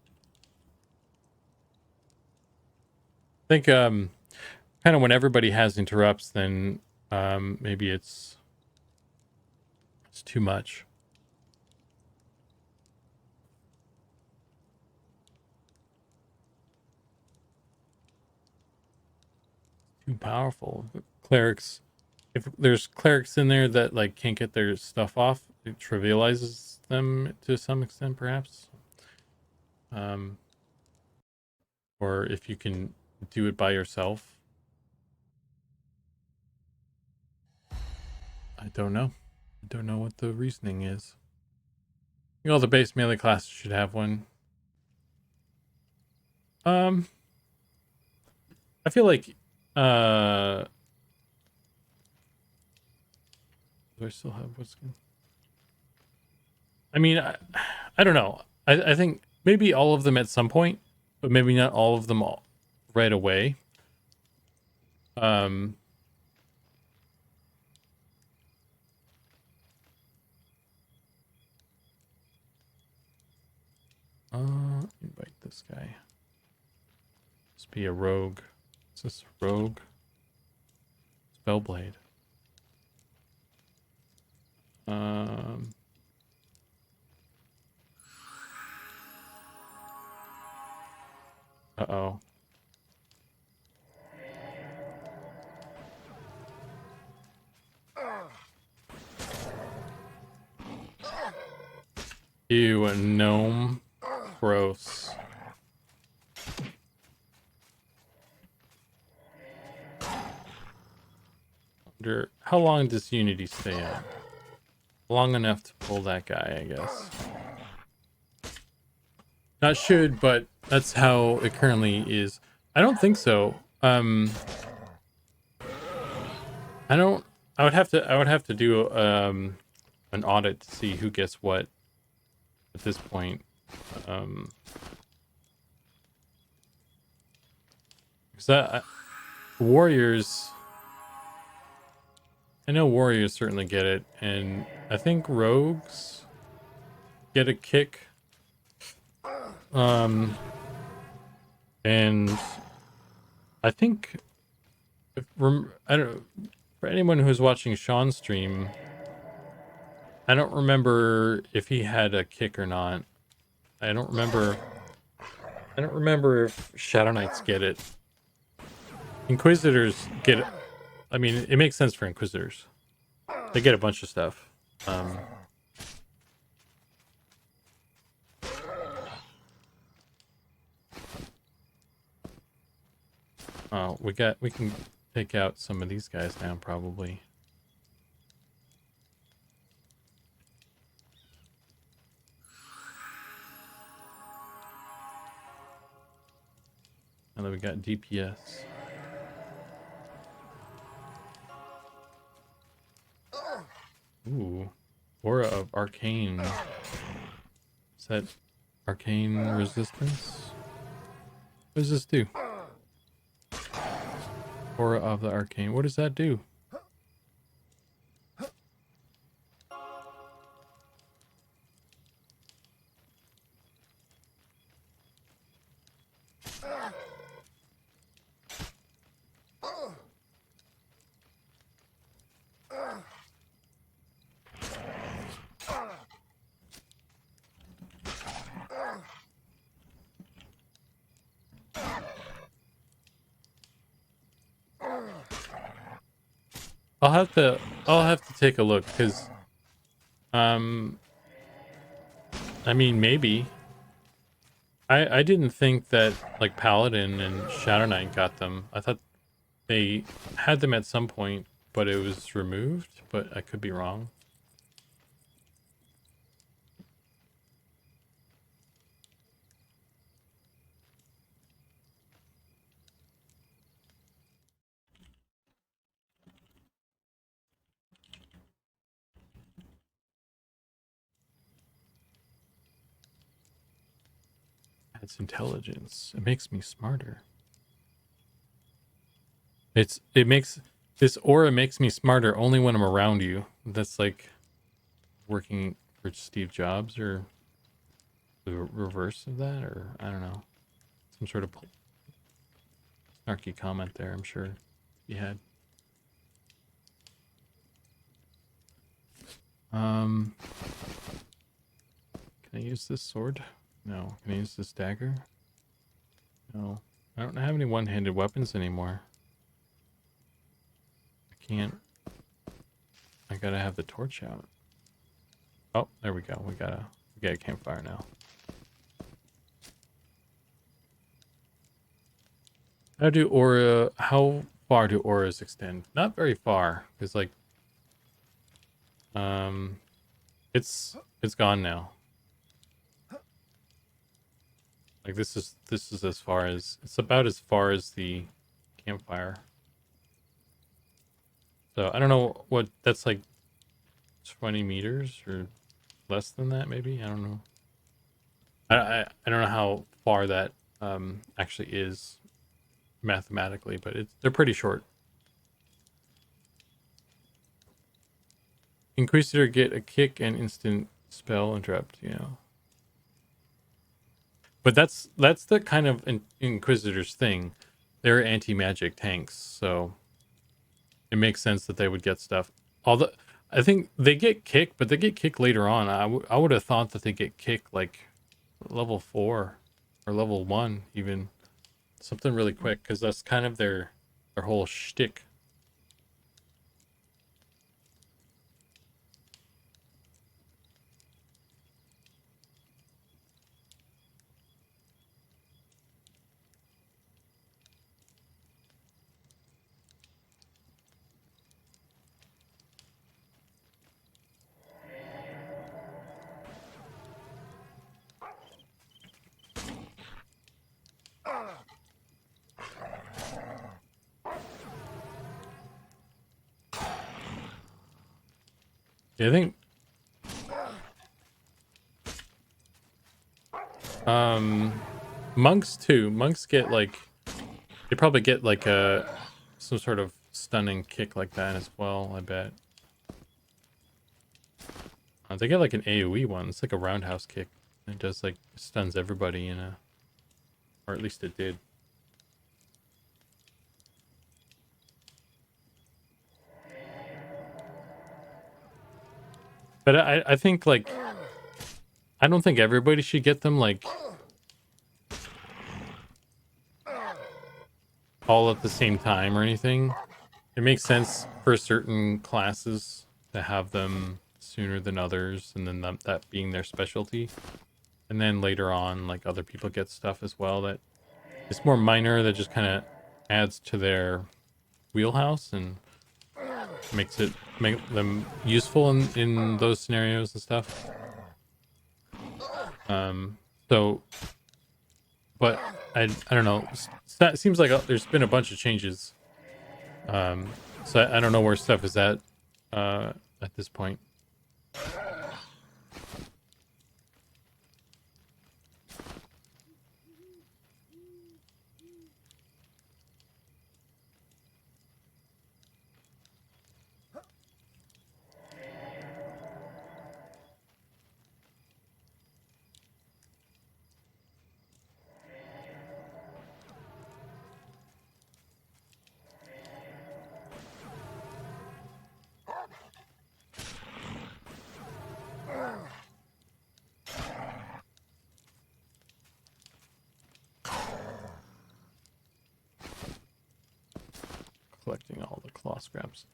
Speaker 1: I think kind of when everybody has interrupts, then maybe it's too much. Too powerful. Clerics, if there's clerics in there that like can't get their stuff off, it trivializes them to some extent, perhaps. Or if you can do it by yourself. I don't know. I don't know what the reasoning is. I think all the base melee classes should have one. I feel like do I still have what's good? I mean, I don't know. I think maybe all of them at some point, but maybe not all of them all right away. Invite this guy. Must be a rogue. Is this rogue? Spellblade. Uh-oh. Ew, a gnome. Gross. Wonder how long does Unity stay on? Long enough to pull that guy, I guess. Not should, but that's how it currently is. I don't think so. I would have to do an audit to see who gets what at this point. Because warriors, I know warriors certainly get it, and I think rogues get a kick. And I think I don't, for anyone who's watching Sean's stream, I don't remember if he had a kick or not. I don't remember if Shadow Knights get it. Inquisitors get it. I mean, it makes sense for Inquisitors. They get a bunch of stuff. Oh, we can take out some of these guys now, probably. Now that we got DPS. Ooh. Aura of Arcane. Is that Arcane Resistance? What does this do? Aura of the Arcane. What does that do? I'll have to take a look because I mean maybe. I didn't think that like Paladin and Shadow Knight got them. I thought they had them at some point, but it was removed, but I could be wrong. It's intelligence. It makes me smarter. It makes this aura makes me smarter only when I'm around you. That's like working for Steve Jobs or the reverse of that, or I don't know. Some sort of snarky comment there, I'm sure he had. Can I use this sword? No. Can I use this dagger? No. I don't have any one-handed weapons anymore. I can't. I gotta have the torch out. Oh, there we go. We got a campfire now. How far do auras extend? Not very far, because like it's gone now. Like this is as far as it's about as far as the campfire. So I don't know what that's like 20 meters or less than that maybe. I don't know. I don't know how far that actually is mathematically, but they're pretty short. Inquisitor get a kick and instant spell interrupt, you know. But that's the kind of Inquisitor's thing. They're anti-magic tanks, so it makes sense that they would get stuff. Although I think they get kicked, but they get kicked later on. I would have thought that they get kicked like level 4 or level 1 even. Something really quick, because that's kind of their whole shtick. Yeah, I think monks too. Monks get like they probably get like some sort of stunning kick like that as well, I bet. They get like an AoE one. It's like a roundhouse kick. It does like stuns everybody in a, or at least it did. But I think like I don't think everybody should get them like all at the same time or anything. It makes sense for certain classes to have them sooner than others, and then that being their specialty. And then later on, like other people get stuff as well that it's more minor, that just kind of adds to their wheelhouse and make them useful in those scenarios and stuff. So, but I don't know. It seems like there's been a bunch of changes. So I don't know where stuff is at this point. Collecting all the claw scraps.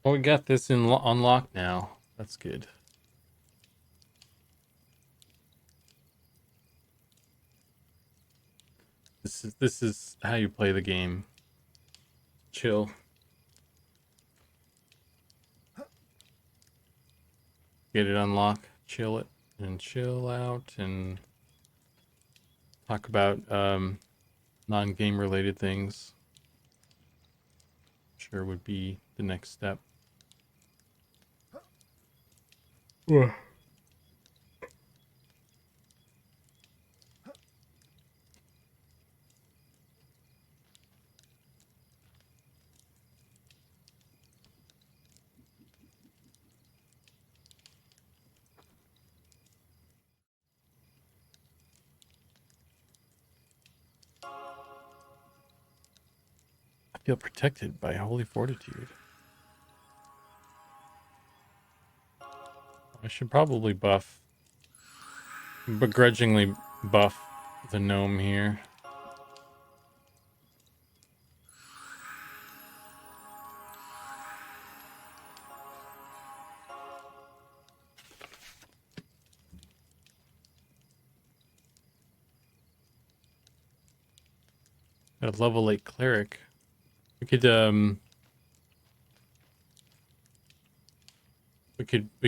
Speaker 1: Well, we got this in unlocked now. That's good. This is how you play the game. Chill. Get it unlocked, chill it, and chill out, and talk about non-game related things. Sure would be the next step. Yeah. I feel protected by holy fortitude. I should probably begrudgingly buff the gnome here. Got a level 8 cleric. We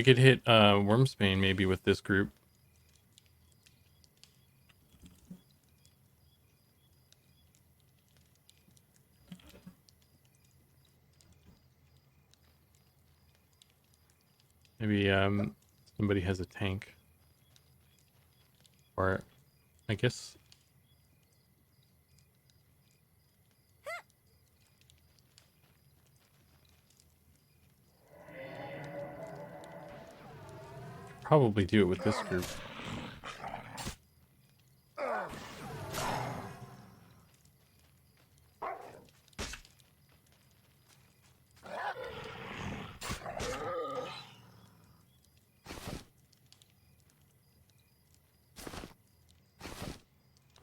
Speaker 1: could hit Wormsbane maybe with this group. Maybe somebody has a tank. Or I guess probably do it with this group.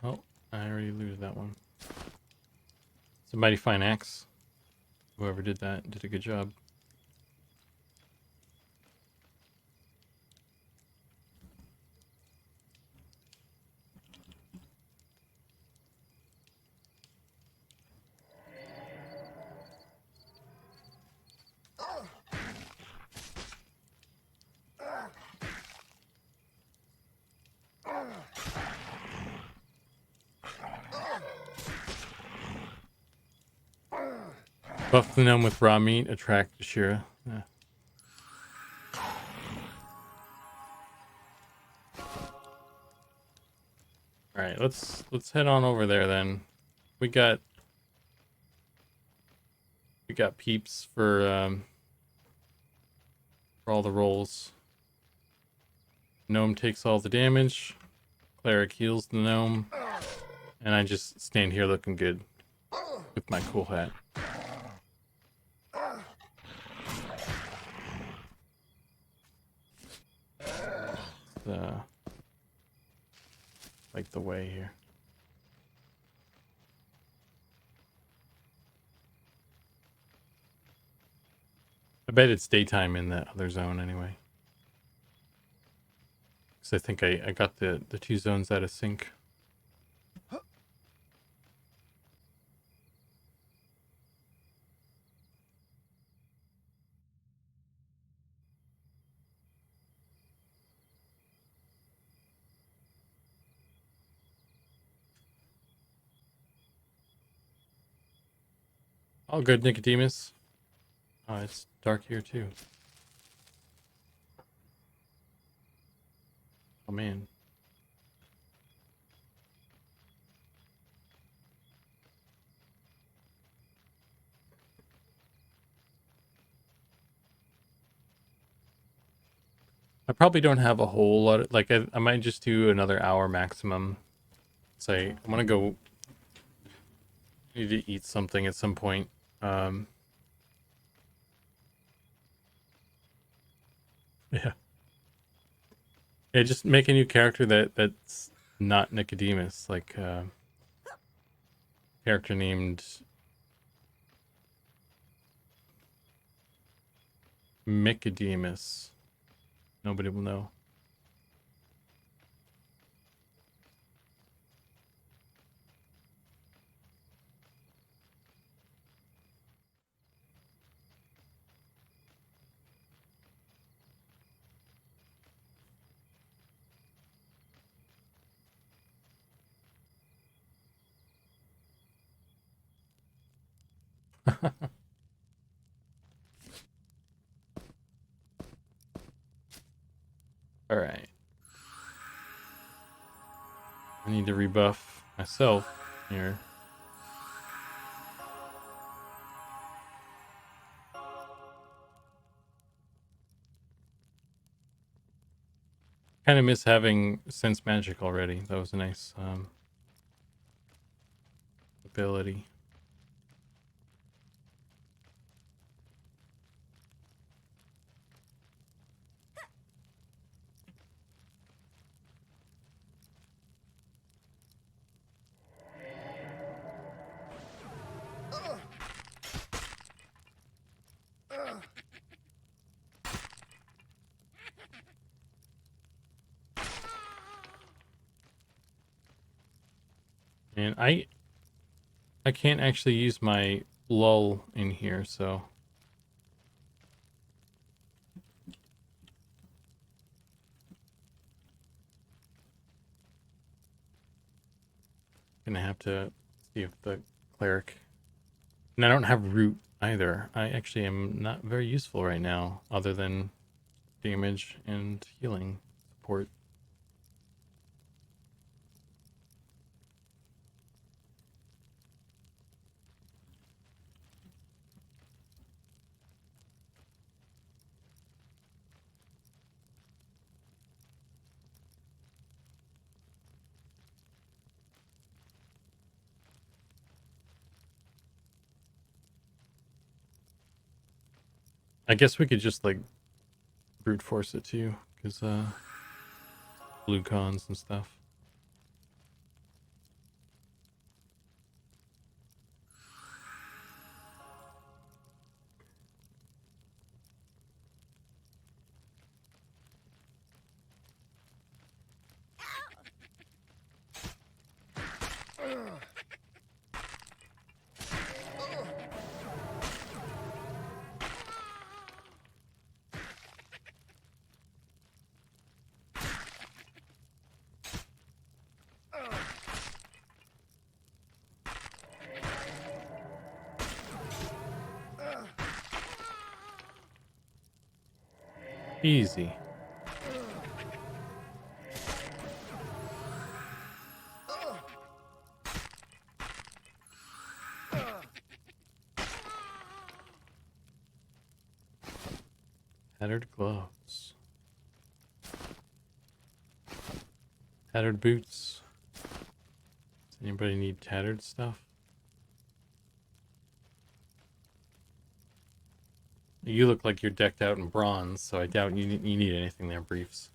Speaker 1: Oh, I already lose that one. It's a mighty fine axe. Whoever did that did a good job. Buff the gnome with raw meat, attract Shira. Yeah. All right, let's head on over there then. We got We got peeps for all the rolls. Gnome takes all the damage. Cleric heals the gnome. And I just stand here looking good with my cool hat. Like the way here. I bet it's daytime in that other zone anyway. Because I think I got the two zones out of sync. All good, Nicodemus. Oh, it's dark here too. Oh man. I probably don't have a whole lot of, like, I might just do another hour maximum. Say, I want to go, need to eat something at some point. Yeah. Yeah, just make a new character that's not Nicodemus, like character named Micodemus. Nobody will know. All right. I need to rebuff myself here. Kind of miss having sense magic already. That was a nice ability. And I can't actually use my lull in here, so gonna have to see if the cleric. And I don't have root either. I actually am not very useful right now, other than damage and healing support. I guess we could just like brute force it too, because blue cons and stuff. Easy. Tattered gloves. Tattered boots. Does anybody need tattered stuff? You look like you're decked out in bronze, so I doubt you need anything there, Briefs.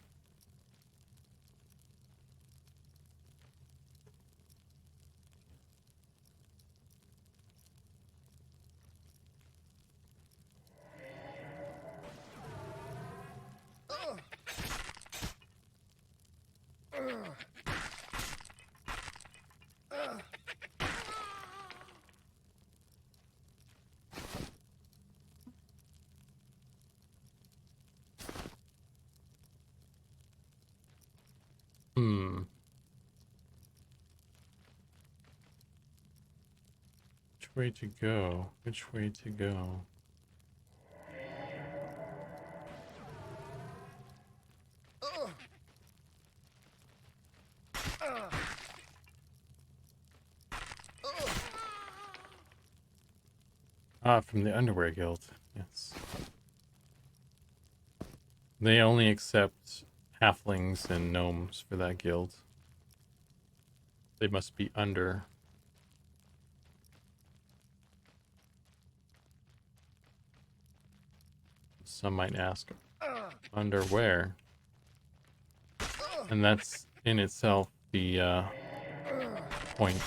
Speaker 1: Which way to go? Which way to go? Ah, from the Underwear Guild. Yes. They only accept halflings and gnomes for that guild. They must be under. Some might ask, under where? And that's in itself the point.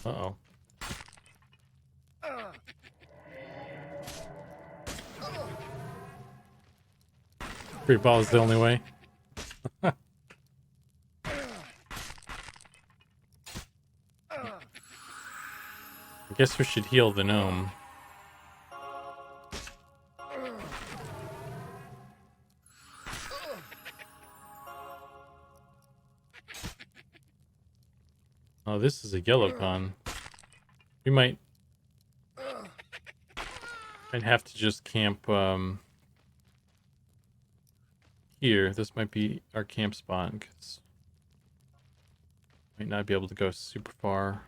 Speaker 1: Uh-oh. Free ball is the only way. I guess we should heal the gnome. Oh, this is a yellow con. We might have to just camp here. This might be our camp spot because might not be able to go super far.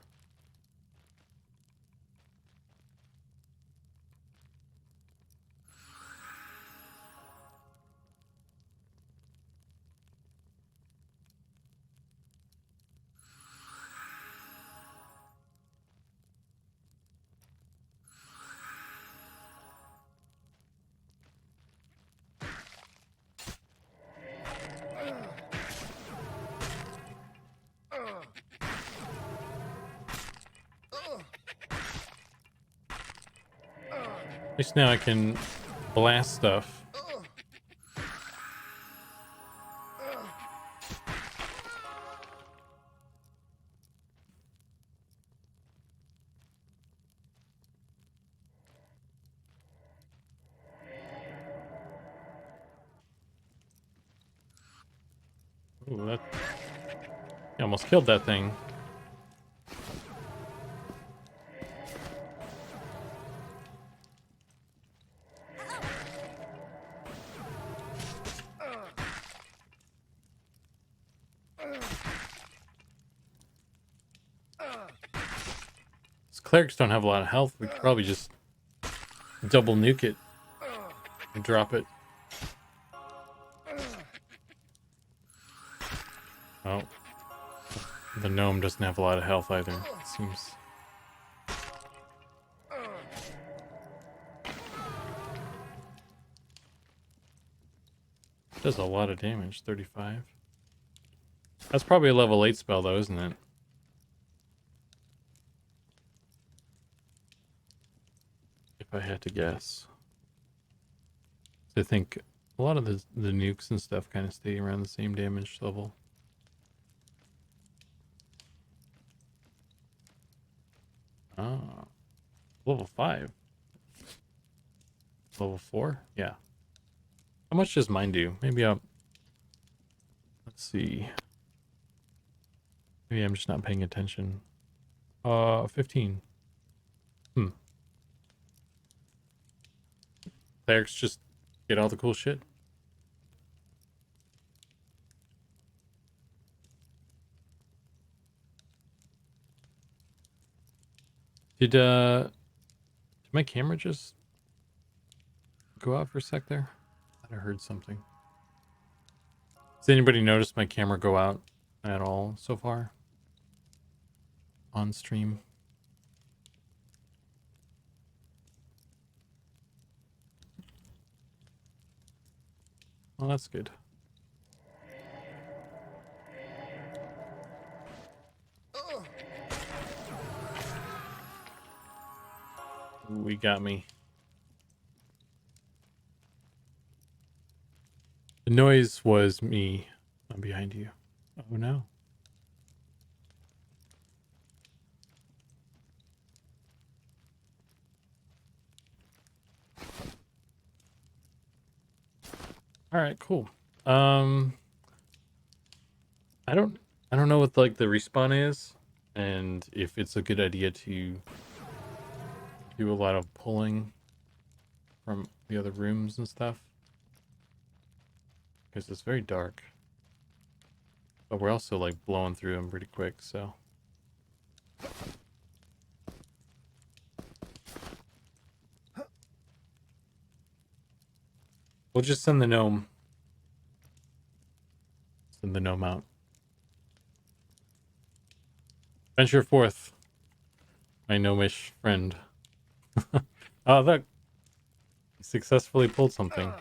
Speaker 1: At least now I can blast stuff. Ooh, that... You almost killed that thing. Clerics don't have a lot of health. We could probably just double nuke it and drop it. Oh. The gnome doesn't have a lot of health either, it seems. Does a lot of damage, 35. That's probably a level 8 spell though, isn't it? If I had to guess. I think a lot of the nukes and stuff kind of stay around the same damage level. Ah, level 5. Level 4? Yeah. How much does mine do? Maybe I'll... Let's see. Maybe I'm just not paying attention. 15. Clerics just get all the cool shit. Did my camera just go out for a sec there? I thought I heard something. Has anybody noticed my camera go out at all so far? On stream? Well, that's good. Ooh, he got me. The noise was me. I'm behind you. Oh no. All right, cool. I don't know what like the respawn is, and if it's a good idea to do a lot of pulling from the other rooms and stuff, because it's very dark. But we're also like blowing through them pretty quick, so. We'll just send the gnome. Send the gnome out. Venture forth, my gnomish friend. Oh, look. He successfully pulled something.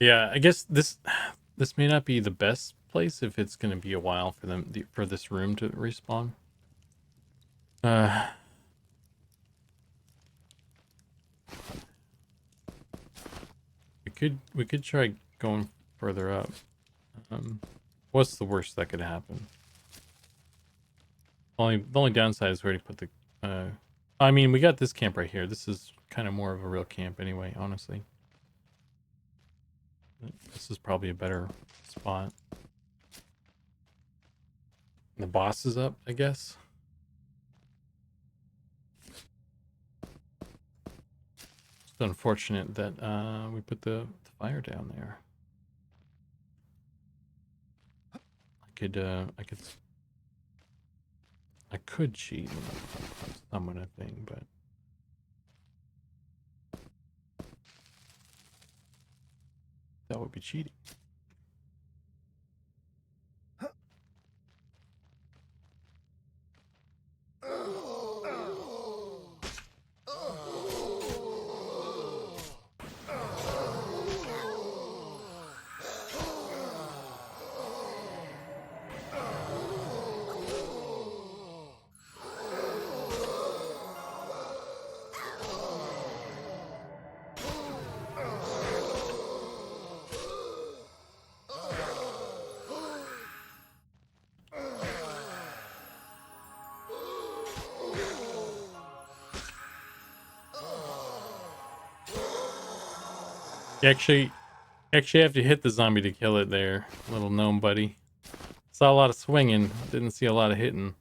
Speaker 1: Yeah, I guess this may not be the best place if it's going to be a while for them for this room to respawn. We could try going further up. What's the worst that could happen? The only downside is where to put the. I mean, we got this camp right here. This is kind of more of a real camp anyway, honestly. This is probably a better spot. The boss is up, I guess. It's unfortunate that we put the fire down there. I could cheat and summon a thing, but that would be cheating. You actually have to hit the zombie to kill it there, little gnome buddy. Saw a lot of swinging, didn't see a lot of hitting.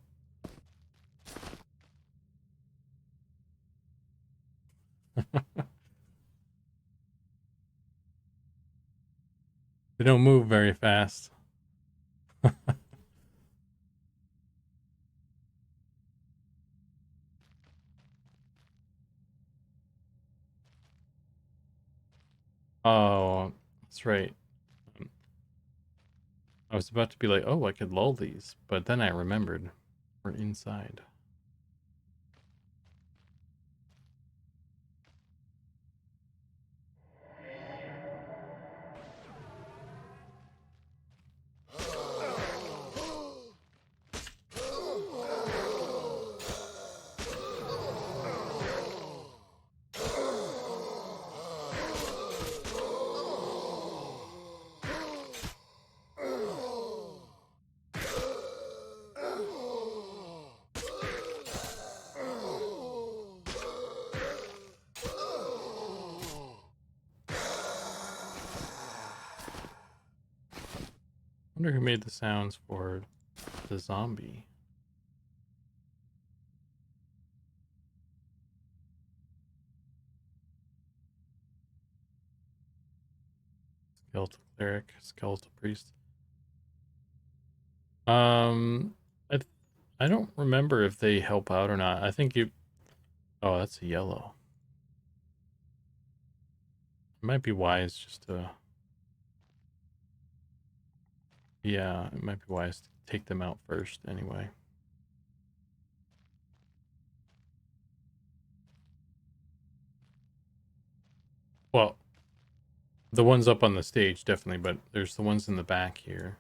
Speaker 1: They don't move very fast. Oh, that's right. I was about to be like, oh, I could lull these, but then I remembered we're inside. Wonder who made the sounds for the zombie. Skeletal cleric, skeletal priest. I I don't remember if they help out or not. I think you. Oh, that's a yellow. It might be wise just to. Yeah, it might be wise to take them out first anyway. Well, the ones up on the stage definitely, but there's the ones in the back here.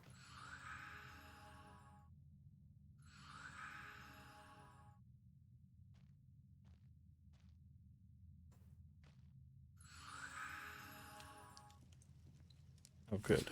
Speaker 1: Oh, good.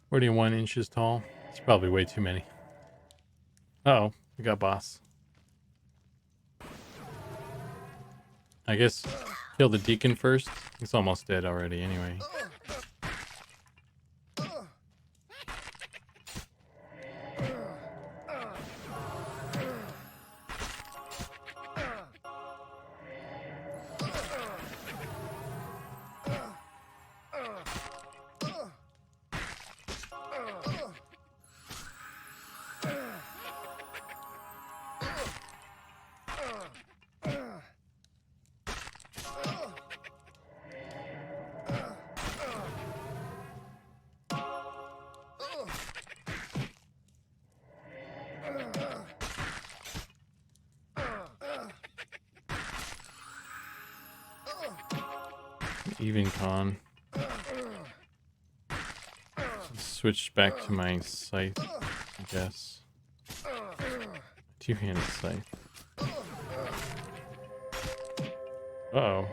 Speaker 1: What are you, 1 inches tall? It's probably way too many. Uh-oh, we got boss. I guess kill the deacon first. He's almost dead already anyway. Even con. Switch back to my scythe, I guess. Two-handed scythe. Uh-oh.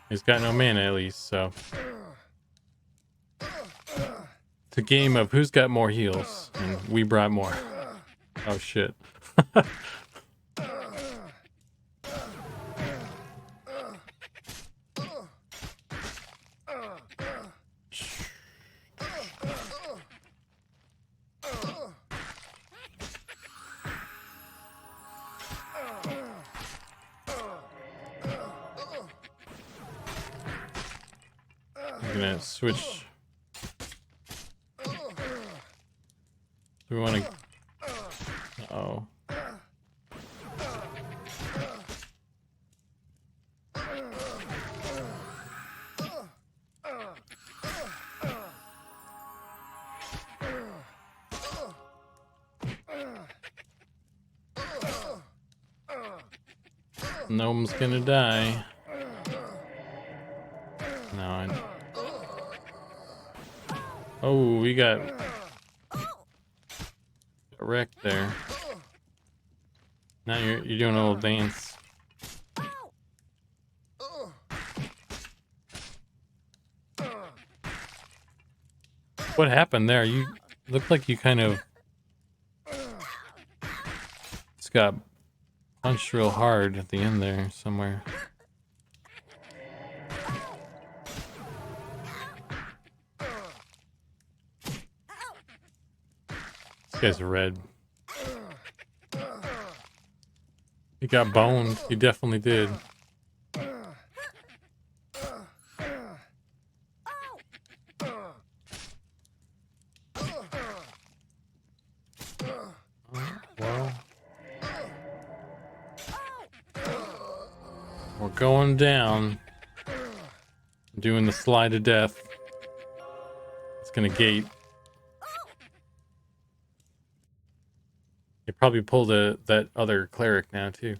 Speaker 1: He's got no mana at least, so. It's a game of who's got more heals, and we brought more. Oh shit. I'm gonna switch. Do we want to? Uh-oh. Gnome's gonna die. No, oh, we got wrecked there. Now you're doing a little dance. What happened there? You look like you kind of just got punched real hard at the end there somewhere. This guy's red. He got boned. He definitely did. Well, we're going down. Doing the slide of death. It's gonna gate. They probably pulled that other cleric now too.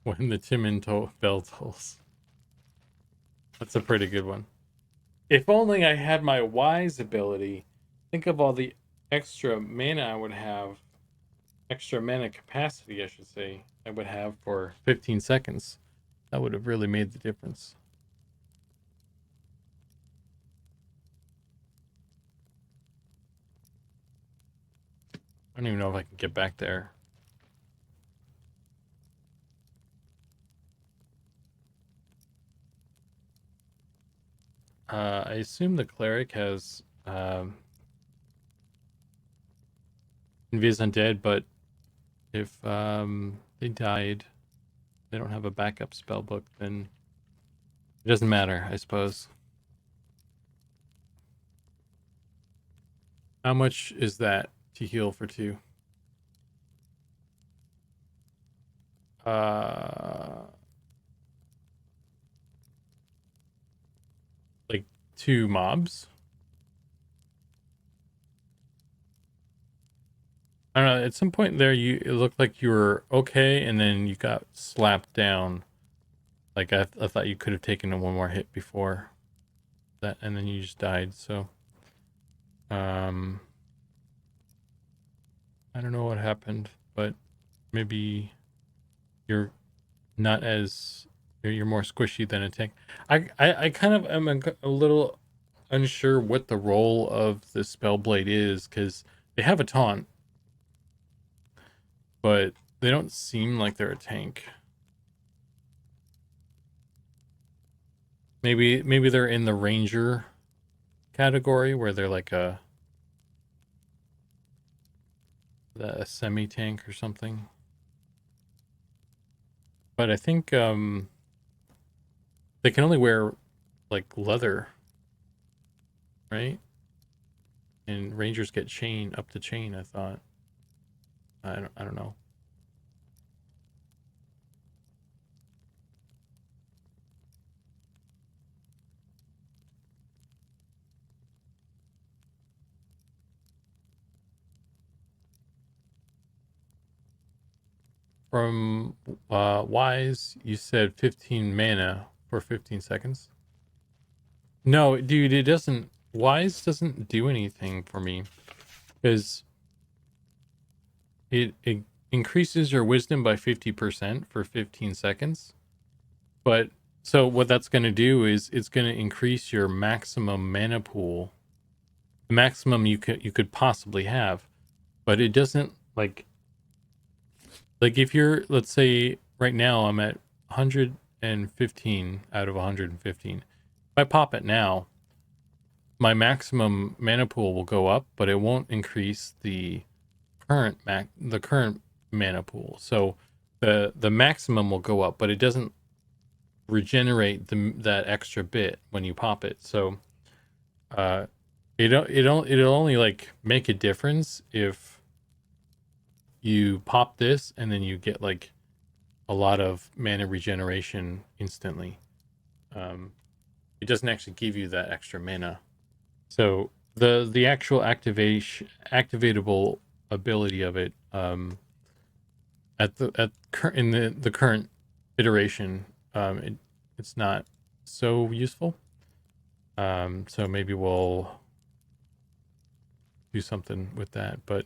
Speaker 1: when the bell tolls. That's a pretty good one. If only I had my wise ability. Think of all the extra mana I would have. Extra mana capacity, I should say, I would have for 15 seconds. That would have really made the difference. I don't even know if I can get back there. I assume the cleric has Invis Undead, but if they died, they don't have a backup spell book, then it doesn't matter, I suppose. How much is that to heal for 2? Like 2 mobs? I don't know, at some point there it looked like you were okay, and then you got slapped down. Like I thought you could have taken one more hit before that, and then you just died, so I don't know what happened, but maybe you're not as you're more squishy than a tank. I kind of am a little unsure what the role of the Spellblade is, because they have a taunt, but they don't seem like they're a tank. Maybe they're in the ranger category where they're like a semi tank or something. But I think they can only wear like leather, right? And rangers get chain up to chain, I thought. I don't know. From Wise, you said 15 mana for 15 seconds. No, dude, it doesn't. Wise doesn't do anything for me, because it increases your wisdom by 50% for 15 seconds. But so what that's going to do is it's going to increase your maximum mana pool, the maximum you could possibly have. But it doesn't like if you're, let's say right now I'm at 115 out of 115. If I pop it now, my maximum mana pool will go up, but it won't increase the current mana pool. So the maximum will go up, but it doesn't regenerate that extra bit when you pop it. So it'll only like make a difference if you pop this and then you get like a lot of mana regeneration instantly. It doesn't actually give you that extra mana. So the actual activatable ability of it in the current iteration, it's not so useful. So maybe we'll do something with that. But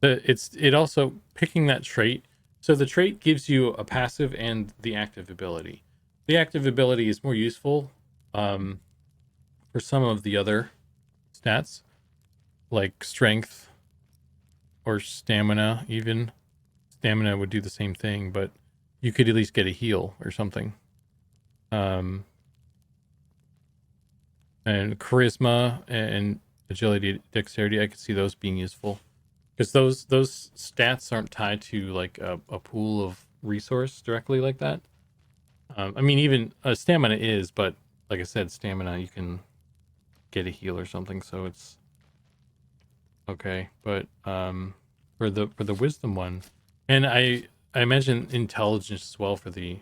Speaker 1: it also picking that trait. So the trait gives you a passive and the active ability. The active ability is more useful for some of the other stats, like strength or stamina. Even stamina would do the same thing, but you could at least get a heal or something. And charisma and agility, dexterity, I could see those being useful, because those stats aren't tied to like a pool of resource directly like that. I mean, even stamina is, but like I said, stamina you can get a heal or something, so it's okay. But for the wisdom one, and I imagine intelligence as well for the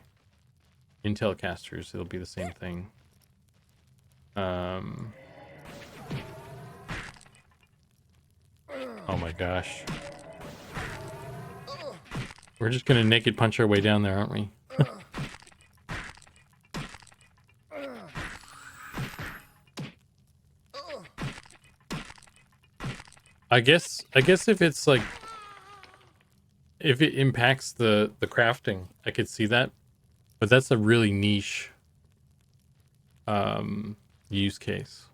Speaker 1: intel casters, it'll be the same thing. Oh my gosh. We're just gonna naked punch our way down there, aren't we? I guess if it's like, if it impacts the crafting, I could see that. But that's a really niche use case.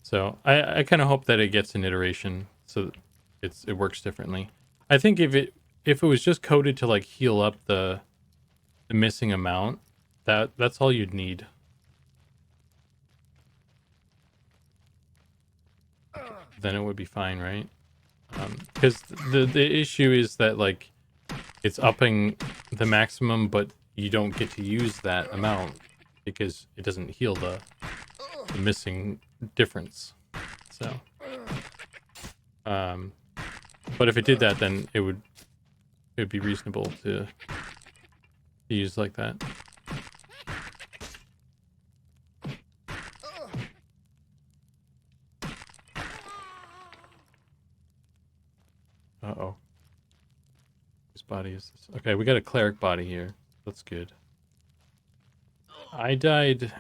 Speaker 1: So I kind of hope that it gets an iteration so that it works differently. I think if it was just coded to like heal up the missing amount, that's all you'd need. Then it would be fine, right? Because the issue is that like it's upping the maximum, but you don't get to use that amount because it doesn't heal the missing difference. So, but if it did that, then it would be reasonable to use like that. Uh-oh. Whose body is this? Okay, we got a cleric body here. That's good. I died.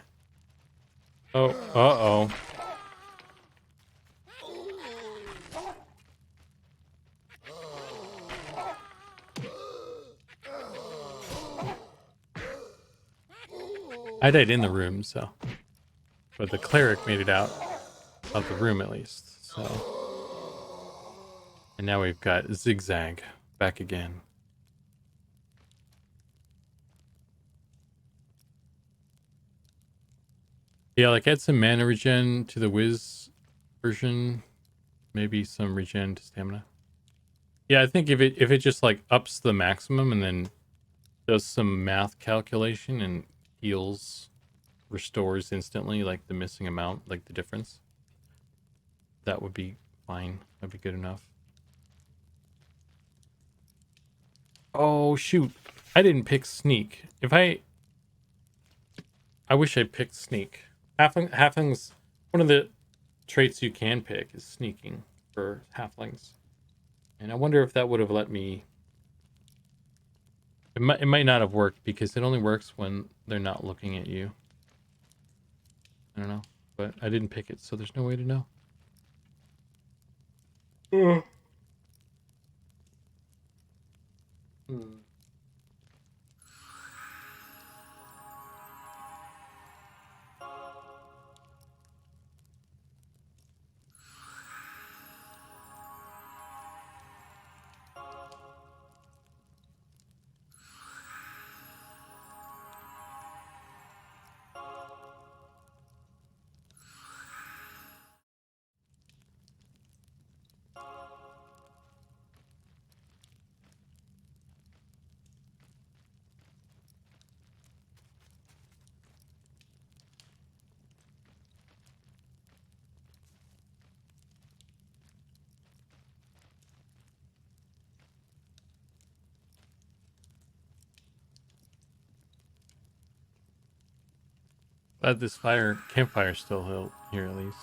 Speaker 1: Oh, uh-oh. I died in the room, so. But the cleric made it out of the room at least, so. And now we've got Zigzag back again. Yeah, like add some mana regen to the Wiz version. Maybe some regen to stamina. Yeah, I think if it just like ups the maximum and then does some math calculation and heals, restores instantly like the missing amount, like the difference, that would be fine. That'd be good enough. Oh shoot, I didn't pick sneak. I wish I picked sneak. Halflings, one of the traits you can pick is sneaking for halflings, and I wonder if that would have let me. It might not have worked because it only works when they're not looking at you. I don't know, but I didn't pick it, so there's no way to know. Hmm. Glad this campfire's still here at least.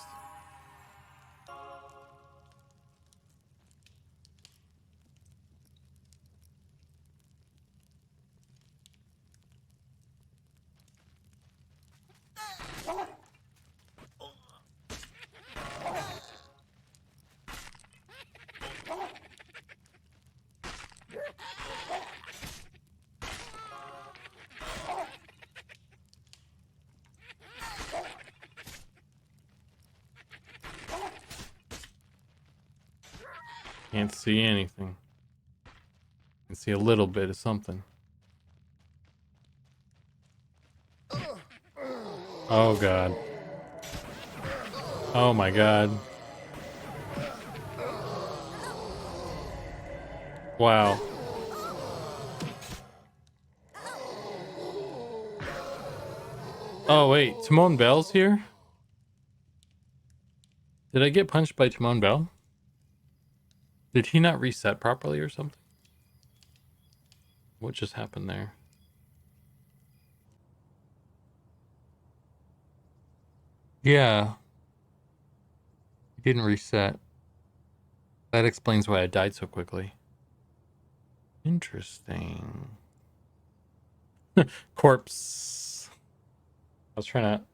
Speaker 1: Can't see anything. Can see a little bit of something. Oh god. Oh my god. Wow. Oh wait, Timon Bell's here? Did I get punched by Timon Bell? Did he not reset properly or something? What just happened there? Yeah. He didn't reset. That explains why I died so quickly. Interesting. Corpse. I was trying to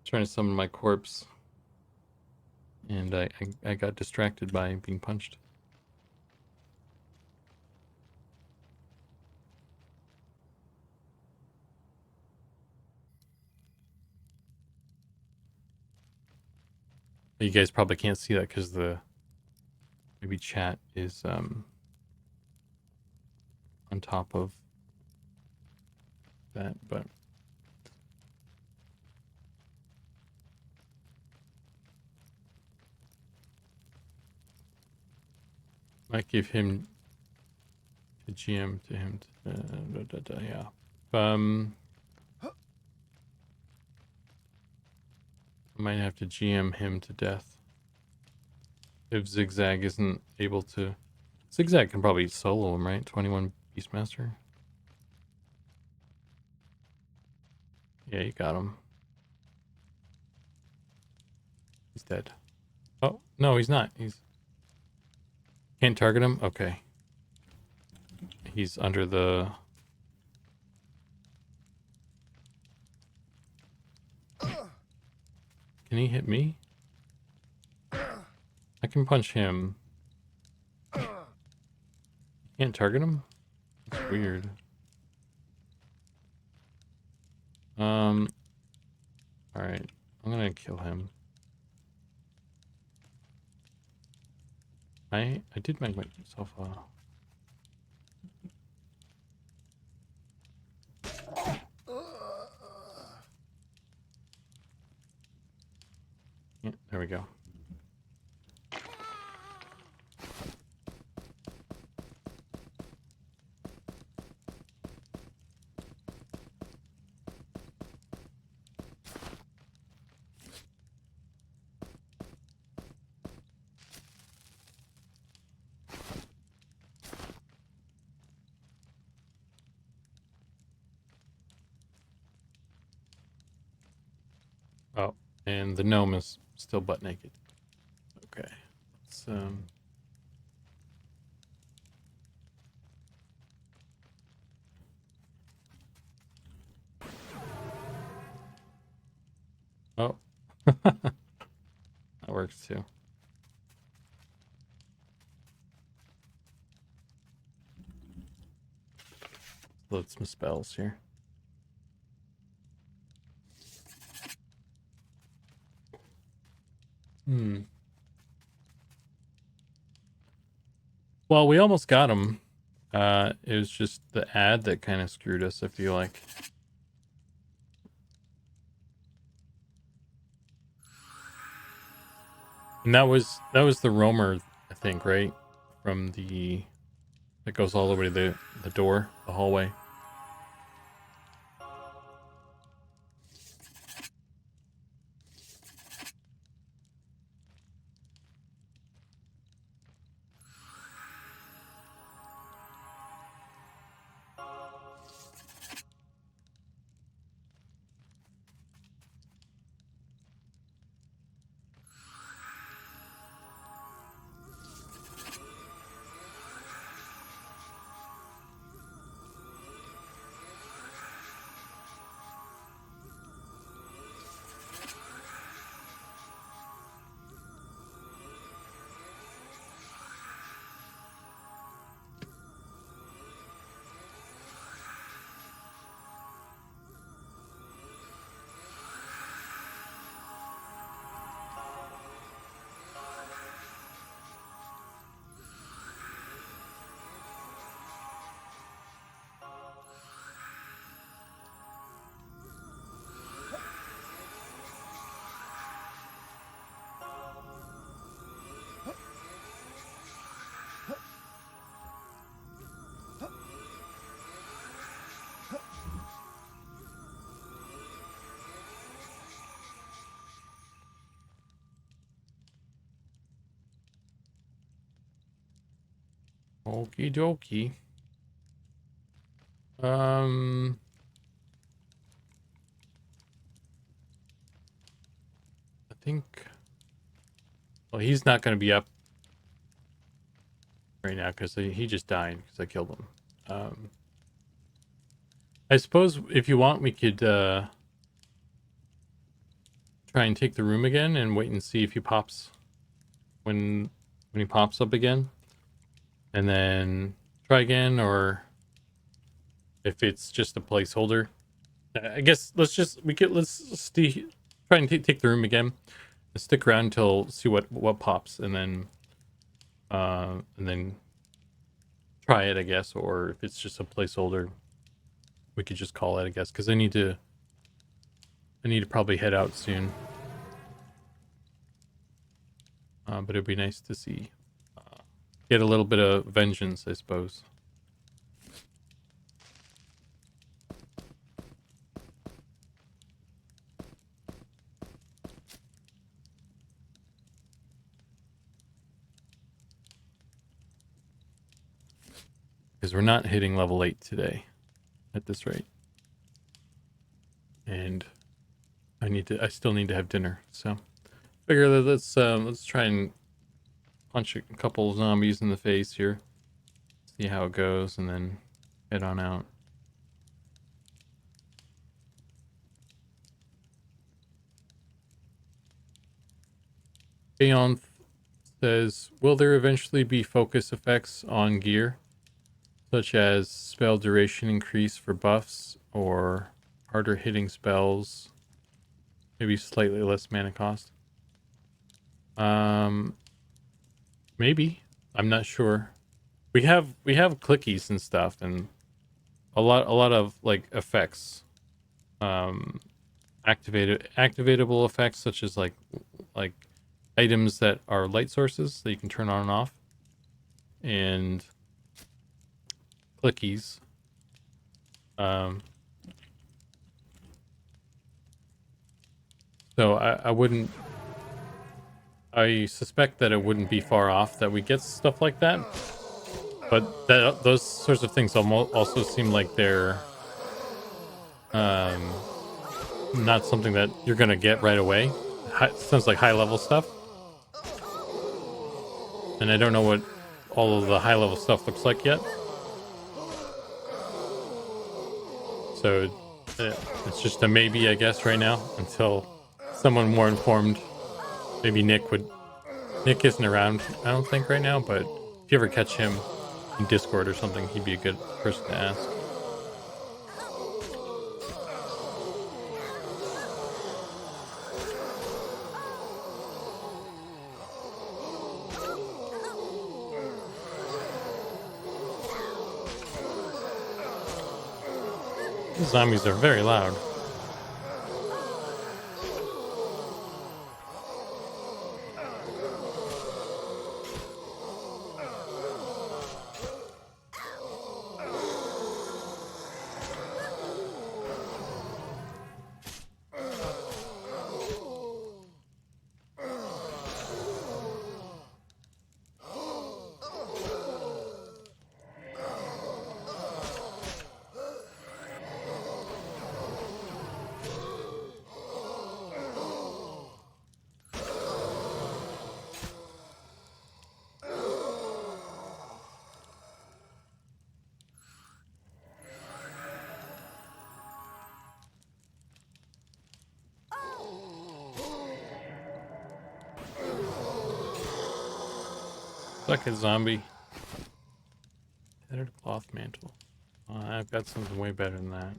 Speaker 1: Trying to summon my corpse, and I got distracted by being punched. You guys probably can't see that because the maybe chat is on top of that, but might give him the GM to him. Yeah. I might have to GM him to death if Zigzag isn't able to. Zigzag can probably solo him, right? 21 Beastmaster. Yeah, you got him. He's dead. Oh, no, he's not. He's... Can't target him? Okay. He's under the... Can he hit me? I can punch him. Can't target him? That's weird. Alright. I'm gonna kill him. I did make myself a... Yeah, there we go. Oh, and the gnome is still butt naked. Okay. Let's, oh. That works too. Load some spells here. Well, we almost got him. It was just the ad that kind of screwed us, I feel like. And that was the roamer, I think, right? From the... That goes all the way to the door, the hallway. Okie dokie. I think... Well, he's not going to be up right now because he just died because I killed him. I suppose if you want, we could... try and take the room again and wait and see if he pops when he pops up again, and then try again, or if it's just a placeholder. I guess let's try and take the room again and stick around until see what pops, and then try it, I guess. Or if it's just a placeholder, we could just call it, I guess, because I need to probably head out soon. But it'd be nice to see, get a little bit of vengeance, I suppose. Because we're not hitting level 8 today at this rate. And I still need to have dinner, so figure that let's try and punch a couple of zombies in the face here, see how it goes, and then head on out. Aeon says, will there eventually be focus effects on gear, such as spell duration increase for buffs or harder hitting spells, maybe slightly less mana cost? Maybe. I'm not sure. We have clickies and stuff, and a lot of like effects, activatable effects, such as like items that are light sources that you can turn on and off, and clickies. So I suspect that it wouldn't be far off that we get stuff like that, but those sorts of things also seem like they're not something that you're gonna get right away. Sounds like high level stuff, and I don't know what all of the high level stuff looks like yet. So it's just a maybe, I guess, right now, until someone more informed. Maybe Nick isn't around, I don't think, right now, but if you ever catch him in Discord or something, he'd be a good person to ask. The zombies are very loud. Suck it, zombie. Tattered cloth mantle. I've got something way better than that.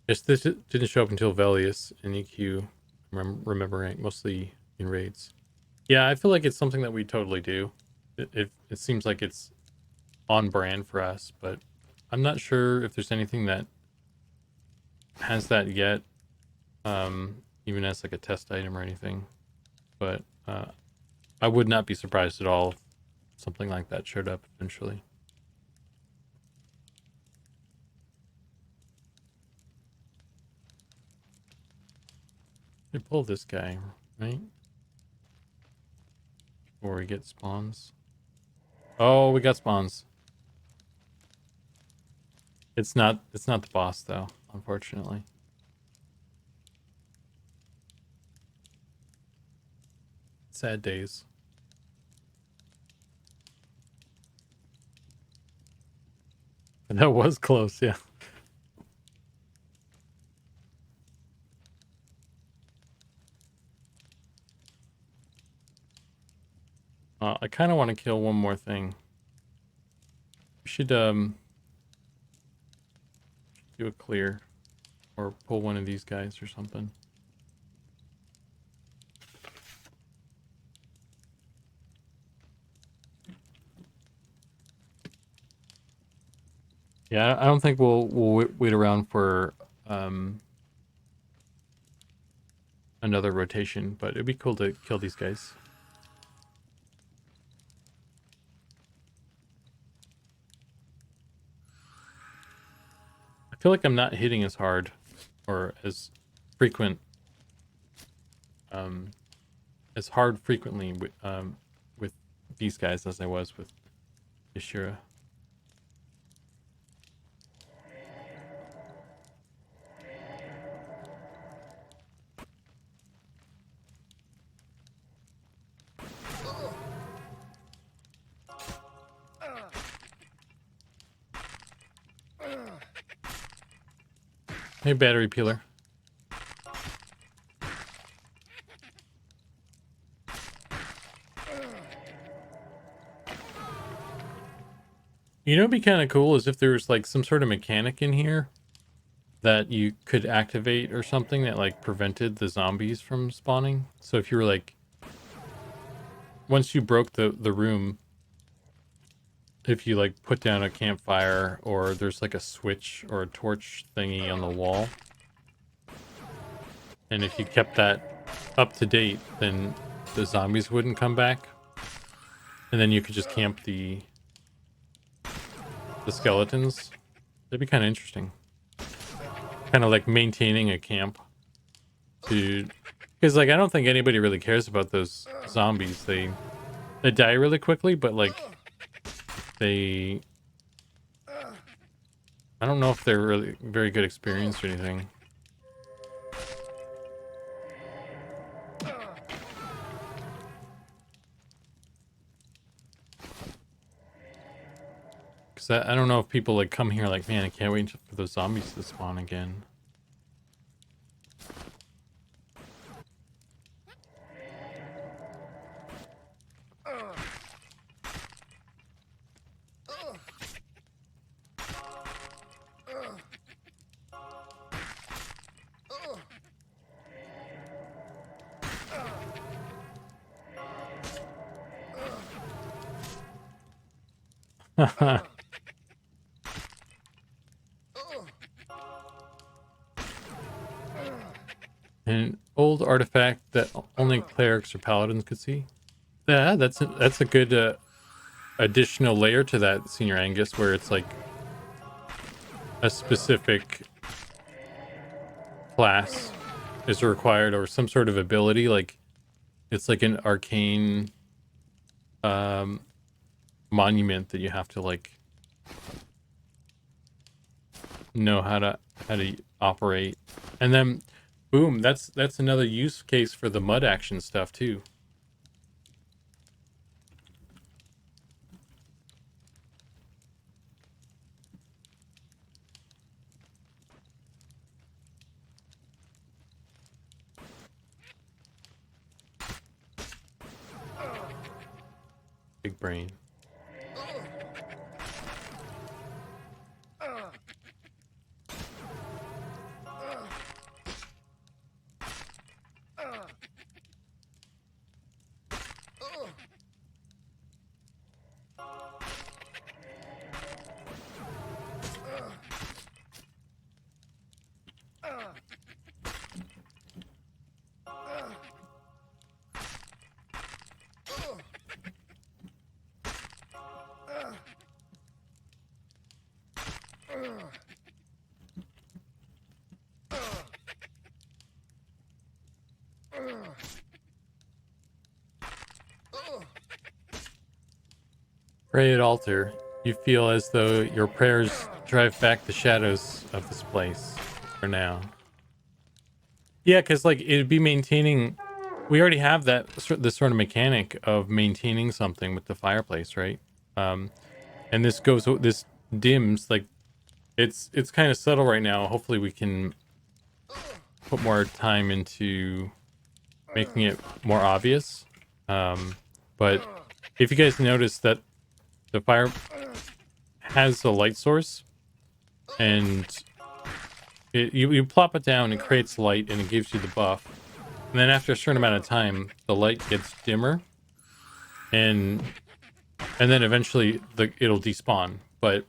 Speaker 1: Yes, this didn't show up until Velius in EQ. Remembering mostly in raids. Yeah, I feel like it's something that we totally do. It seems like it's on brand for us, but I'm not sure if there's anything that has that yet, even as like a test item or anything. But I would not be surprised at all if something like that showed up eventually. They pull this guy, right? Before we get spawns. Oh, we got spawns. It's not the boss though, unfortunately. Sad days. That was close, yeah. I kind of want to kill one more thing. We should do a clear or pull one of these guys or something. Yeah, I don't think we'll wait around for another rotation, but it'd be cool to kill these guys. I feel like I'm not hitting as hard or as frequent, as hard frequently with these guys as I was with Ishira. Hey, battery peeler. You know, it'd be kind of cool is if there was like some sort of mechanic in here that you could activate or something that like prevented the zombies from spawning. So if you were like, once you broke the room, if you like put down a campfire or there's like a switch or a torch thingy on the wall, and if you kept that up to date, then the zombies wouldn't come back, and then you could just camp the skeletons. That'd be kind of interesting. Kind of like maintaining a camp, dude. Because like I don't think anybody really cares about those zombies. They die really quickly, but like they, I don't know if they're really very good experience or anything. Because I don't know if people like come here like, man, I can't wait for those zombies to spawn again. An old artifact that only clerics or paladins could see. Yeah, that's a good additional layer to that, Senior Angus, where it's like a specific class is required or some sort of ability. Like it's like an arcane monument that you have to like know how to operate, and then boom, that's another use case for the mud action stuff too. Big brain. Pray at altar. You feel as though your prayers drive back the shadows of this place for now. Yeah, because like it'd be maintaining. We already have this sort of mechanic of maintaining something with the fireplace, right? And this dims like It's kind of subtle right now. Hopefully we can put more time into making it more obvious. But if you guys notice that the fire has a light source, and you plop it down, it creates light, and it gives you the buff. And then after a certain amount of time, the light gets dimmer, and then eventually it'll despawn. But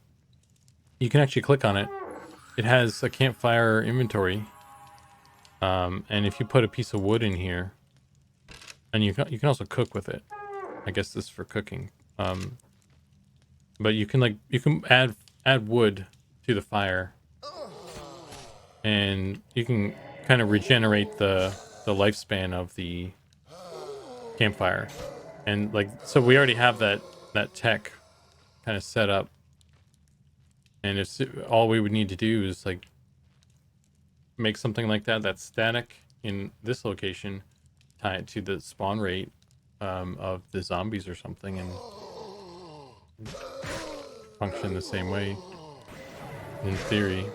Speaker 1: you can actually click on it. It has a campfire inventory, and if you put a piece of wood in here, and you can also cook with it. I guess this is for cooking. But you can add wood to the fire, and you can kind of regenerate the lifespan of the campfire. And like, so we already have that tech kind of set up, and it's all we would need to do is like make something like that's static in this location, tie it to the spawn rate of the zombies or something, and function the same way in theory.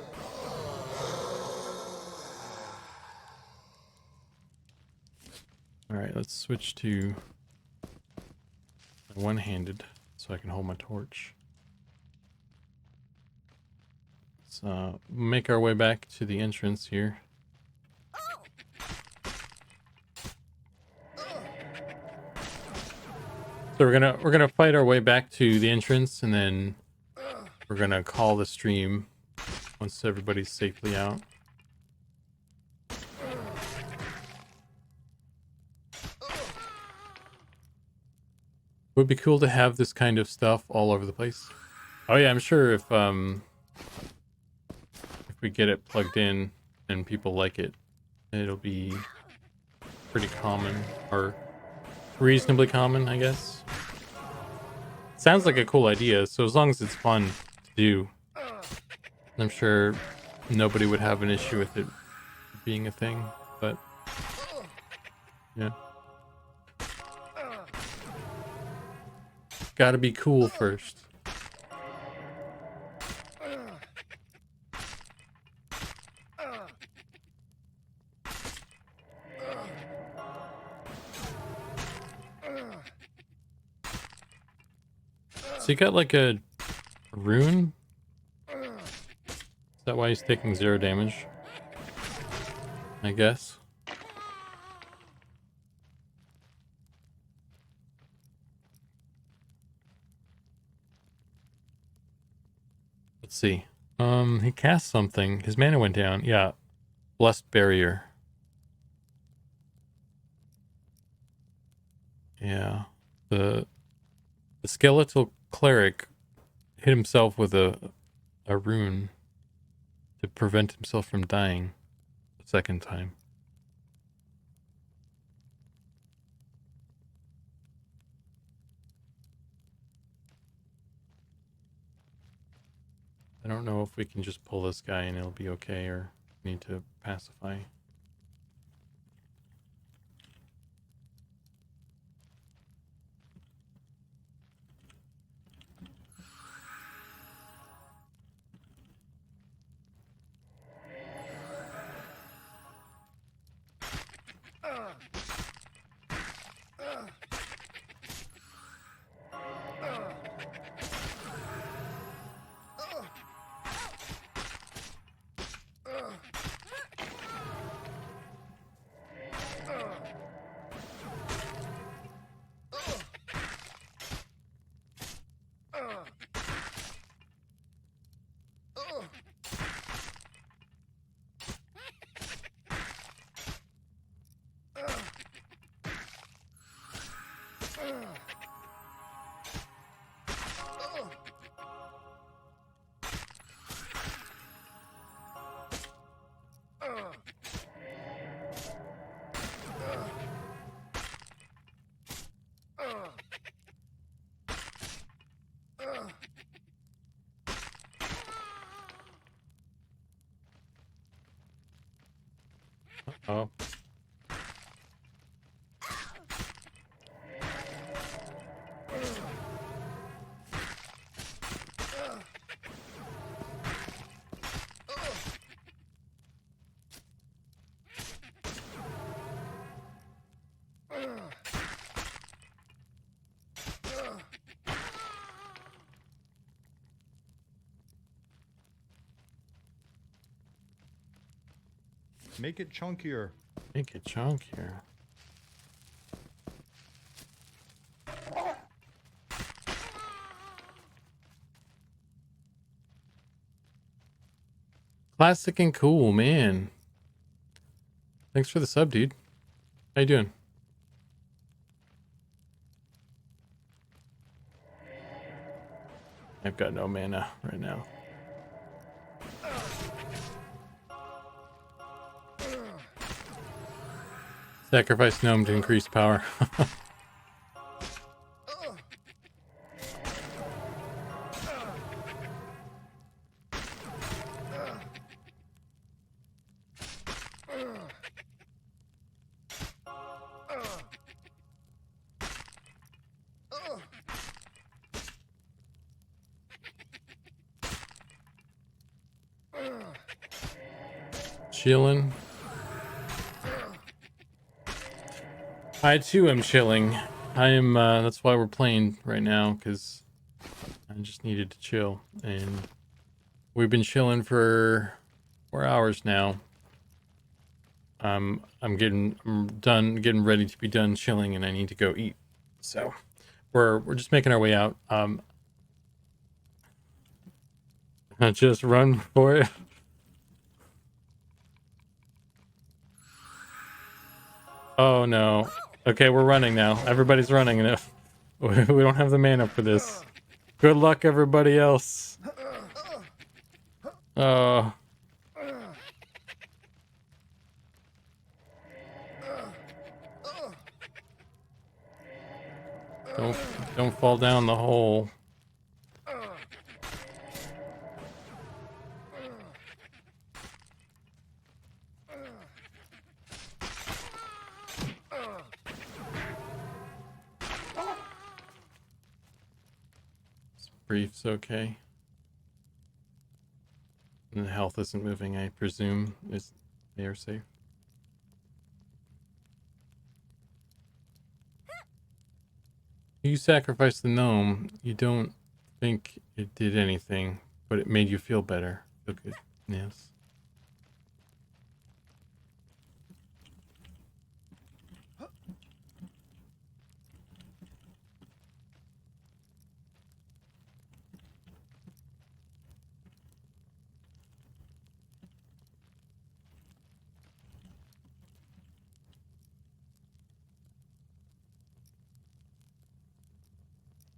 Speaker 1: All right, let's switch to one-handed so I can hold my torch. Let's make our way back to the entrance here. So we're gonna fight our way back to the entrance, and then we're gonna call the stream once everybody's safely out. Would be cool to have this kind of stuff all over the place. Oh yeah, I'm sure if we get it plugged in and people like it, it'll be pretty common, or reasonably common, I guess. Sounds like a cool idea, so as long as it's fun to do, I'm sure nobody would have an issue with it being a thing, but yeah. Gotta be cool first. So you got like a rune? Is that why he's taking 0 damage? I guess. Let's see. He cast something. His mana went down. Yeah. Blessed Barrier. Yeah. The skeletal cleric hit himself with a rune to prevent himself from dying the second time. I don't know if we can just pull this guy and it'll be okay, or need to pacify. Oh.
Speaker 3: Make it chunkier.
Speaker 1: Make it chunkier. Classic and cool, man. Thanks for the sub, dude. How you doing? I've got no mana right now. Sacrifice gnome to increase power. Chilling. I too am chilling. I am, that's why we're playing right now, because I just needed to chill. And we've been chilling for 4 hours now. I'm getting ready to be done chilling, and I need to go eat. So we're just making our way out. Just run for it. Oh no. Okay, we're running now. Everybody's running, and we don't have the mana for this. Good luck, everybody else. Don't fall down the hole. Brief's okay. And the health isn't moving, I presume. They are safe. You sacrificed the gnome. You don't think it did anything, but it made you feel better. Feel good. Yes.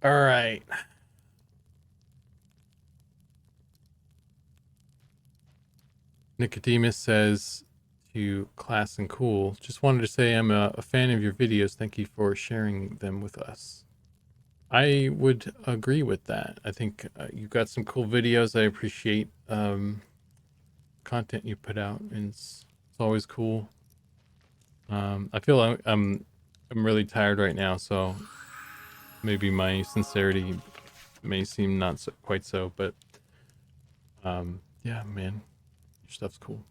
Speaker 1: All right. Nicodemus says to Class and Cool, just wanted to say I'm a fan of your videos. Thank you for sharing them with us. I would agree with that. I think you've got some cool videos. I appreciate content you put out, and it's always cool. I feel I'm really tired right now, so maybe my sincerity may seem not quite so, but yeah, man, your stuff's cool.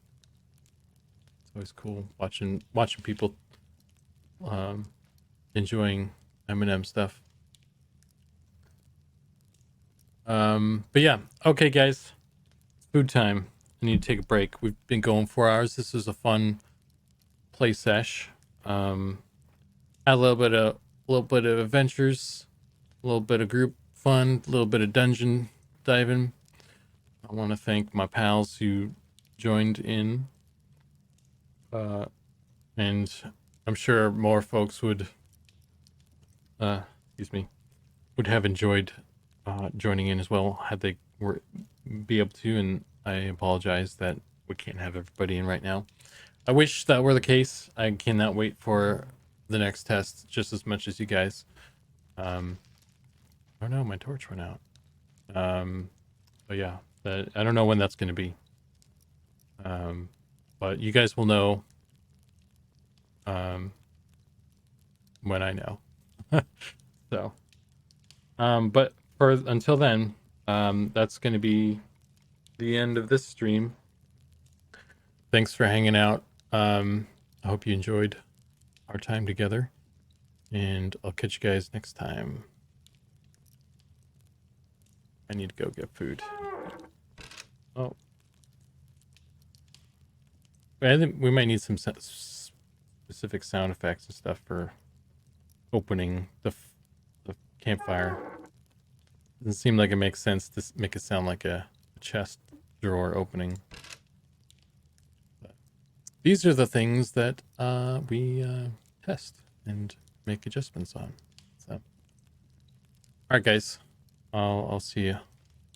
Speaker 1: It's always cool watching people enjoying Eminem stuff. But yeah, okay, guys, food time. I need to take a break. We've been going 4 hours. This is a fun play sesh. Had a little bit of adventures, a little bit of group fun, a little bit of dungeon diving. I want to thank my pals who joined in, and I'm sure more folks would would have enjoyed joining in as well had they were be able to. And I apologize that we can't have everybody in right now. I wish that were the case. I cannot wait for the next test just as much as you guys. Oh no, my torch went out. But yeah, I don't know when that's going to be. But you guys will know when I know. So, but until then, that's going to be the end of this stream. Thanks for hanging out. I hope you enjoyed our time together, and I'll catch you guys next time. I need to go get food. Oh. But I think we might need some specific sound effects and stuff for opening the campfire. Doesn't seem like it makes sense to make it sound like a chest drawer opening. But these are the things that we test and make adjustments on. So, all right, guys, I'll see you.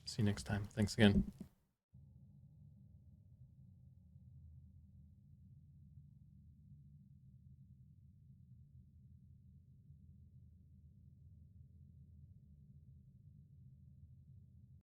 Speaker 1: See you next time. Thanks again.